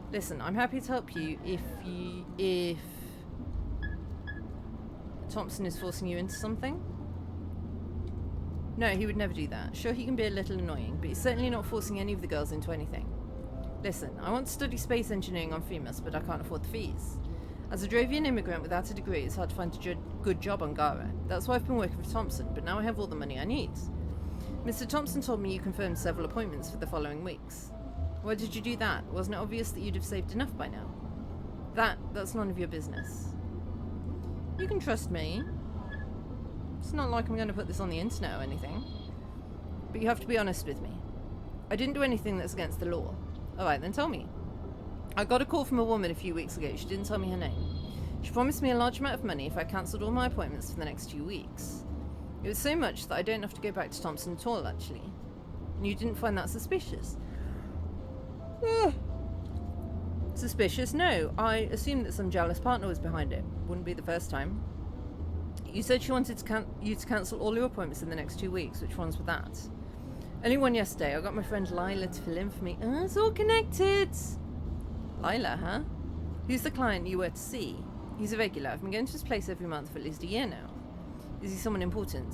Listen, I'm happy to help you if Thompson is forcing you into something? No, he would never do that. Sure, he can be a little annoying, but he's certainly not forcing any of the girls into anything. Listen, I want to study space engineering on FEMAS, but I can't afford the fees. As a Drovian immigrant without a degree, it's hard to find a good job on Gara. That's why I've been working for Thompson, but now I have all the money I need. Mr. Thompson told me you confirmed several appointments for the following weeks. Why did you do that? Wasn't it obvious that you'd have saved enough by now? That's none of your business. You can trust me. It's not like I'm going to put this on the internet or anything. But you have to be honest with me. I didn't do anything that's against the law. Alright, then tell me. I got a call from a woman a few weeks ago. She didn't tell me her name. She promised me a large amount of money if I cancelled all my appointments for the next 2 weeks. It was so much that I don't have to go back to Thompson at all, actually. And you didn't find that suspicious? Suspicious? No. I assumed that some jealous partner was behind it. Wouldn't be the first time. You said she wanted you to cancel all your appointments in the next 2 weeks. Which ones were that? Only one yesterday. I got my friend Lila to fill in for me. Oh, it's all connected. Lila, huh? Who's the client you were to see? He's a regular. I've been going to his place every month for at least a year now. Is he someone important?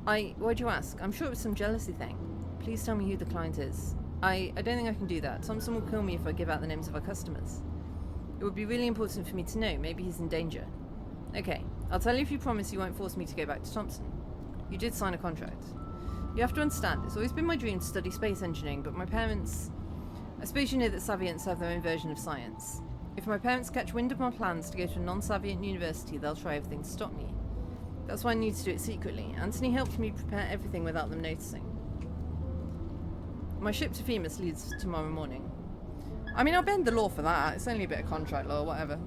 Why'd you ask? I'm sure it was some jealousy thing. Please tell me who the client is. I don't think I can do that. Thompson will kill me if I give out the names of our customers. It would be really important for me to know. Maybe he's in danger. Okay, I'll tell you if you promise you won't force me to go back to Thompson. You did sign a contract. You have to understand, it's always been my dream to study space engineering, but my parents... I suppose you know that Saviants have their own version of science. If my parents catch wind of my plans to go to a non-Savient university, they'll try everything to stop me. That's why I need to do it secretly. Anthony helped me prepare everything without them noticing. My ship to Femus leaves tomorrow morning. I mean, I'll bend the law for that. It's only a bit of contract law, whatever.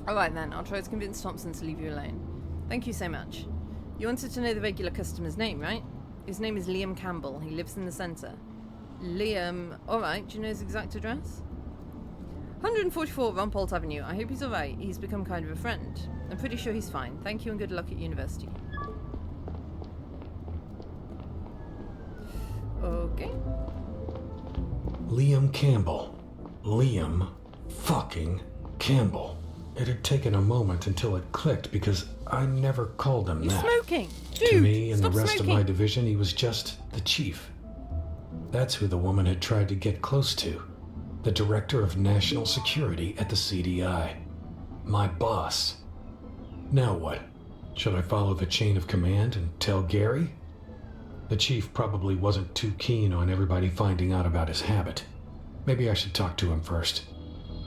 Alright then, I'll try to convince Thompson to leave you alone. Thank you so much. You wanted to know the regular customer's name, right? His name is Liam Campbell. He lives in the centre. Liam... Alright, do you know his exact address? 144 Rumpolt Avenue. I hope he's alright. He's become kind of a friend. I'm pretty sure he's fine. Thank you and good luck at university. Okay. Liam Campbell. Liam fucking Campbell. It had taken a moment until it clicked because I never called him You're that. smoking! Dude, To me and the stop rest smoking. of my division, he was just the chief. That's who the woman had tried to get close to. The director of national security at the CDI. My boss. Now what? Should I follow the chain of command and tell Gary? The chief probably wasn't too keen on everybody finding out about his habit. Maybe I should talk to him first.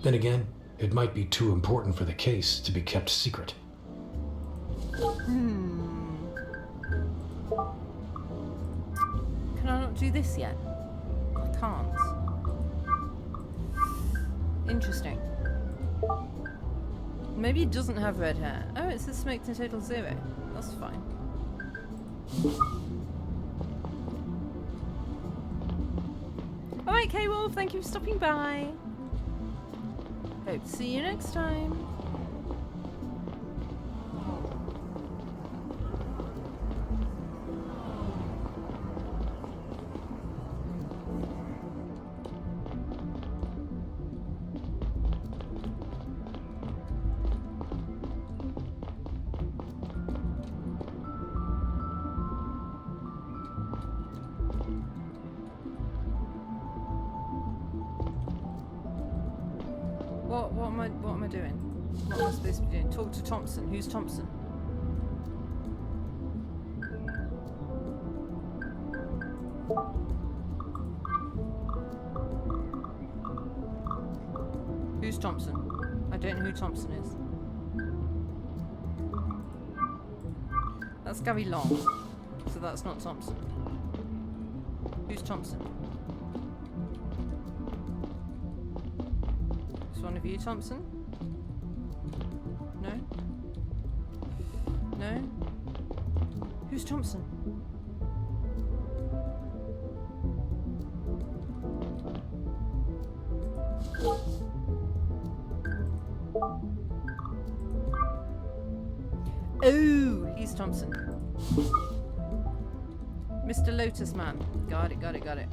Then again, it might be too important for the case to be kept secret. Can I not do this yet? I can't. Interesting. Maybe he doesn't have red hair. Oh, it says smoked in total 0. That's fine. Alright, K-Wolf, thank you for stopping by. Hope to see you next time. What am I doing? What am I supposed to be doing? Talk to Thompson. Who's Thompson? Who's Thompson? I don't know who Thompson is. That's Gary Long. So that's not Thompson. Who's Thompson? Is one of you Thompson? No? No? Who's Thompson? Oh, he's Thompson. Mr. Lotus Man. Got it, got it, got it.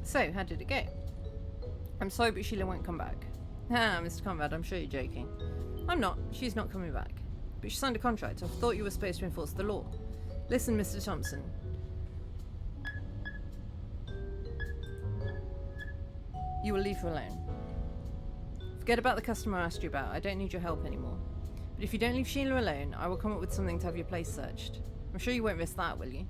So, how did it go? I'm sorry, but Sheila won't come back. Ah, Mr. Conrad, I'm sure you're joking. I'm not. She's not coming back. But you signed a contract. I thought you were supposed to enforce the law. Listen, Mr. Thompson. You will leave her alone. Forget about the customer I asked you about. I don't need your help anymore. But if you don't leave Sheila alone, I will come up with something to have your place searched. I'm sure you won't risk that, will you?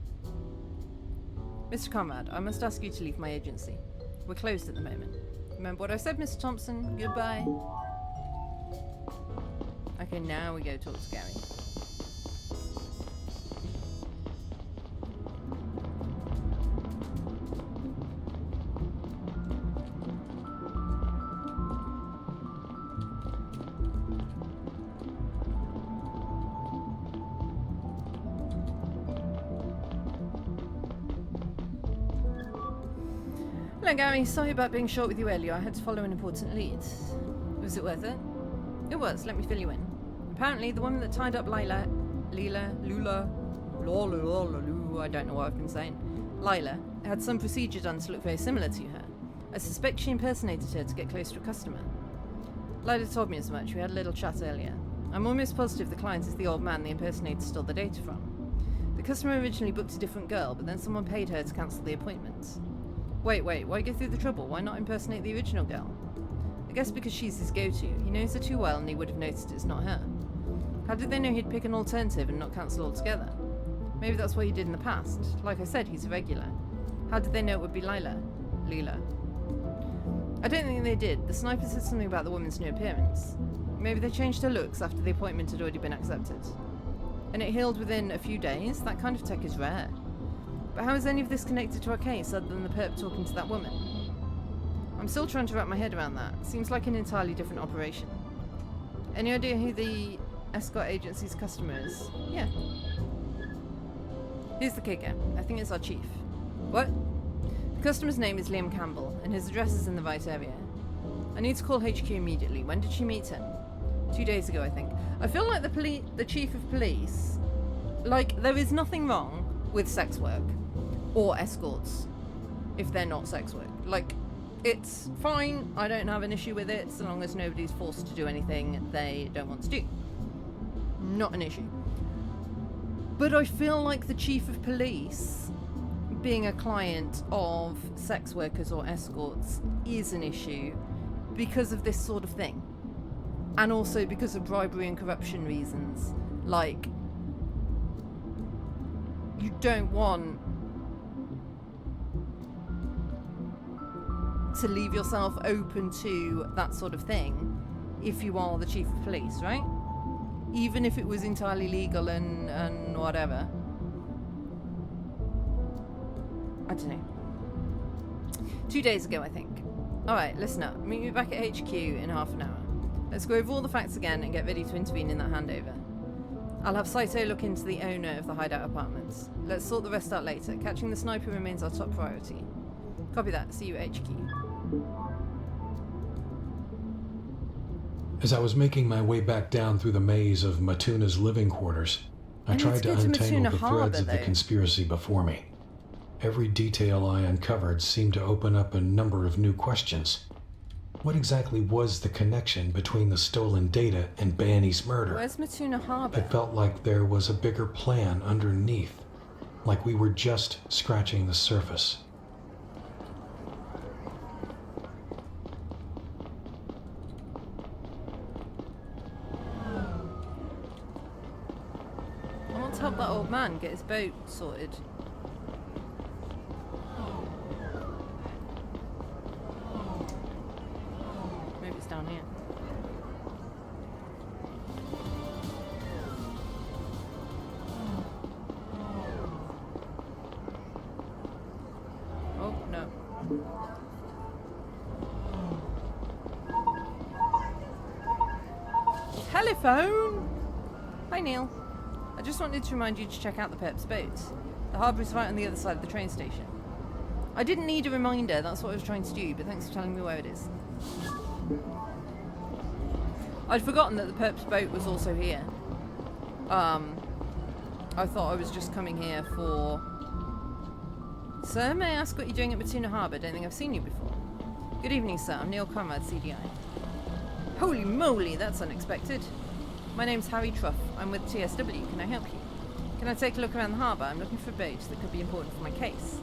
Mr. Conrad, I must ask you to leave my agency. We're closed at the moment. Remember what I said, Mr. Thompson? Goodbye. Okay, now we go talk to Gary. Hello Gary, sorry about being short with you earlier. I had to follow an important lead. Was it worth it? It was, let me fill you in. Apparently, the woman that tied up Lila, I don't know what I've been saying, Lila, had some procedure done to look very similar to her. I suspect she impersonated her to get close to a customer. Lila told me as much. We had a little chat earlier. I'm almost positive the client is the old man the impersonator stole the data from. The customer originally booked a different girl, but then someone paid her to cancel the appointment. Wait, why go through the trouble? Why not impersonate the original girl? I guess because she's his go-to. He knows her too well and he would have noticed it's not her. How did they know he'd pick an alternative and not cancel altogether? Maybe that's what he did in the past. Like I said, he's a regular. How did they know it would be Leela? I don't think they did. The sniper said something about the woman's new appearance. Maybe they changed her looks after the appointment had already been accepted. And it healed within a few days? That kind of tech is rare. But how is any of this connected to our case other than the perp talking to that woman? I'm still trying to wrap my head around that. Seems like an entirely different operation. Any idea who the escort agency's customer is? Yeah. Here's the kicker. I think it's our chief. What? The customer's name is Liam Campbell, and his address is in the right area. I need to call HQ immediately. When did she meet him? 2 days ago, I think. I feel like the chief of police... Like, there is nothing wrong with sex work. Or escorts, if they're not sex work. Like, it's fine, I don't have an issue with it, so long as nobody's forced to do anything they don't want to do. Not an issue. But I feel like the chief of police, being a client of sex workers or escorts, is an issue because of this sort of thing. And also because of bribery and corruption reasons. Like, you don't want to leave yourself open to that sort of thing if you are the chief of police, right? Even if it was entirely legal and whatever. I don't know. 2 days ago, I think. Alright, listen up. Meet me back at HQ in half an hour. Let's go over all the facts again and get ready to intervene in that handover. I'll have Saito look into the owner of the hideout apartments. Let's sort the rest out later. Catching the sniper remains our top priority. Copy that. See you at HQ. As I was making my way back down through the maze of Matuna's living quarters, I tried to untangle the threads of the conspiracy before me. Every detail I uncovered seemed to open up a number of new questions. What exactly was the connection between the stolen data and Banny's murder? Where's Matuna Harbor? It felt like there was a bigger plan underneath, like we were just scratching the surface. I want to help that old man get his boat sorted. Maybe it's down here. Oh, no. Telephone! Hi, Neil. I just wanted to remind you to check out the perp's boat. The harbour is right on the other side of the train station. I didn't need a reminder, that's what I was trying to do, but thanks for telling me where it is. I'd forgotten that the perp's boat was also here. I thought I was just coming here for... Sir, may I ask what you're doing at Matuna Harbour? Don't think I've seen you before. Good evening, sir. I'm Neil Conrad, CDI. Holy moly, that's unexpected. My name's Harry Truff. I'm with TSW. Can I help you? Can I take a look around the harbour? I'm looking for a boat that could be important for my case.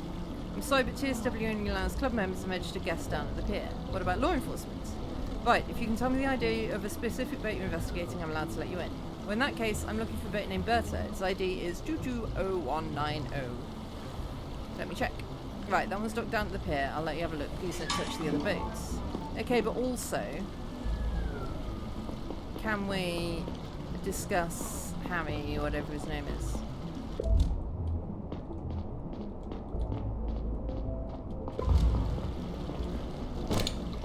I'm sorry, but TSW only allows club members and registered guests down at the pier. What about law enforcement? Right, if you can tell me the ID of a specific boat you're investigating, I'm allowed to let you in. Well, in that case, I'm looking for a boat named Berta. Its ID is 220190. Let me check. Right, that one's docked down at the pier. I'll let you have a look. Please don't touch the other boats. Okay, but also, can we discuss Harry, or whatever his name is?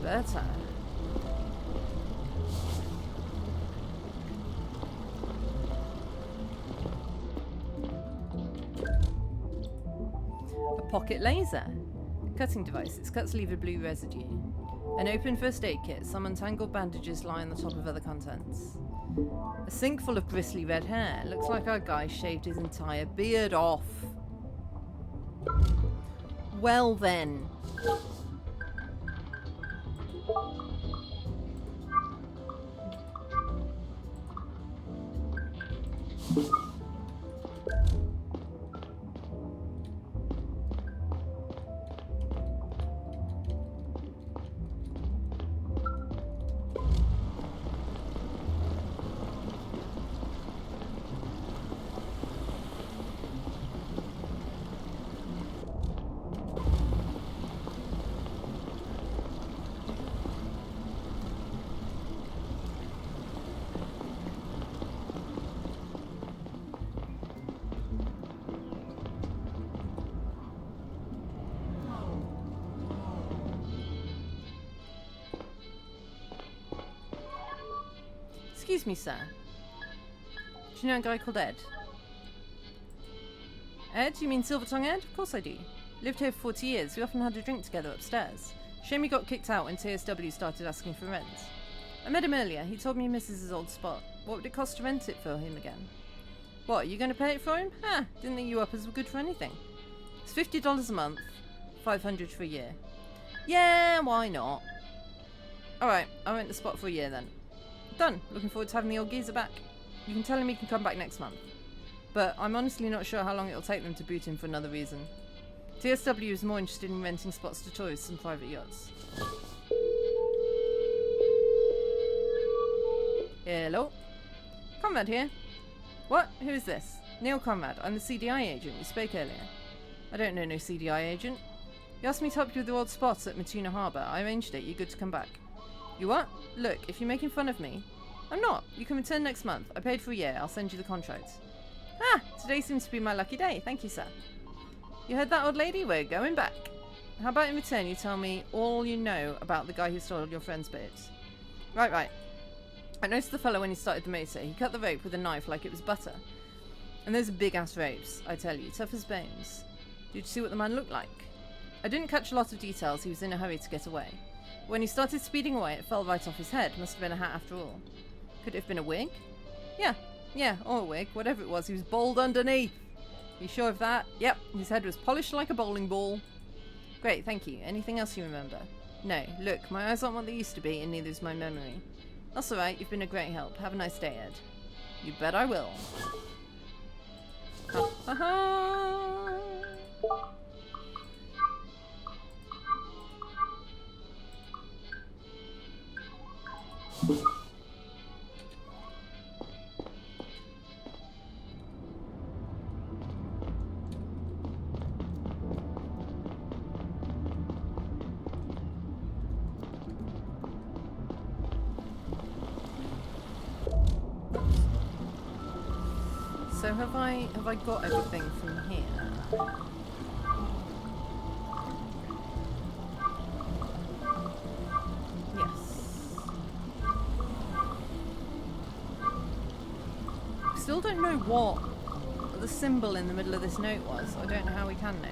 Berta. A pocket laser. Cutting device. Its cuts leave a blue residue. An open first aid kit. Some untangled bandages lie on the top of other contents. A sink full of bristly red hair. Looks like our guy shaved his entire beard off. Well then. Excuse me, sir. Do you know a guy called Ed? Ed? You mean Silvertongue Ed? Of course I do. Lived here for 40 years. We often had a drink together upstairs. Shame he got kicked out when TSW started asking for rent. I met him earlier. He told me he misses his old spot. What would it cost to rent it for him again? What, are you going to pay it for him? Ha! Didn't think you uppers were good for anything. It's $50 a month. $500 for a year. Yeah, why not? Alright, I'll rent the spot for a year then. Done. Looking forward to having the old geezer back. You can tell him he can come back next month. But I'm honestly not sure how long it'll take them to boot him for another reason. TSW is more interested in renting spots to tourists and private yachts. Hello? Conrad here. What? Who is this? Neil Conrad. I'm the CDI agent. We spoke earlier. I don't know no CDI agent. You asked me to help you with the old spots at Matuna Harbour. I arranged it. You're good to come back. You what? Look, if you're making fun of me... I'm not. You can return next month. I paid for a year. I'll send you the contract. Ah, today seems to be my lucky day. Thank you, sir. You heard that, old lady? We're going back. How about in return you tell me all you know about the guy who stole your friend's boats? Right. I noticed the fellow when he started the motor. He cut the rope with a knife like it was butter. And those are big-ass ropes, I tell you. Tough as bones. Did you see what the man looked like? I didn't catch a lot of details. He was in a hurry to get away. When he started speeding away, it fell right off his head. Must have been a hat after all. Could it have been a wig? Yeah, or a wig. Whatever it was, he was bald underneath. You sure of that? Yep, his head was polished like a bowling ball. Great, thank you. Anything else you remember? No, look, my eyes aren't what they used to be, and neither is my memory. That's alright, you've been a great help. Have a nice day, Ed. You bet I will. Ha ha ha! So have I got everything from here? Still don't know what the symbol in the middle of this note was. I don't know how we can know.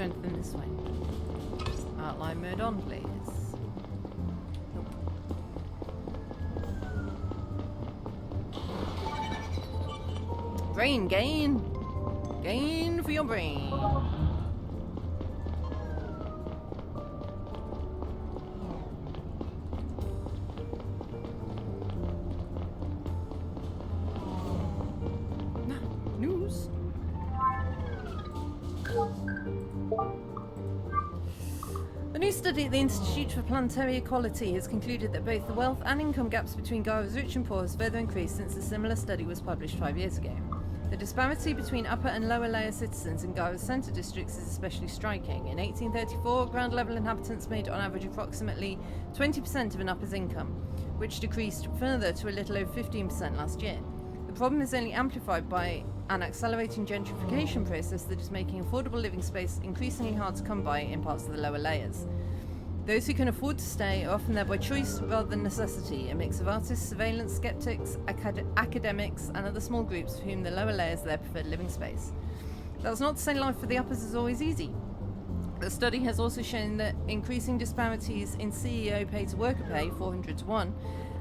there anything this way? Outline mode on, please. Nope. Brain gain! Gain for your brain. News. A new study at the Institute for Planetary Equality has concluded that both the wealth and income gaps between Gara's rich and poor has further increased since a similar study was published 5 years ago. The disparity between upper and lower layer citizens in Gara's centre districts is especially striking. In 1834, ground level inhabitants made on average approximately 20% of an upper's income, which decreased further to a little over 15% last year. The problem is only amplified by an accelerating gentrification process that is making affordable living space increasingly hard to come by in parts of the lower layers. Those who can afford to stay are often there by choice rather than necessity, a mix of artists, surveillance skeptics, academics, and other small groups for whom the lower layers are their preferred living space. That's not to say life for the uppers is always easy. The study has also shown that increasing disparities in CEO pay to worker pay, 400 to 1,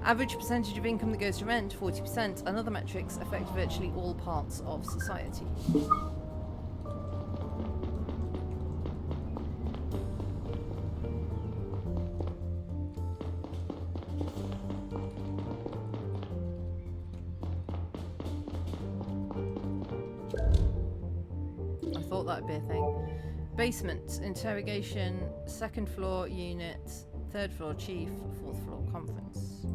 average percentage of income that goes to rent, 40%, and other metrics affect virtually all parts of society. I thought that'd be a thing. Basement, interrogation, second floor unit, third floor chief, fourth floor conference.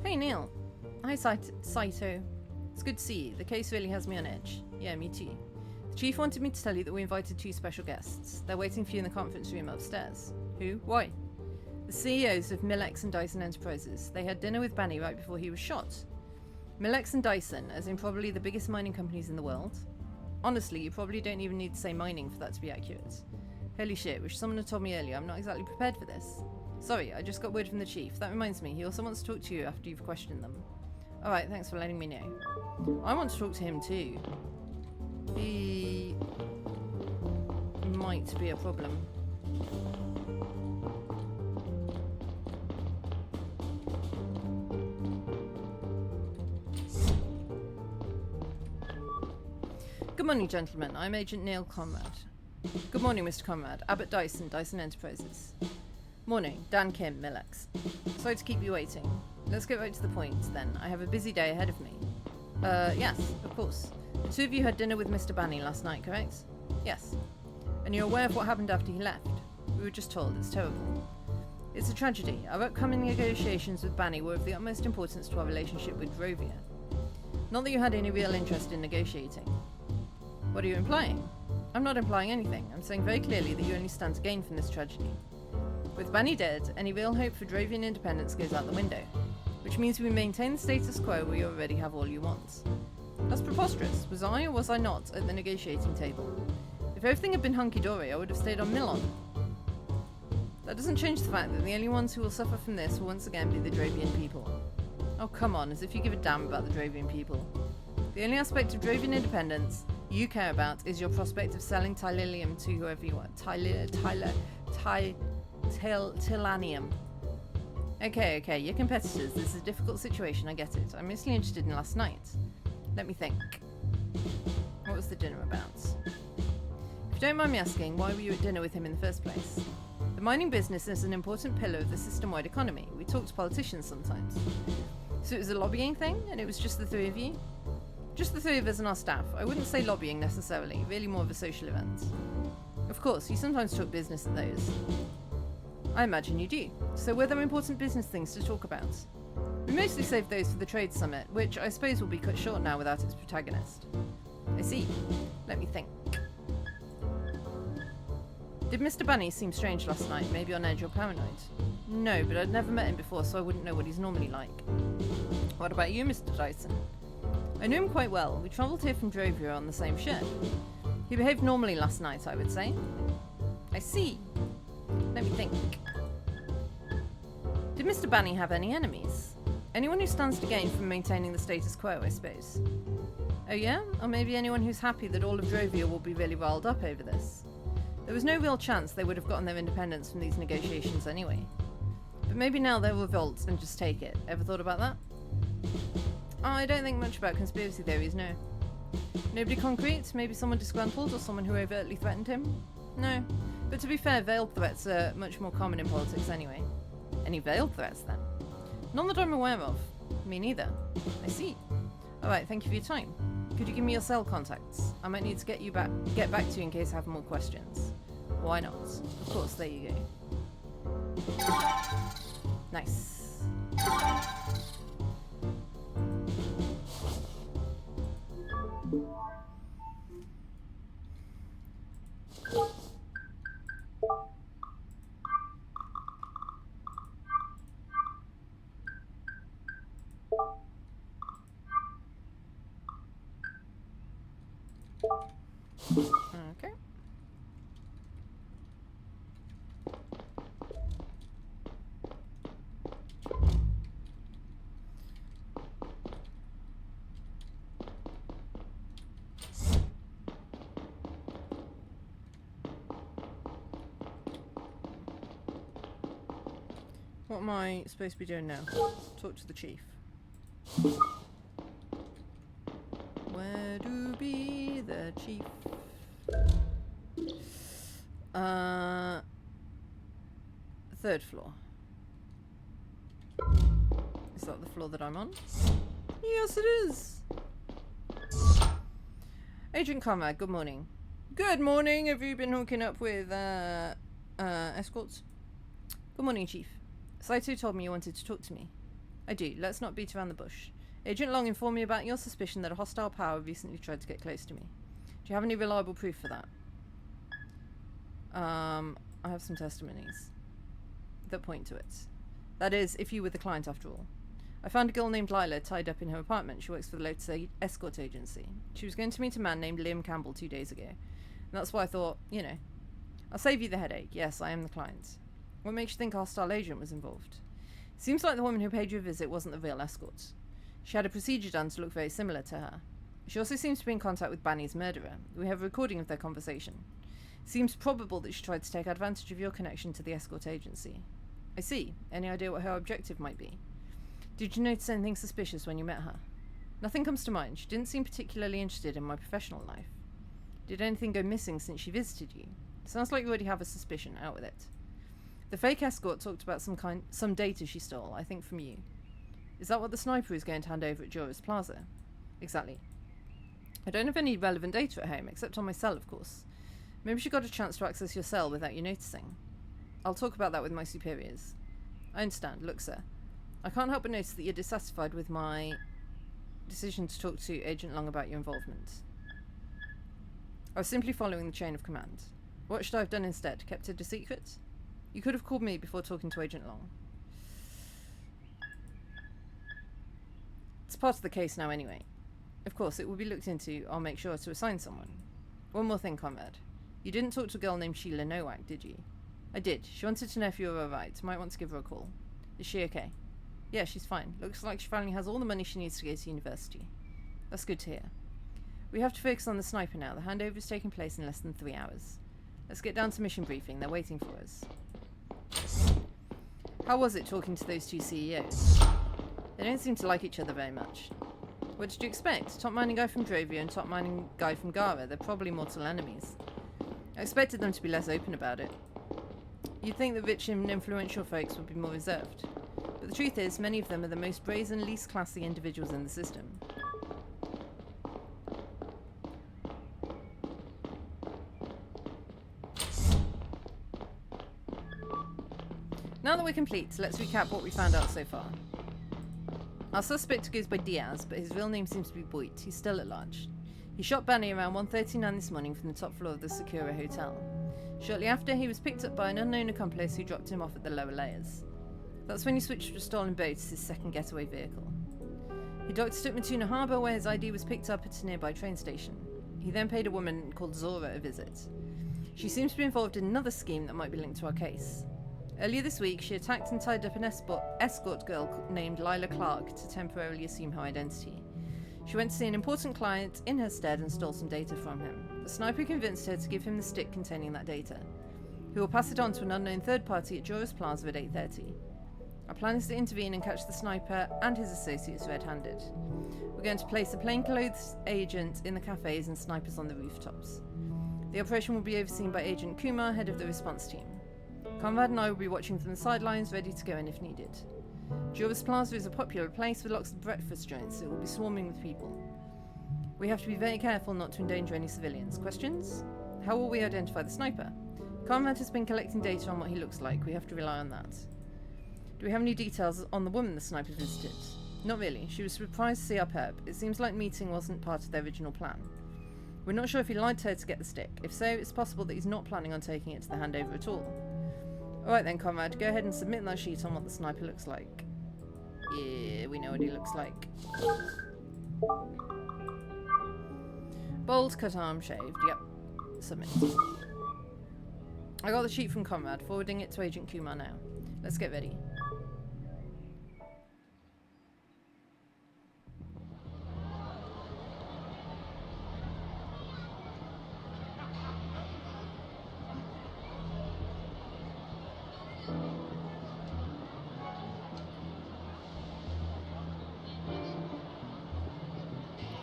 Hey Neil. Hi Saito. It's good to see you. The case really has me on edge. Yeah, me too. The chief wanted me to tell you that we invited 2 special guests. They're waiting for you in the conference room upstairs. Who? Why? The CEOs of Millex and Dyson Enterprises. They had dinner with Banny right before he was shot. Millex and Dyson, as in probably the biggest mining companies in the world. Honestly, you probably don't even need to say mining for that to be accurate. Holy shit, wish someone had told me earlier. I'm not exactly prepared for this. Sorry, I just got word from the chief. That reminds me, he also wants to talk to you after you've questioned them. Alright, thanks for letting me know. I want to talk to him too. He might be a problem. Good morning, gentlemen. I'm Agent Neil Conrad. Good morning, Mr. Conrad. Abbott Dyson, Dyson Enterprises. Morning, Dan Kim, Millex. Sorry to keep you waiting. Let's get right to the point, then. I have a busy day ahead of me. Yes, of course. The 2 of you had dinner with Mr. Banny last night, correct? Yes. And you're aware of what happened after he left? We were just told. It's terrible. It's a tragedy. Our upcoming negotiations with Banny were of the utmost importance to our relationship with Drovia. Not that you had any real interest in negotiating. What are you implying? I'm not implying anything. I'm saying very clearly that you only stand to gain from this tragedy. With Banny dead, any real hope for Drovian independence goes out the window, which means we maintain the status quo where you already have all you want. That's preposterous. Was I or was I not at the negotiating table? If everything had been hunky-dory, I would have stayed on Millon. That doesn't change the fact that the only ones who will suffer from this will once again be the Drovian people. Oh, come on, as if you give a damn about the Drovian people. The only aspect of Drovian independence you care about is your prospect of selling Tylilium to whoever you want. Tilanium. Okay, you're competitors. This is a difficult situation, I get it. I'm mostly interested in last night. Let me think. What was the dinner about? If you don't mind me asking, why were you at dinner with him in the first place? The mining business is an important pillar of the system-wide economy. We talk to politicians sometimes. So it was a lobbying thing, and it was just the 3 of you? Just the 3 of us and our staff. I wouldn't say lobbying necessarily, really more of a social event. Of course, you sometimes talk business at those. I imagine you do. So were there important business things to talk about? We mostly saved those for the trade summit, which I suppose will be cut short now without its protagonist. I see. Let me think. Did Mr. Bunny seem strange last night, maybe on edge or paranoid? No, but I'd never met him before, so I wouldn't know what he's normally like. What about you, Mr. Dyson? I knew him quite well. We travelled here from Drovia on the same ship. He He behaved normally last night, I would say. I see. Let me think. Did Mr. Banny have any enemies? Anyone who stands to gain from maintaining the status quo, I suppose. Oh yeah? Or maybe anyone who's happy that all of Drovia will be really riled up over this. There was no real chance they would have gotten their independence from these negotiations anyway. But maybe now they'll revolt and just take it. Ever thought about that? Oh, I don't think much about conspiracy theories, no. Nobody concrete? Maybe someone disgruntled or someone who overtly threatened him? No. But to be fair, veiled threats are much more common in politics anyway. Any veiled threats, then? None that I'm aware of. Me neither. I see. Alright, thank you for your time. Could you give me your cell contacts? I might need to get back to you in case I have more questions. Why not? Of course, there you go. Nice. Okay. What am I supposed to be doing now? Talk to the chief. Where do be the chief? Third floor. Is that the floor that I'm on? Yes, it is. Agent Conrad, good morning. Good morning. Have you been hooking up with escorts? Good morning, Chief. Saito told me you wanted to talk to me. I do. Let's not beat around the bush. Agent Long informed me about your suspicion that a hostile power recently tried to get close to me. Do you have any reliable proof for that? I have some testimonies that point to it. That is, if you were the client after all. I found a girl named Lila tied up in her apartment. She works for the Lotus Escort Agency. She was going to meet a man named Liam Campbell 2 days ago. And that's why I thought, you know, I'll save you the headache. Yes, I am the client. What makes you think a hostile agent was involved? Seems like the woman who paid you a visit wasn't the real escort. She had a procedure done to look very similar to her. She also seems to be in contact with Banny's murderer. We have a recording of their conversation. Seems probable that she tried to take advantage of your connection to the escort agency. I see. Any idea what her objective might be? Did you notice anything suspicious when you met her? Nothing comes to mind. She didn't seem particularly interested in my professional life. Did anything go missing since she visited you? Sounds like you already have a suspicion. Out with it. The fake escort talked about some data she stole, I think from you. Is that what the sniper is going to hand over at Jora's Plaza? Exactly. I don't have any relevant data at home, except on my cell, of course. Maybe she got a chance to access your cell without you noticing. I'll talk about that with my superiors. I understand. Look, sir. I can't help but notice that you're dissatisfied with my decision to talk to Agent Long about your involvement. I was simply following the chain of command. What should I have done instead? Kept it a secret? You could have called me before talking to Agent Long. It's part of the case now anyway. Of course, it will be looked into. I'll make sure to assign someone. One more thing, Conrad. You didn't talk to a girl named Sheila Nowak, did you? I did. She wanted to know if you were alright. Might want to give her a call. Is she okay? Yeah, she's fine. Looks like she finally has all the money she needs to go to university. That's good to hear. We have to focus on the sniper now. The handover is taking place in less than 3 hours. Let's get down to mission briefing. They're waiting for us. How was it talking to those two CEOs? They don't seem to like each other very much. What did you expect? Top mining guy from Drovia and top mining guy from Gara. They're probably mortal enemies. I expected them to be less open about it. You'd think that rich and influential folks would be more reserved. But the truth is, many of them are the most brazen, least classy individuals in the system. Now that we're complete, let's recap what we found out so far. Our suspect goes by Diaz, but his real name seems to be Boyd. He's still at large. He shot Banny around 1:39 this morning from the top floor of the Sakura Hotel. Shortly after, he was picked up by an unknown accomplice who dropped him off at the lower layers. That's when he switched to a stolen boat as his second getaway vehicle. He docked at Matuna Harbour, where his ID was picked up at a nearby train station. He then paid a woman called Zora a visit. She seems to be involved in another scheme that might be linked to our case. Earlier this week, she attacked and tied up an escort girl named Lila Clark to temporarily assume her identity. She went to see an important client in her stead and stole some data from him. The sniper convinced her to give him the stick containing that data. He will pass it on to an unknown third party at Joris Plaza at 8:30. Our plan is to intervene and catch the sniper and his associates red-handed. We're going to place a plainclothes agent in the cafes and snipers on the rooftops. The operation will be overseen by Agent Kumar, head of the response team. Conrad and I will be watching from the sidelines, ready to go in if needed. Joris Plaza is a popular place with lots of breakfast joints, so it will be swarming with people. We have to be very careful not to endanger any civilians. Questions? How will we identify the sniper? Conrad has been collecting data on what he looks like. We have to rely on that. Do we have any details on the woman the sniper visited? Not really. She was surprised to see our perp. It seems like meeting wasn't part of their original plan. We're not sure if he lied to her to get the stick. If so, it's possible that he's not planning on taking it to the handover at all. Alright then, Conrad, go ahead and submit that sheet on what the sniper looks like. Yeah, we know what he looks like. Bald, cut arm, shaved. Yep. Submit. I got the sheet from Conrad, forwarding it to Agent Kumar now. Let's get ready.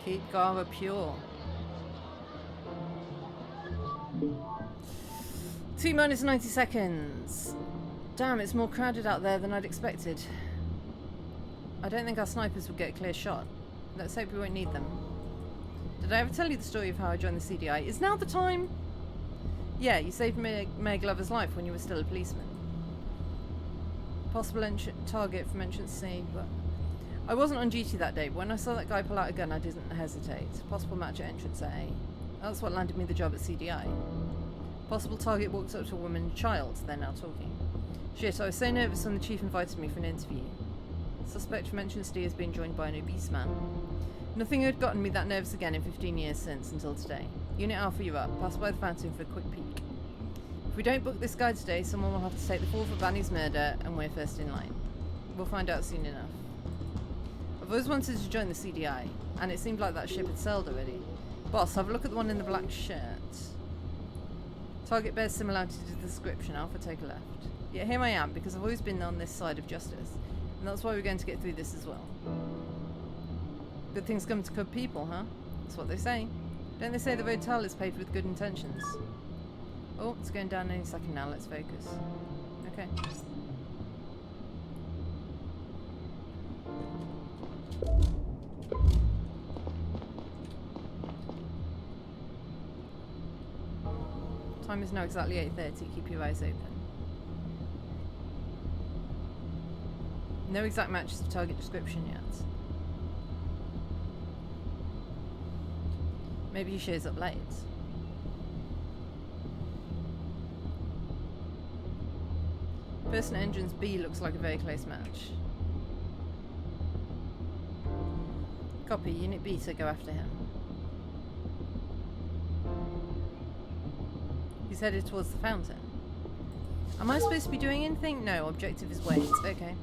Keep Gara pure. T minus 90 seconds. Damn, it's more crowded out there than I'd expected. I don't think our snipers would get a clear shot. Let's hope we won't need them. Did I ever tell you the story of how I joined the CDI? Is now the time? Yeah, you saved Mayor Glover's life when you were still a policeman. Possible target from entrance C, but I wasn't on duty that day, but when I saw that guy pull out a gun, I didn't hesitate. Possible match at entrance A. That's what landed me the job at CDI. Possible target walks up to a woman and child. They're now talking. Shit, I was so nervous when the chief invited me for an interview. Suspect from entrance D has been joined by an obese man. Nothing had gotten me that nervous again in 15 years since, until today. Unit Alpha, you're up. Pass by the fountain for a quick peek. If we don't book this guy today, someone will have to take the fall for Vanny's murder, and we're first in line. We'll find out soon enough. I've always wanted to join the CDI, and it seemed like that ship had sailed already. Boss, have a look at the one in the black shirt. Target bears similarity to the description. Alpha, take a left. Yeah, here I am, because I've always been on this side of justice, and that's why we're going to get through this as well. Good things come to good people, huh? That's what they say. Don't they say the hotel is paved with good intentions? Oh, it's going down any second now. Let's focus. Okay. Time is now exactly 8:30. Keep your eyes open. No exact matches of target description yet. Maybe he shows up late. Person at entrance B looks like a very close match. Copy. Unit Beta, go after him. He's headed towards the fountain. Am I supposed to be doing anything? No, objective is wait. Okay.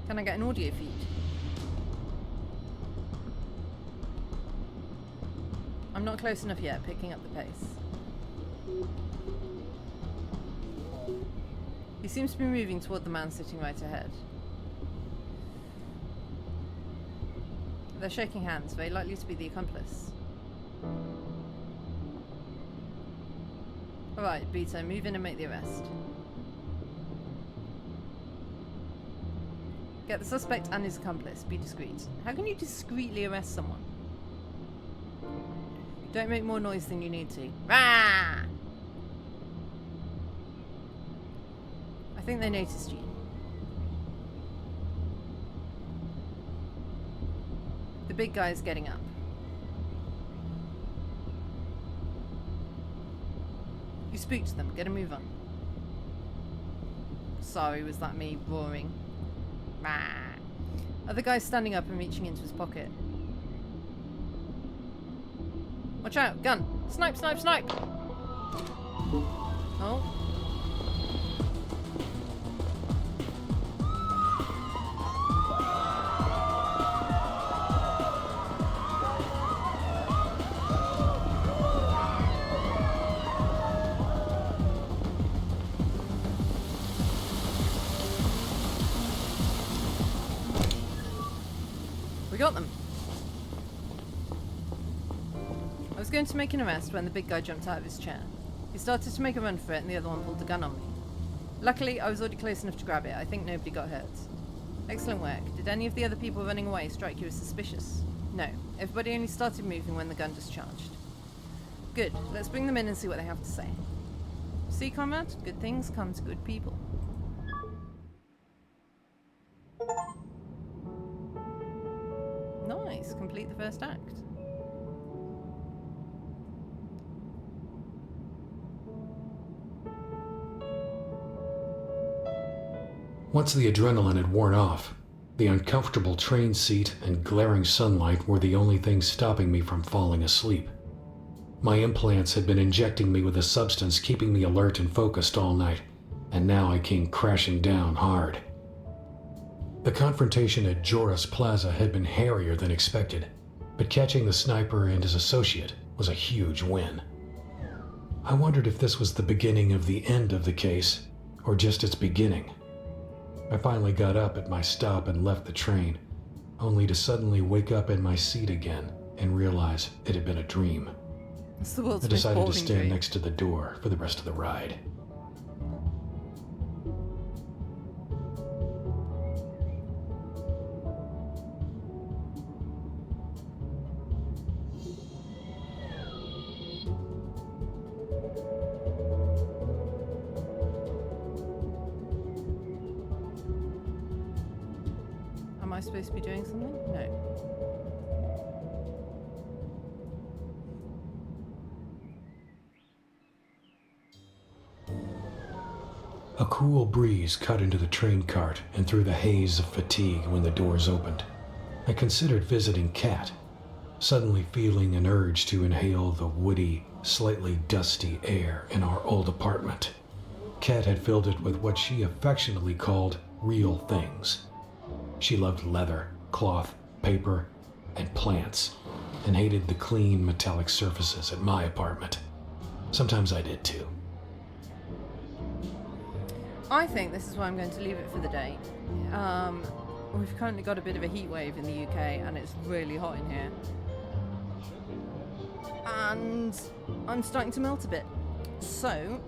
Can I get an audio feed? I'm not close enough yet, picking up the pace. He seems to be moving toward the man sitting right ahead. They're shaking hands, very likely to be the accomplice. Alright, Beta, move in and make the arrest. Get the suspect and his accomplice. Be discreet. How can you discreetly arrest someone? Don't make more noise than you need to. Rah! I think they noticed you. The big guy is getting up. You spooked them. Get a move on. Sorry, was that me roaring? Rah! Other guy's standing up and reaching into his pocket. Watch out, gun. Snipe, snipe, snipe. Oh. We got them. I was going to make an arrest when the big guy jumped out of his chair. He started to make a run for it and the other one pulled the gun on me. Luckily, I was already close enough to grab it. I think nobody got hurt. Excellent work. Did any of the other people running away strike you as suspicious? No. Everybody only started moving when the gun discharged. Good. Let's bring them in and see what they have to say. See, comrade? Good things come to good people. Nice. Complete the first act. Once the adrenaline had worn off, the uncomfortable train seat and glaring sunlight were the only things stopping me from falling asleep. My implants had been injecting me with a substance keeping me alert and focused all night, and now I came crashing down hard. The confrontation at Joris Plaza had been hairier than expected, but catching the sniper and his associate was a huge win. I wondered if this was the beginning of the end of the case, or just its beginning. I finally got up at my stop and left the train, only to suddenly wake up in my seat again and realize it had been a dream. It's the world's I decided to most boring stand dream. next to the door for the rest of the ride. Am I supposed to be doing something? No. A cool breeze cut into the train cart and through the haze of fatigue when the doors opened. I considered visiting Kat, suddenly feeling an urge to inhale the woody, slightly dusty air in our old apartment. Kat had filled it with what she affectionately called real things. She loved leather, cloth, paper, and plants, and hated the clean metallic surfaces at my apartment. Sometimes I did too. I think this is why I'm going to leave it for the day. We've currently got a bit of a heat wave in the UK and it's really hot in here. And I'm starting to melt a bit. So,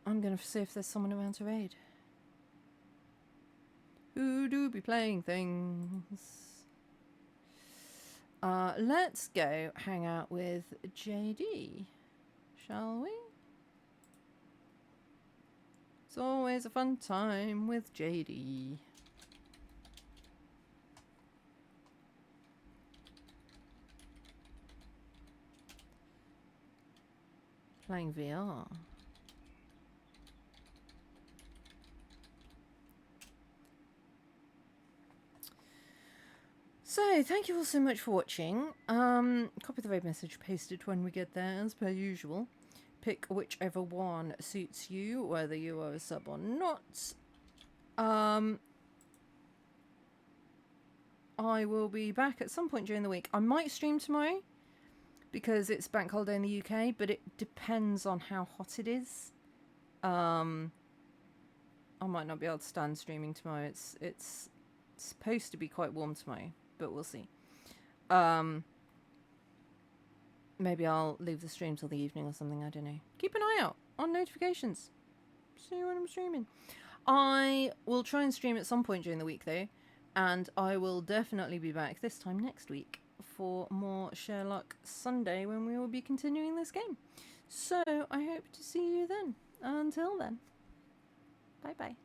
I'm going to see if there's someone around to raid. Who do be playing things? Let's go hang out with JD. Shall we? It's always a fun time with JD. Playing VR. So, thank you all so much for watching. Copy the raid message pasted when we get there, as per usual. Pick whichever one suits you, whether you are a sub or not. I will be back at some point during the week. I might stream tomorrow, because it's bank holiday in the UK, but it depends on how hot it is. I might not be able to stand streaming tomorrow. It's supposed to be quite warm tomorrow, but we'll see. Maybe I'll leave the stream till the evening or something, I don't know. Keep an eye out on notifications. See when I'm streaming. I will try and stream at some point during the week though, and I will definitely be back this time next week for more Sherlock Sunday when we will be continuing this game. So I hope to see you then. Until then, bye bye.